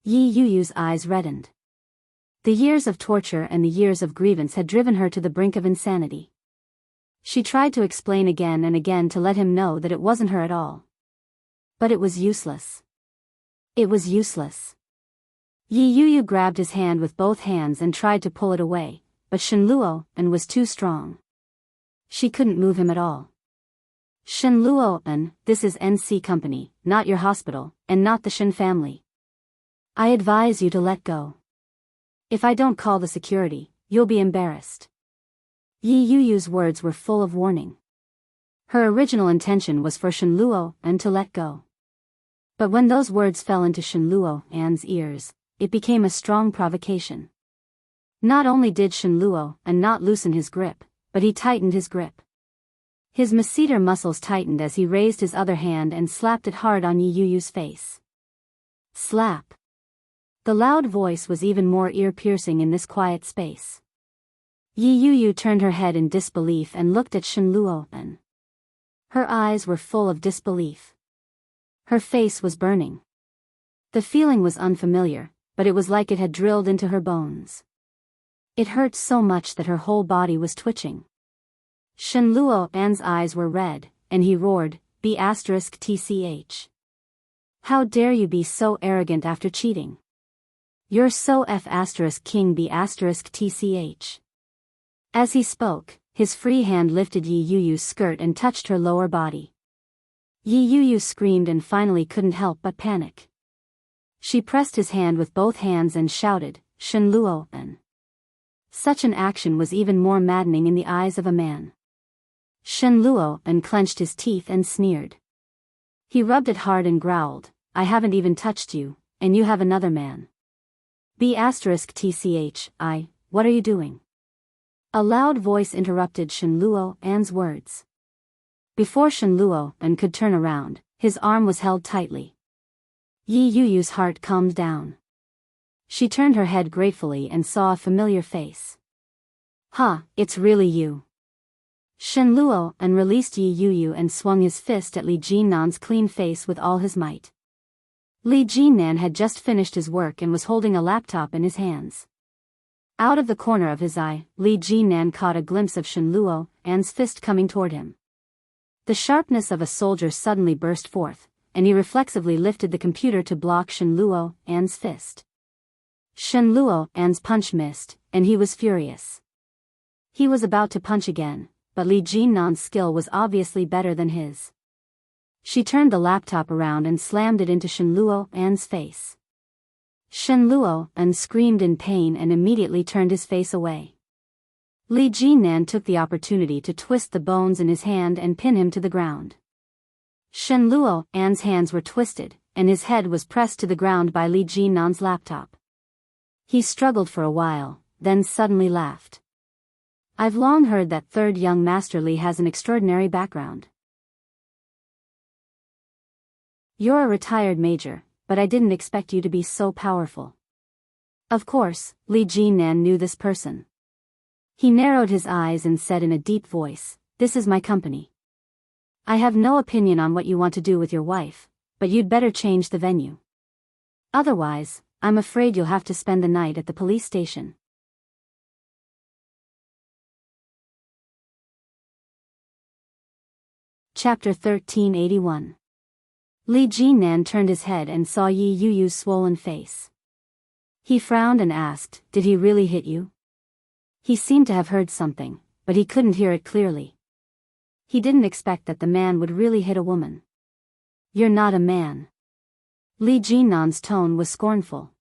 Yi Yuyu's eyes reddened. The years of torture and the years of grievance had driven her to the brink of insanity. She tried to explain again and again to let him know that it wasn't her at all. But it was useless. It was useless. Yi Yuyu grabbed his hand with both hands and tried to pull it away, but Shen Luo-an was too strong. She couldn't move him at all. Shen Luo-an, this is NC Company, not your hospital, and not the Shen family. I advise you to let go. If I don't call the security, you'll be embarrassed. Yi Yuyu's words were full of warning. Her original intention was for Shen Luo-an to let go. But when those words fell into Shen Luo-an's ears, it became a strong provocation. Not only did Shen Luo-an not loosen his grip, but he tightened his grip. His masseter muscles tightened as he raised his other hand and slapped it hard on Yi Yuyu's face. Slap. The loud voice was even more ear-piercing in this quiet space. Yi Yuyu turned her head in disbelief and looked at Shen Luo-an. Her eyes were full of disbelief. Her face was burning. The feeling was unfamiliar, but it was like it had drilled into her bones. It hurt so much that her whole body was twitching. Shen Luo-an's eyes were red, and he roared, B***tch. How dare you be so arrogant after cheating? You're so F***king B***tch. As he spoke, his free hand lifted Yi Yuyu's skirt and touched her lower body. Yi Yuyu screamed and finally couldn't help but panic. She pressed his hand with both hands and shouted, Shen Luo-an. Such an action was even more maddening in the eyes of a man. Shen Luo-an clenched his teeth and sneered. He rubbed it hard and growled, I haven't even touched you, and you have another man. B***tch, what are you doing? A loud voice interrupted Shen Luo-an's words. Before Shen Luo-an could turn around, his arm was held tightly. Yi Yuyu's heart calmed down. She turned her head gratefully and saw a familiar face. It's really you. Shen Luo-an released Yi Yuyu and swung his fist at Li Jinnan's clean face with all his might. Li Jinnan had just finished his work and was holding a laptop in his hands. Out of the corner of his eye, Li Jinnan caught a glimpse of Shen Luo-an's fist coming toward him. The sharpness of a soldier suddenly burst forth, and he reflexively lifted the computer to block Shen Luo-an's fist. Shen Luo-an's punch missed, and he was furious. He was about to punch again, but Li Jinnan's skill was obviously better than his. She turned the laptop around and slammed it into Shen Luo-an's face. Shen Luo-an screamed in pain and immediately turned his face away. Li Jinnan took the opportunity to twist the bones in his hand and pin him to the ground. Shen Luo-an's hands were twisted, and his head was pressed to the ground by Li Jinnan's laptop. He struggled for a while, then suddenly laughed. I've long heard that third young Master Li has an extraordinary background. You're a retired major, but I didn't expect you to be so powerful. Of course, Li Jinnan knew this person. He narrowed his eyes and said in a deep voice, This is my company. I have no opinion on what you want to do with your wife, but you'd better change the venue. Otherwise, I'm afraid you'll have to spend the night at the police station. Chapter 1381. Li Jinnan turned his head and saw Yi Yuyu's swollen face. He frowned and asked, Did he really hit you? He seemed to have heard something, but he couldn't hear it clearly. He didn't expect that the man would really hit a woman. You're not a man. Li Jinnan's tone was scornful.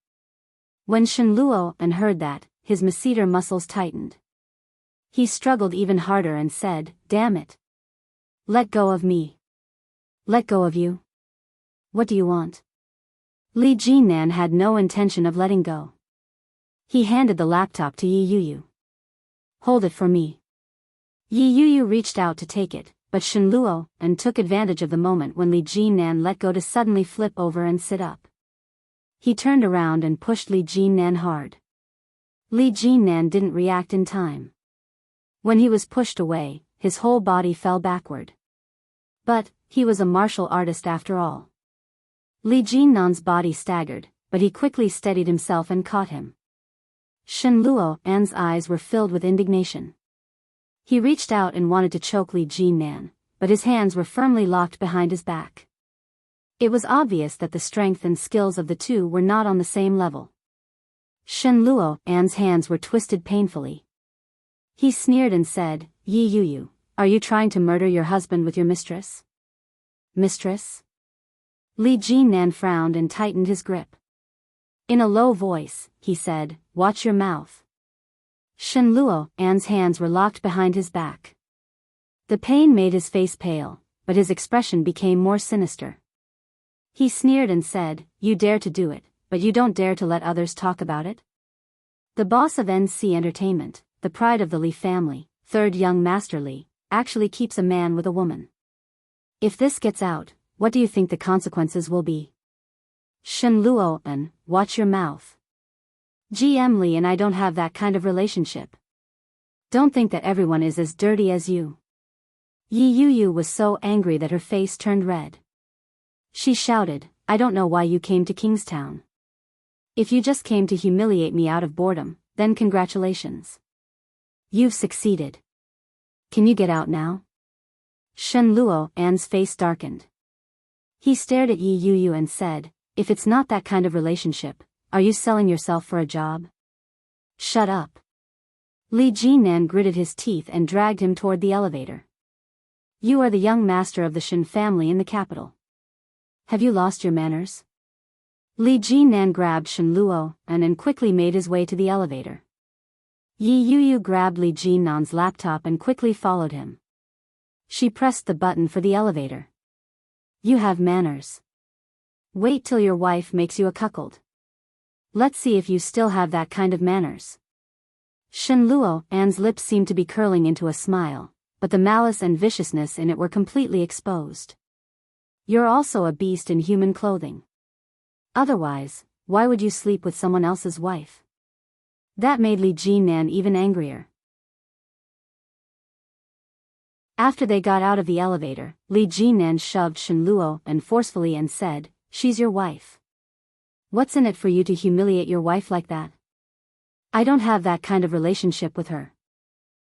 When Shen Luo-an heard that, his masseter muscles tightened. He struggled even harder and said, Damn it. Let go of me. Let go of you? What do you want? Li Jinnan had no intention of letting go. He handed the laptop to Yi Yuyu. Hold it for me. Yi Yuyu reached out to take it, but Shen Luo-an took advantage of the moment when Li Jinnan let go to suddenly flip over and sit up. He turned around and pushed Li Jinnan hard. Li Jinnan didn't react in time. When he was pushed away, his whole body fell backward. But, he was a martial artist after all. Li Jinnan's body staggered, but he quickly steadied himself and caught him. Shen Luo-an's eyes were filled with indignation. He reached out and wanted to choke Li Jinnan, but his hands were firmly locked behind his back. It was obvious that the strength and skills of the two were not on the same level. Shen Luo's hands were twisted painfully. He sneered and said, Yi Yu, are you trying to murder your husband with your mistress? Mistress? Li Jinnan frowned and tightened his grip. In a low voice, he said, watch your mouth. Shen Luo's hands were locked behind his back. The pain made his face pale, but his expression became more sinister. He sneered and said, you dare to do it, but you don't dare to let others talk about it? The boss of NC Entertainment, the pride of the Li family, third young master Li, actually keeps a man with a woman. If this gets out, what do you think the consequences will be? Shen Luo'an, watch your mouth. GM Li and I don't have that kind of relationship. Don't think that everyone is as dirty as you. Yi Yu was so angry that her face turned red. She shouted, I don't know why you came to Kingstown. If you just came to humiliate me out of boredom, then congratulations. You've succeeded. Can you get out now? Shen Luo'an's face darkened. He stared at Yi Yu and said, if it's not that kind of relationship, are you selling yourself for a job? Shut up. Li Jinnan gritted his teeth and dragged him toward the elevator. You are the young master of the Shen family in the capital. Have you lost your manners? Li Jinnan grabbed Shen Luo'an and quickly made his way to the elevator. Yi Yu grabbed Li Jinnan's laptop and quickly followed him. She pressed the button for the elevator. You have manners. Wait till your wife makes you a cuckold. Let's see if you still have that kind of manners. Shen Luo'an's lips seemed to be curling into a smile, but the malice and viciousness in it were completely exposed. You're also a beast in human clothing. Otherwise, why would you sleep with someone else's wife? That made Li Jinnan even angrier. After they got out of the elevator, Li Jinnan shoved Shen Luo'an forcefully and said, she's your wife. What's in it for you to humiliate your wife like that? I don't have that kind of relationship with her.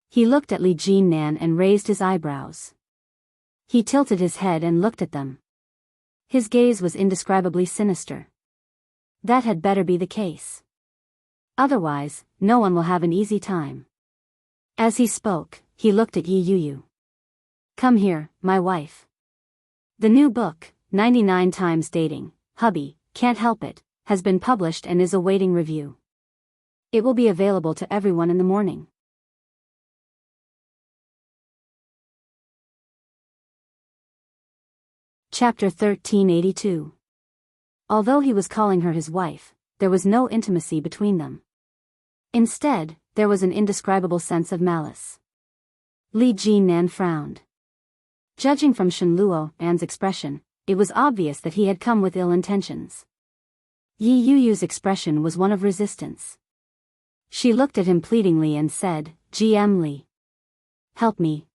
He looked at Li Jinnan and raised his eyebrows. He tilted his head and looked at them. His gaze was indescribably sinister. That had better be the case. Otherwise, no one will have an easy time. As he spoke, he looked at Yi Yu. Come here, my wife. The new book, 99 Times Dating, Hubby, Can't Help It, has been published and is awaiting review. It will be available to everyone in the morning. Chapter 1382. Although he was calling her his wife, there was no intimacy between them. Instead, there was an indescribable sense of malice. Li Jinnan frowned. Judging from Shen Luo'an's expression, it was obvious that he had come with ill intentions. Yi Yu's expression was one of resistance. She looked at him pleadingly and said, GM Li. Help me.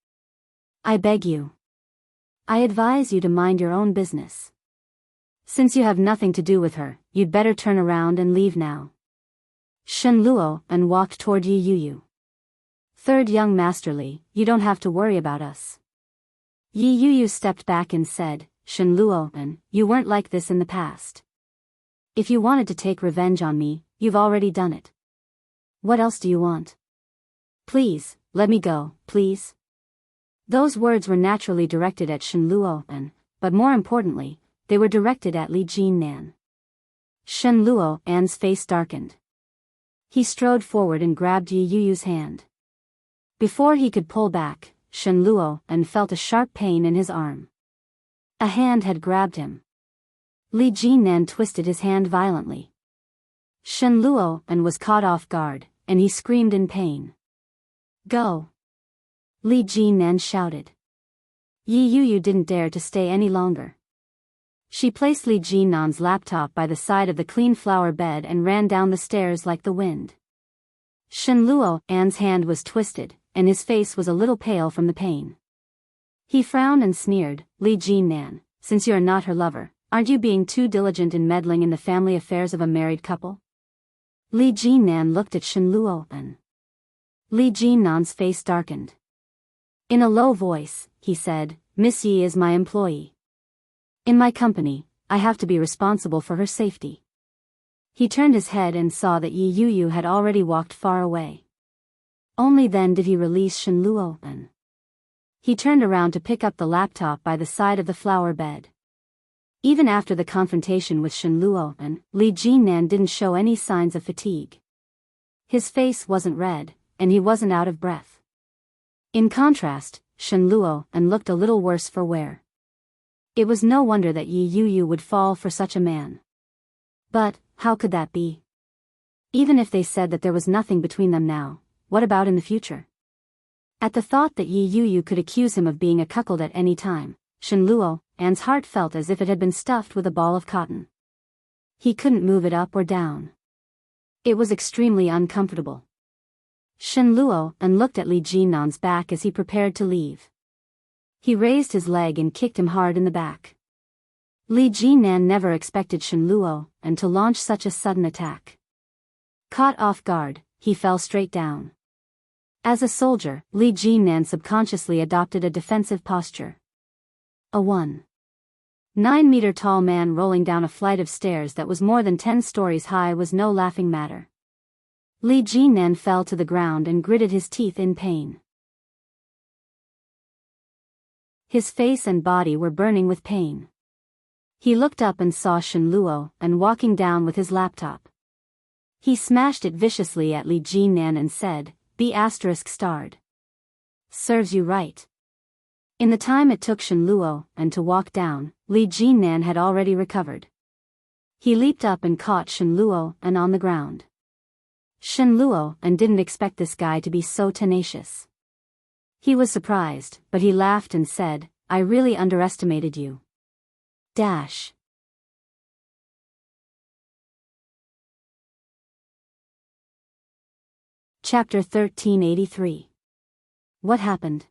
I beg you. I advise you to mind your own business. Since you have nothing to do with her, you'd better turn around and leave now. Shen Luo'an walked toward Yi Yu. Third young master Li, you don't have to worry about us. Yi Yu stepped back and said, Shen Luo'an, you weren't like this in the past. If you wanted to take revenge on me, you've already done it. What else do you want? Please, let me go, please. Those words were naturally directed at Shen Luo'an, but more importantly, they were directed at Li Jinnan. Shen Luo'an's face darkened. He strode forward and grabbed Yi Yu's hand. Before he could pull back, Shen Luo'an felt a sharp pain in his arm. A hand had grabbed him. Li Jinnan twisted his hand violently. Shen Luo'an was caught off guard, and he screamed in pain. Go! Li Jinnan shouted. Yi Yu didn't dare to stay any longer. She placed Li Jinnan's laptop by the side of the clean flower bed and ran down the stairs like the wind. Shen Luo'an's hand was twisted, and his face was a little pale from the pain. He frowned and sneered, Li Jinnan, since you are not her lover, aren't you being too diligent in meddling in the family affairs of a married couple? Li Jinnan looked at Shen Luo'an. Li Jinnan's face darkened. In a low voice, he said, Miss Yi is my employee. In my company, I have to be responsible for her safety. He turned his head and saw that Yi Yuyu had already walked far away. Only then did he release Shen Luo. He turned around to pick up the laptop by the side of the flower bed. Even after the confrontation with Shen Luo, Li Jinnan didn't show any signs of fatigue. His face wasn't red, and he wasn't out of breath. In contrast, Shen Luo looked a little worse for wear. It was no wonder that Yi Yuyu would fall for such a man. But, how could that be? Even if they said that there was nothing between them now, what about in the future? At the thought that Yi Yuyu could accuse him of being a cuckold at any time, Shen Luo's heart felt as if it had been stuffed with a ball of cotton. He couldn't move it up or down. It was extremely uncomfortable. Shen Luo looked at Li Jinnan's back as he prepared to leave. He raised his leg and kicked him hard in the back. Li Jinnan never expected Shen Luo to launch such a sudden attack. Caught off guard, he fell straight down. As a soldier, Li Jinnan subconsciously adopted a defensive posture. A 1.9-meter-tall man rolling down a flight of stairs that was more than 10 stories high was no laughing matter. Li Jinnan fell to the ground and gritted his teeth in pain. His face and body were burning with pain. He looked up and saw Shen Luo walking down with his laptop. He smashed it viciously at Li Jinnan and said, "B*****. Serves you right." In the time it took Shen Luo to walk down, Li Jinnan had already recovered. He leaped up and caught Shen Luo on the ground. Shen Luo didn't expect this guy to be so tenacious. He was surprised, but he laughed and said, "I really underestimated you." Chapter 1383. What happened?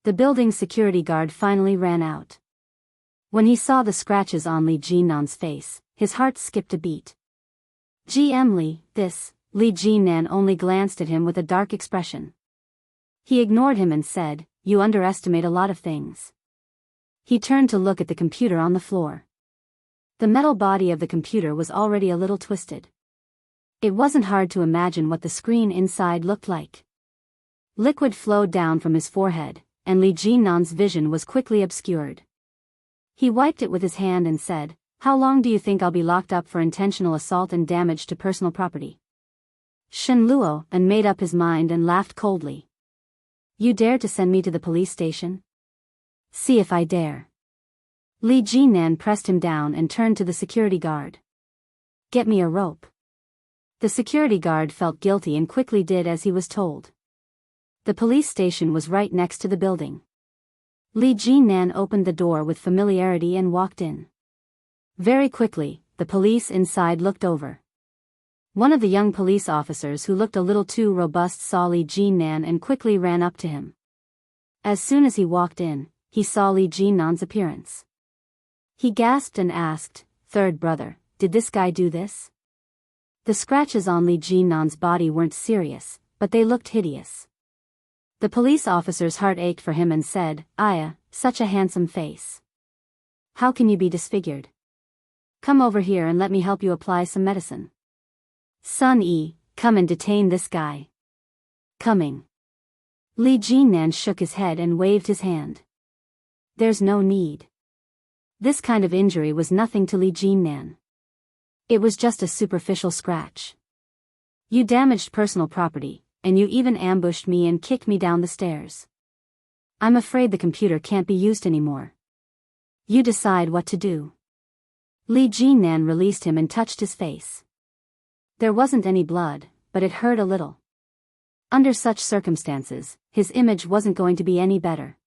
The building's security guard finally ran out. When he saw the scratches on Li Jinnan's face, his heart skipped a beat. "GM Li, this," Li Jinnan only glanced at him with a dark expression. He ignored him and said, "You underestimate a lot of things." He turned to look at the computer on the floor. The metal body of the computer was already a little twisted. It wasn't hard to imagine what the screen inside looked like. Liquid flowed down from his forehead, and Li Jinnan's vision was quickly obscured. He wiped it with his hand and said, "How long do you think I'll be locked up for intentional assault and damage to personal property?" Shen Luo made up his mind and laughed coldly. "You dare to send me to the police station? See if I dare." Li Jinnan pressed him down and turned to the security guard. "Get me a rope." The security guard felt guilty and quickly did as he was told. The police station was right next to the building. Li Jinnan opened the door with familiarity and walked in. Very quickly, the police inside looked over. One of the young police officers who looked a little too robust saw Li Jinnan and quickly ran up to him. As soon as he walked in, he saw Li Jinnan's appearance. He gasped and asked, "Third brother, did this guy do this?" The scratches on Li Jinnan's body weren't serious, but they looked hideous. The police officer's heart ached for him and said, "Aya, such a handsome face. How can you be disfigured? Come over here and let me help you apply some medicine. Sun Yi, come and detain this guy." "Coming." Li Jinnan shook his head and waved his hand. "There's no need." This kind of injury was nothing to Li Jinnan. It was just a superficial scratch. "You damaged personal property, and you even ambushed me and kicked me down the stairs. I'm afraid the computer can't be used anymore. You decide what to do." Li Jinnan released him and touched his face. There wasn't any blood, but it hurt a little. Under such circumstances, his image wasn't going to be any better.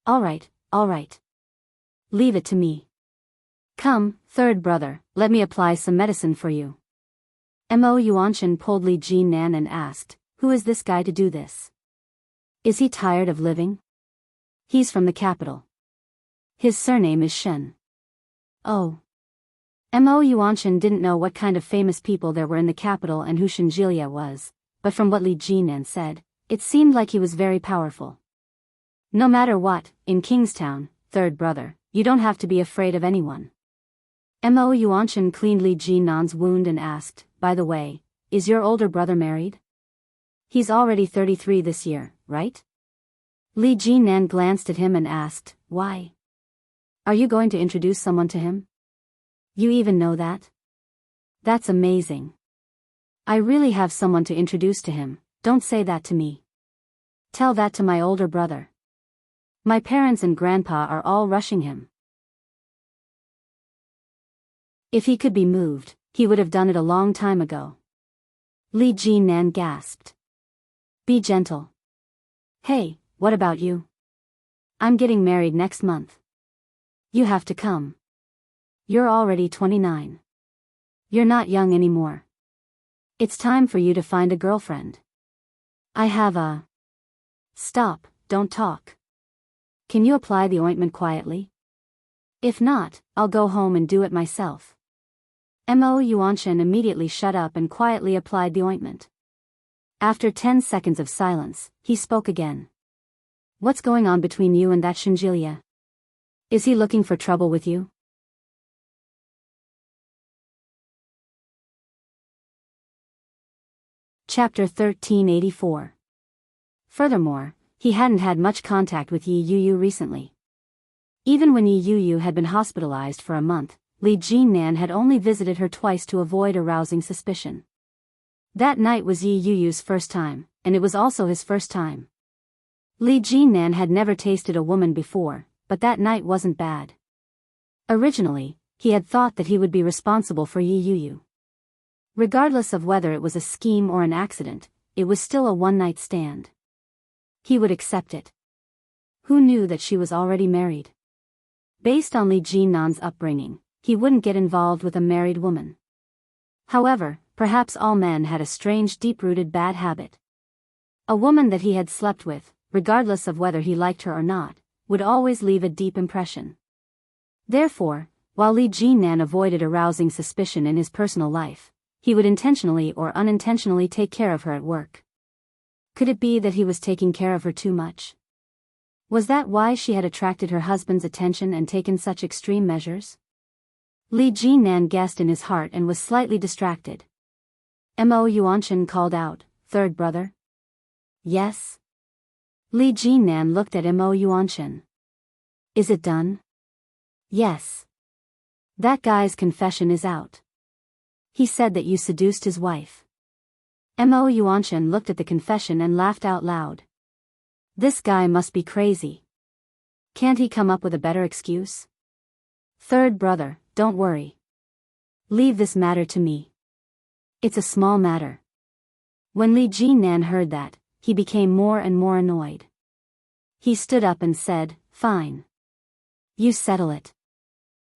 All right. Leave it to me. Come, third brother, let me apply some medicine for you." Mo Yuanshan pulled Li Jinnan and asked, "Who is this guy to do this? Is he tired of living?" "He's from the capital. His surname is Shen." "Oh." Mo Yuanshan didn't know what kind of famous people there were in the capital and who Shenjilia was, but from what Li Jinnan said, it seemed like he was very powerful. "No matter what, in Kingstown, third brother, you don't have to be afraid of anyone. Mo Yuanshan cleaned Li Jinnan's wound and asked, by the way, is your older brother married? He's already 33 this year, right? Li Jinnan glanced at him and asked, why? Are you going to introduce someone to him? You even know that? That's amazing. I really have someone to introduce to him. Don't say that to me. Tell that to my older brother. My parents and grandpa are all rushing him. If he could be moved, he would have done it a long time ago. Li Jinnan gasped. Be gentle. Hey, what about you? I'm getting married next month. You have to come. You're already 29. You're not young anymore. It's time for you to find a girlfriend. I have a... Stop, don't talk. Can you apply the ointment quietly? If not, I'll go home and do it myself. Mo Yuanshan immediately shut up and quietly applied the ointment. After 10 seconds of silence, he spoke again. What's going on between you and that Shinjilia? Is he looking for trouble with you? Chapter 1384. Furthermore, he hadn't had much contact with Yi Yuyu recently. Even when Yi Yuyu had been hospitalized for a month, Li Jinnan had only visited her twice to avoid arousing suspicion. That night was Yi Yuyu's first time, and it was also his first time. Li Jinnan had never tasted a woman before, but that night wasn't bad. Originally, he had thought that he would be responsible for Yi Yuyu. Regardless of whether it was a scheme or an accident, it was still a one-night stand. He would accept it. Who knew that she was already married? Based on Li Jinnan's upbringing, he wouldn't get involved with a married woman. However, perhaps all men had a strange deep-rooted bad habit. A woman that he had slept with, regardless of whether he liked her or not, would always leave a deep impression. Therefore, while Li Jinnan avoided arousing suspicion in his personal life, he would intentionally or unintentionally take care of her at work. Could it be that he was taking care of her too much? Was that why she had attracted her husband's attention and taken such extreme measures? Li Jinnan guessed in his heart and was slightly distracted. Mo Yuanshan called out, third brother? Yes? Li Jinnan looked at Mo Yuanshan. Is it done? Yes. That guy's confession is out. He said that you seduced his wife. Mo Yuanshan looked at the confession and laughed out loud. This guy must be crazy. Can't he come up with a better excuse? Third brother, don't worry. Leave this matter to me. It's a small matter. When Li Jinnan heard that, he became more and more annoyed. He stood up and said, fine. You settle it.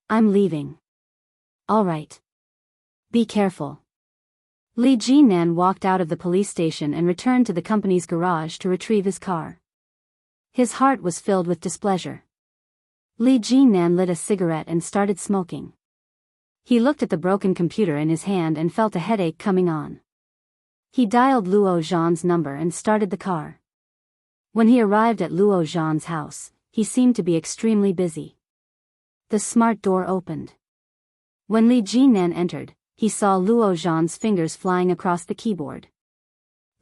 I'm leaving. All right. Be careful. Li Jinnan walked out of the police station and returned to the company's garage to retrieve his car. His heart was filled with displeasure. Li Jinnan lit a cigarette and started smoking. He looked at the broken computer in his hand and felt a headache coming on. He dialed Luo Zhan's number and started the car. When he arrived at Luo Zhan's house, he seemed to be extremely busy. The smart door opened. When Li Jinnan entered, he saw Luo Zhan's fingers flying across the keyboard.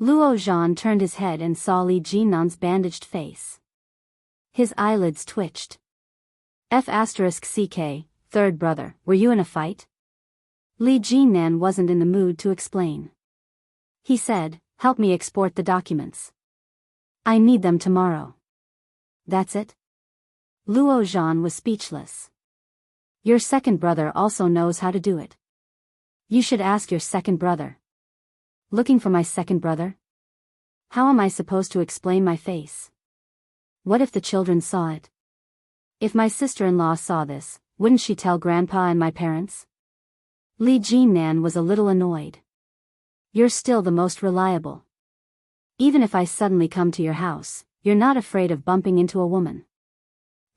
Luo Zhan turned his head and saw Li Jinnan's bandaged face. His eyelids twitched. F***ck, third brother, were you in a fight? Li Jinnan wasn't in the mood to explain. He said, help me export the documents. I need them tomorrow. That's it? Luo Zhan was speechless. Your second brother also knows how to do it. You should ask your second brother. Looking for my second brother? How am I supposed to explain my face? What if the children saw it? If my sister-in-law saw this, wouldn't she tell grandpa and my parents? Li Jinnan was a little annoyed. You're still the most reliable. Even if I suddenly come to your house, you're not afraid of bumping into a woman.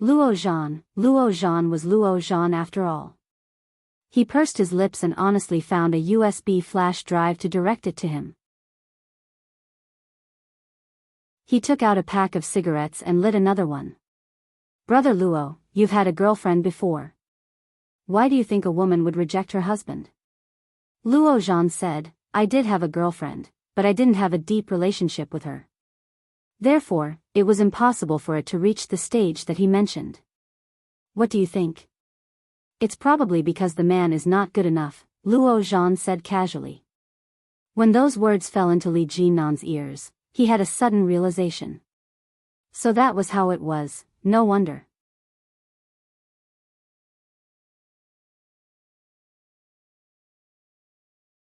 Luo Zhan was Luo Zhan after all. He pursed his lips and honestly found a USB flash drive to direct it to him. He took out a pack of cigarettes and lit another one. Brother Luo, you've had a girlfriend before. Why do you think a woman would reject her husband? Luo Zhan said, I did have a girlfriend, but I didn't have a deep relationship with her. Therefore, it was impossible for it to reach the stage that he mentioned. What do you think? It's probably because the man is not good enough, Luo Zhan said casually. When those words fell into Li Jinnan's ears, he had a sudden realization. So that was how it was, no wonder.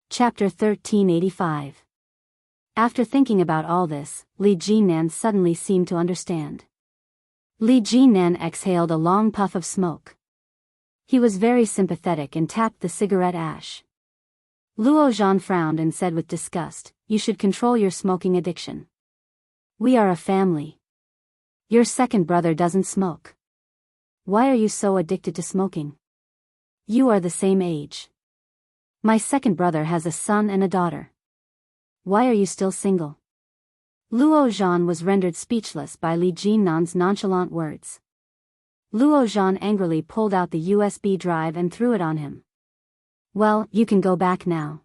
Chapter 1385. After thinking about all this, Li Jinnan suddenly seemed to understand. Li Jinnan exhaled a long puff of smoke. He was very sympathetic and tapped the cigarette ash. Luo Zhan frowned and said with disgust, You should control your smoking addiction. We are a family. Your second brother doesn't smoke. Why are you so addicted to smoking? You are the same age. My second brother has a son and a daughter. Why are you still single? Luo Zhan was rendered speechless by Li Jinnan's nonchalant words. Luo Zhan angrily pulled out the USB drive and threw it on him. Well, you can go back now.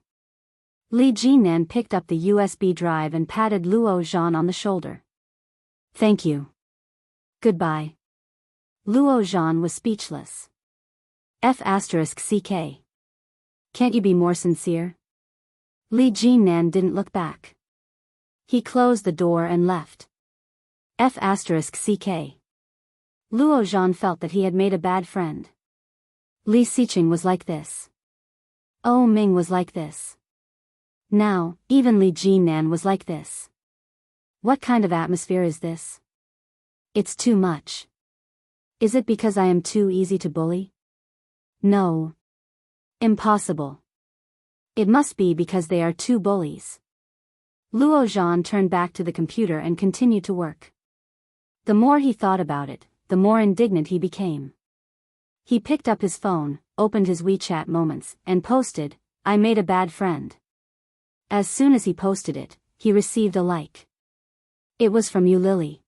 Li Jinnan picked up the USB drive and patted Luo Zhan on the shoulder. Thank you. Goodbye. Luo Zhan was speechless. F***ck. Can't you be more sincere? Li Jinnan didn't look back. He closed the door and left. F***ck. Luo Zhan felt that he had made a bad friend. Li Siqing was like this. Oh Ming was like this. Now, even Li Jinnan was like this. What kind of atmosphere is this? It's too much. Is it because I am too easy to bully? No. Impossible. It must be because they are two bullies. Luo Zhan turned back to the computer and continued to work. The more he thought about it, the more indignant he became. He picked up his phone, opened his WeChat Moments, and posted, I made a bad friend. As soon as he posted it, he received a like. It was from Yu Lily.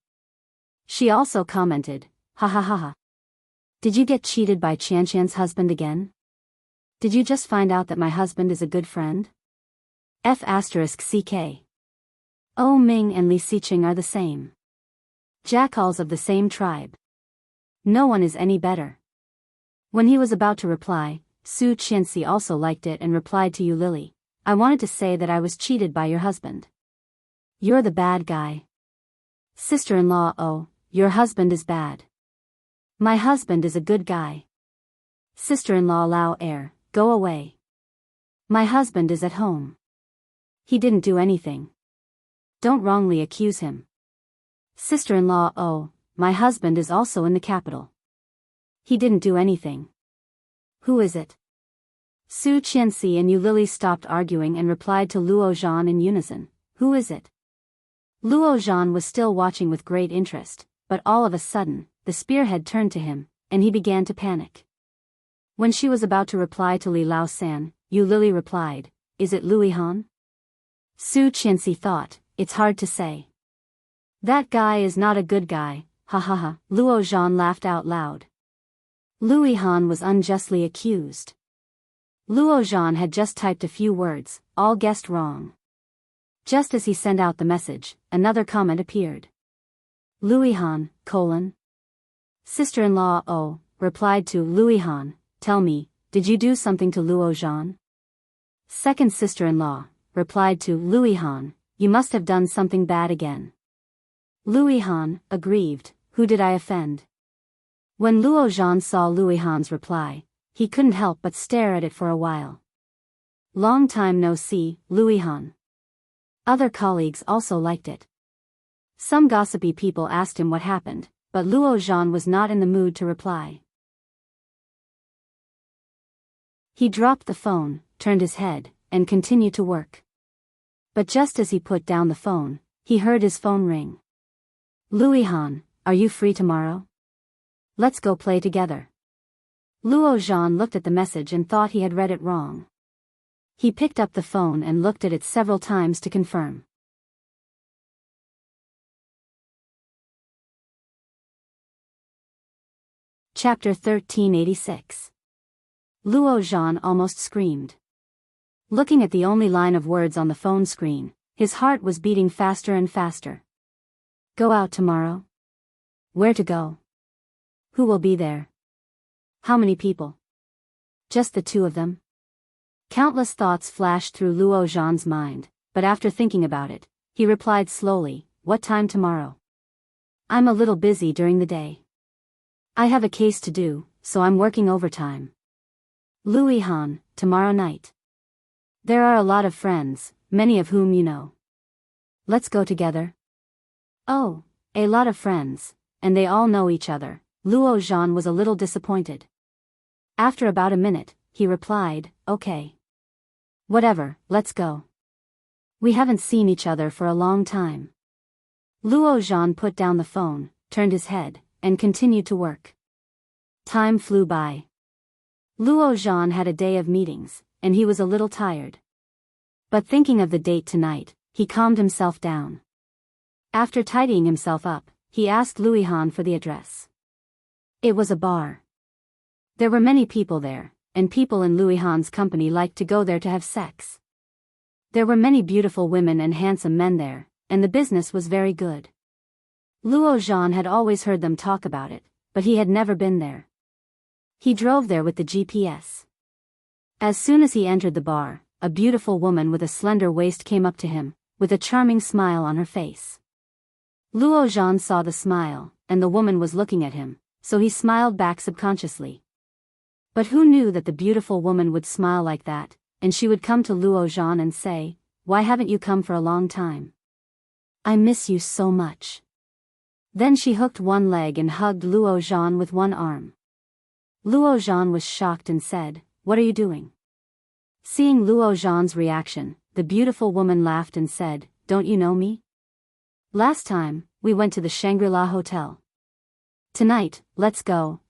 She also commented, ha ha ha ha. Did you get cheated by Qianqian's husband again? Did you just find out that my husband is a good friend? F***ck. Oh Ming and Li Siqing are the same. Jackals of the same tribe. No one is any better. When he was about to reply, Su Qianxi also liked it and replied to Yu Lily, I wanted to say that I was cheated by your husband. You're the bad guy. Sister-in-law, oh, your husband is bad. My husband is a good guy. Sister-in-law Lao Air, go away. My husband is at home. He didn't do anything. Don't wrongly accuse him. Sister-in-law, oh, my husband is also in the capital. He didn't do anything. Who is it? Su Qianxi and Yu Lily stopped arguing and replied to Luo Zhan in unison, Who is it? Luo Zhan was still watching with great interest, but all of a sudden, the spearhead turned to him, and he began to panic. When she was about to reply to Li Lao San, Yu Lily replied, Is it Louis Han? Su Qianxi thought, It's hard to say. That guy is not a good guy, ha ha ha. Luo Zhan laughed out loud. Louis Han was unjustly accused. Luo Zhan had just typed a few words, all guessed wrong. Just as he sent out the message, another comment appeared. Louis Han, Sister-in-law oh, replied to Louis Han, Tell me, did you do something to Luo Zhan? Second sister-in-law, replied to Louis Han, You must have done something bad again. Louis Han, aggrieved, Who did I offend? When Luo Zhan saw Louis Han's reply, he couldn't help but stare at it for a while. Long time no see, Louis Han. Other colleagues also liked it. Some gossipy people asked him what happened, but Luo Zhan was not in the mood to reply. He dropped the phone, turned his head, and continued to work. But just as he put down the phone, he heard his phone ring. Louis Han, are you free tomorrow? Let's go play together. Luo Zhan looked at the message and thought he had read it wrong. He picked up the phone and looked at it several times to confirm. Chapter 1386. Luo Zhan almost screamed. Looking at the only line of words on the phone screen, his heart was beating faster and faster. Go out tomorrow? Where to go? Who will be there? How many people? Just the two of them? Countless thoughts flashed through Luo Zhan's mind, but after thinking about it, he replied slowly, what time tomorrow? I'm a little busy during the day. I have a case to do, so I'm working overtime. Louis Han, tomorrow night. There are a lot of friends, many of whom you know. Let's go together. Oh, a lot of friends, and they all know each other. Luo Zhan was a little disappointed. After about a minute, he replied, okay. Whatever, let's go. We haven't seen each other for a long time. Luo Zhan put down the phone, turned his head, and continued to work. Time flew by. Luo Zhan had a day of meetings, and he was a little tired. But thinking of the date tonight, he calmed himself down. After tidying himself up, he asked Louis Han for the address. It was a bar. There were many people there, and people in Louis Han's company liked to go there to have sex. There were many beautiful women and handsome men there, and the business was very good. Luo Zhan had always heard them talk about it, but he had never been there. He drove there with the GPS. As soon as he entered the bar, a beautiful woman with a slender waist came up to him, with a charming smile on her face. Luo Zhan saw the smile, and the woman was looking at him, so he smiled back subconsciously. But who knew that the beautiful woman would smile like that, and she would come to Luo Zhan and say, why haven't you come for a long time? I miss you so much. Then she hooked one leg and hugged Luo Zhan with one arm. Luo Zhan was shocked and said, what are you doing? Seeing Luo Zhan's reaction, the beautiful woman laughed and said, don't you know me? Last time, we went to the Shangri-La Hotel. Tonight, let's go,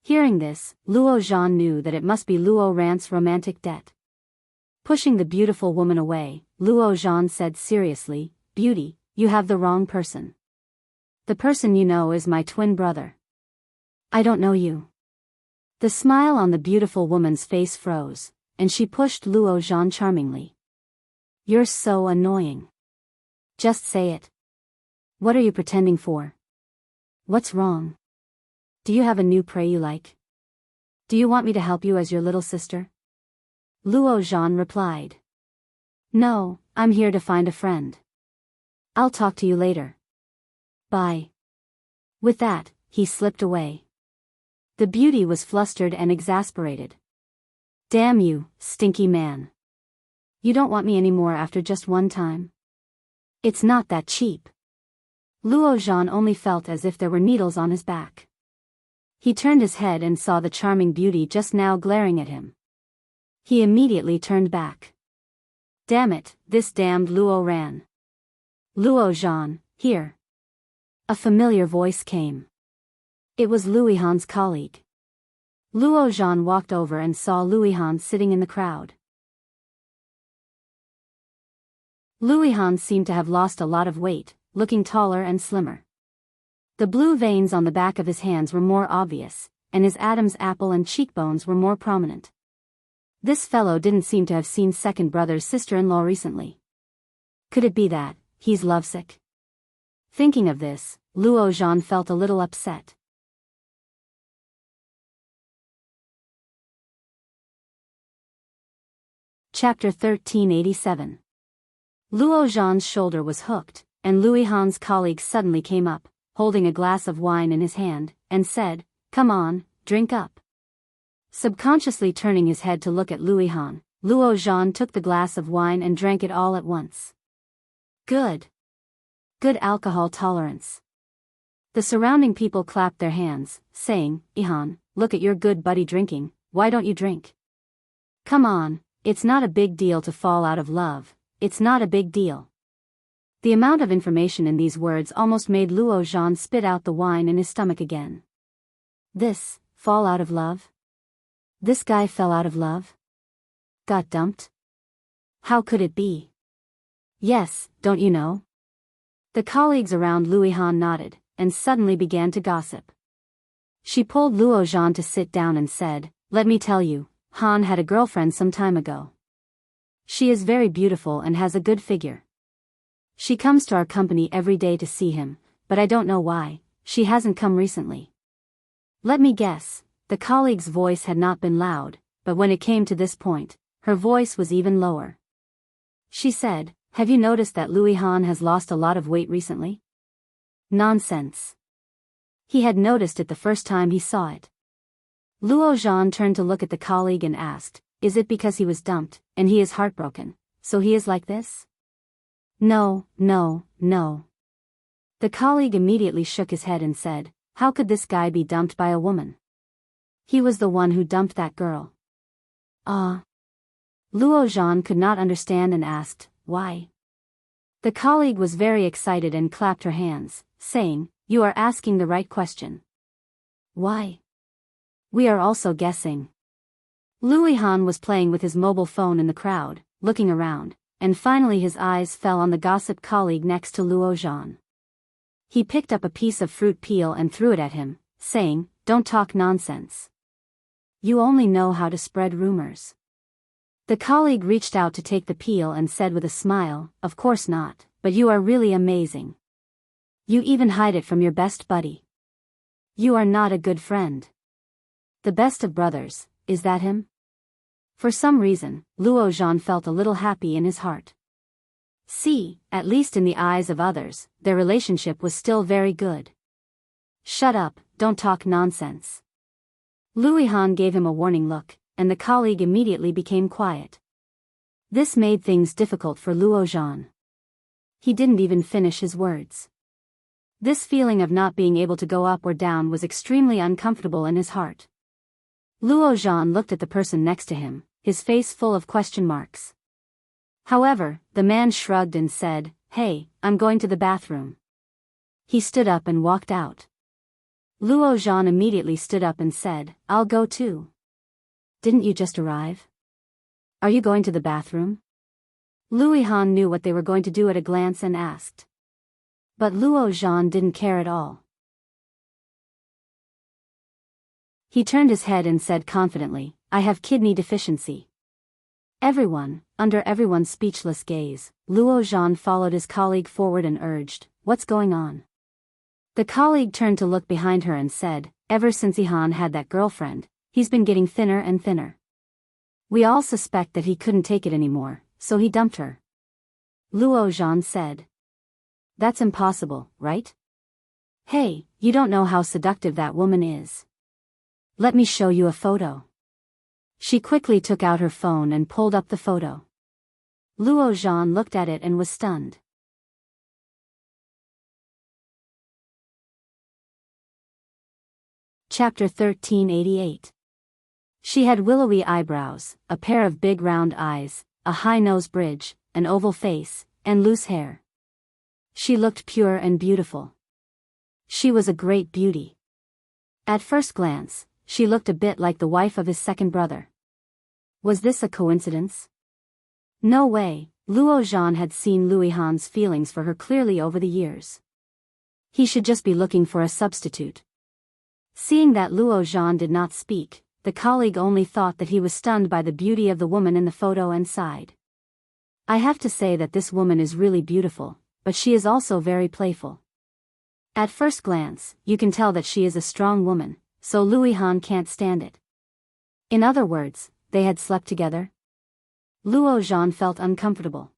Hearing this, Luo Zhan knew that it must be Luo Rant's romantic debt. Pushing the beautiful woman away, Luo Zhan said seriously, Beauty, you have the wrong person. The person you know is my twin brother. I don't know you. The smile on the beautiful woman's face froze, and she pushed Luo Zhan charmingly. You're so annoying. Just say it. What are you pretending for? What's wrong? Do you have a new prey you like? Do you want me to help you as your little sister? Luo Zhan replied. No, I'm here to find a friend. I'll talk to you later. Bye. With that, he slipped away. The beauty was flustered and exasperated. Damn you, stinky man. You don't want me anymore after just one time? It's not that cheap. Luo Zhan only felt as if there were needles on his back. He turned his head and saw the charming beauty just now glaring at him. He immediately turned back. Damn it, this damned Luo Ran. Luo Zhan, here. A familiar voice came. It was Louis Han's colleague. Luo Zhan walked over and saw Louis Han sitting in the crowd. Louis Han seemed to have lost a lot of weight, looking taller and slimmer. The blue veins on the back of his hands were more obvious, and his Adam's apple and cheekbones were more prominent. This fellow didn't seem to have seen second brother's sister-in-law recently. Could it be that he's lovesick? Thinking of this, Luo Zhan felt a little upset. Chapter 1387. Luo Zhan's shoulder was hooked, and Louis Han's colleague suddenly came up, holding a glass of wine in his hand, and said, Come on, drink up. Subconsciously turning his head to look at Louis Han, Luo Zhan took the glass of wine and drank it all at once. Good. Good alcohol tolerance. The surrounding people clapped their hands, saying, Ihan, look at your good buddy drinking, why don't you drink? Come on, it's not a big deal to fall out of love, it's not a big deal. The amount of information in these words almost made Luo Zhan spit out the wine in his stomach again. This, fall out of love? This guy fell out of love? Got dumped? How could it be? Yes, don't you know? The colleagues around Louis Han nodded, and suddenly began to gossip. She pulled Luo Zhan to sit down and said, let me tell you, Han had a girlfriend some time ago. She is very beautiful and has a good figure. She comes to our company every day to see him, but I don't know why, she hasn't come recently. Let me guess, the colleague's voice had not been loud, but when it came to this point, her voice was even lower. She said, have you noticed that Louis Han has lost a lot of weight recently? Nonsense. He had noticed it the first time he saw it. Luo Zhan turned to look at the colleague and asked, is it because he was dumped, and he is heartbroken, so he is like this? No, no, no. The colleague immediately shook his head and said, how could this guy be dumped by a woman? He was the one who dumped that girl. Ah. Luo Zhan could not understand and asked, why? The colleague was very excited and clapped her hands, saying, you are asking the right question. Why? We are also guessing. Louis Han was playing with his mobile phone in the crowd, looking around, and finally his eyes fell on the gossip colleague next to Luo Zhan. He picked up a piece of fruit peel and threw it at him, saying, don't talk nonsense. You only know how to spread rumors. The colleague reached out to take the peel and said with a smile, of course not, but you are really amazing. You even hide it from your best buddy. You are not a good friend. The best of brothers, is that him? For some reason, Luo Zhan felt a little happy in his heart. See, at least in the eyes of others, their relationship was still very good. Shut up, don't talk nonsense. Louis Han gave him a warning look, and the colleague immediately became quiet. This made things difficult for Luo Zhan. He didn't even finish his words. This feeling of not being able to go up or down was extremely uncomfortable in his heart. Luo Zhan looked at the person next to him, his face full of question marks. However, the man shrugged and said, hey, I'm going to the bathroom. He stood up and walked out. Luo Zhan immediately stood up and said, I'll go too. Didn't you just arrive? Are you going to the bathroom? Louis Han knew what they were going to do at a glance and asked. But Luo Zhan didn't care at all. He turned his head and said confidently, I have kidney deficiency. Under everyone's speechless gaze, Luo Zhan followed his colleague forward and urged, what's going on? The colleague turned to look behind her and said, ever since Han had that girlfriend, he's been getting thinner and thinner. We all suspect that he couldn't take it anymore, so he dumped her. Luo Zhan said. That's impossible, right? Hey, you don't know how seductive that woman is. Let me show you a photo. She quickly took out her phone and pulled up the photo. Luo Zhan looked at it and was stunned. Chapter 1388. She had willowy eyebrows, a pair of big round eyes, a high nose bridge, an oval face, and loose hair. She looked pure and beautiful. She was a great beauty. At first glance, she looked a bit like the wife of his second brother. Was this a coincidence? No way, Luo Zhan had seen Louis Han's feelings for her clearly over the years. He should just be looking for a substitute. Seeing that Luo Zhan did not speak, the colleague only thought that he was stunned by the beauty of the woman in the photo and sighed. I have to say that this woman is really beautiful, but she is also very playful. At first glance, you can tell that she is a strong woman, so Louis Han can't stand it. In other words, they had slept together? Luo Zhan felt uncomfortable.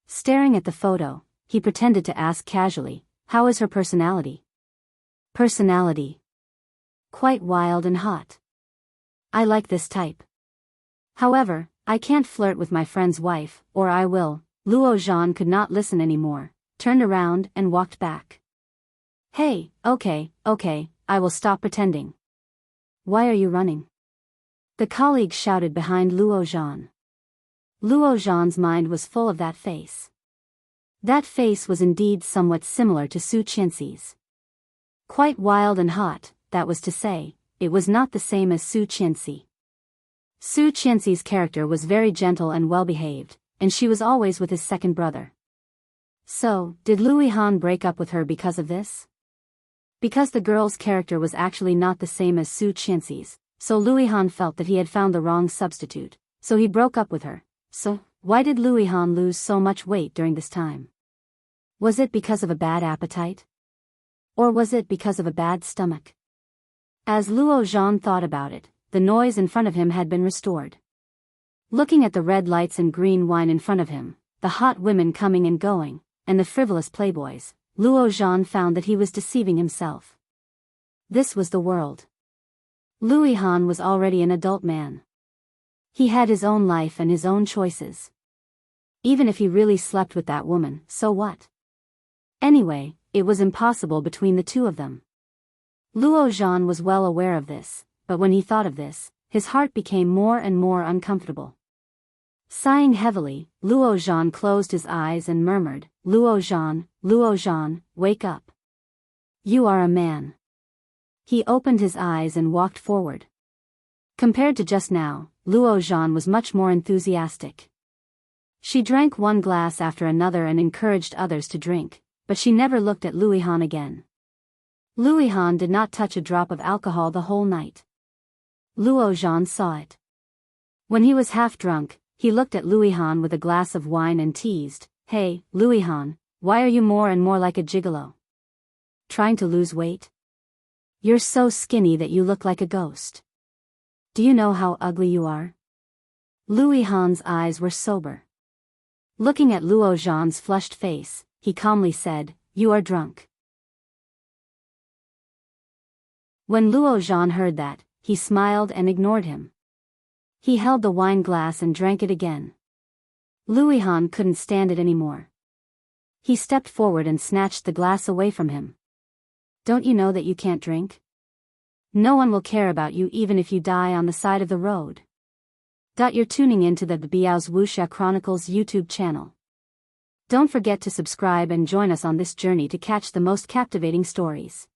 Staring at the photo, he pretended to ask casually, how is her personality? Personality. Quite wild and hot. I like this type. However, I can't flirt with my friend's wife, or I will. Luo Zhan could not listen anymore, turned around and walked back. Hey, okay, I will stop pretending. Why are you running? The colleague shouted behind Luo Zhan. Luo Zhan's mind was full of that face. That face was indeed somewhat similar to Su Qianxi's. Quite wild and hot, that was to say, it was not the same as Su Qianxi. Su Qianxi's character was very gentle and well-behaved, and she was always with his second brother. So, did Louis Han break up with her because of this? Because the girl's character was actually not the same as Su Qianxi's, so Louis Han felt that he had found the wrong substitute, so he broke up with her. So, why did Louis Han lose so much weight during this time? Was it because of a bad appetite? Or was it because of a bad stomach? As Luo Zhan thought about it, the noise in front of him had been restored. Looking at the red lights and green wine in front of him, the hot women coming and going, and the frivolous playboys, Luo Zhan found that he was deceiving himself. This was the world. Louis Han was already an adult man. He had his own life and his own choices. Even if he really slept with that woman, so what? Anyway, it was impossible between the two of them. Luo Zhan was well aware of this, but when he thought of this, his heart became more and more uncomfortable. Sighing heavily, Luo Zhan closed his eyes and murmured, Luo Zhan, wake up. You are a man. He opened his eyes and walked forward. Compared to just now, Luo Zhan was much more enthusiastic. She drank one glass after another and encouraged others to drink, but she never looked at Louis Han again. Louis Han did not touch a drop of alcohol the whole night. Luo Zhan saw it. When he was half drunk, he looked at Louis Han with a glass of wine and teased, Hey, Louis Han, why are you more and more like a gigolo? Trying to lose weight? You're so skinny that you look like a ghost. Do you know how ugly you are? Louis Han's eyes were sober. Looking at Luo Zhan's flushed face, he calmly said, You are drunk. When Luo Zhan heard that, he smiled and ignored him. He held the wine glass and drank it again. Louis Han couldn't stand it anymore. He stepped forward and snatched the glass away from him. Don't you know that you can't drink? No one will care about you even if you die on the side of the road. You're tuning into the Biyao's Wuxia Chronicles YouTube channel. Don't forget to subscribe and join us on this journey to catch the most captivating stories.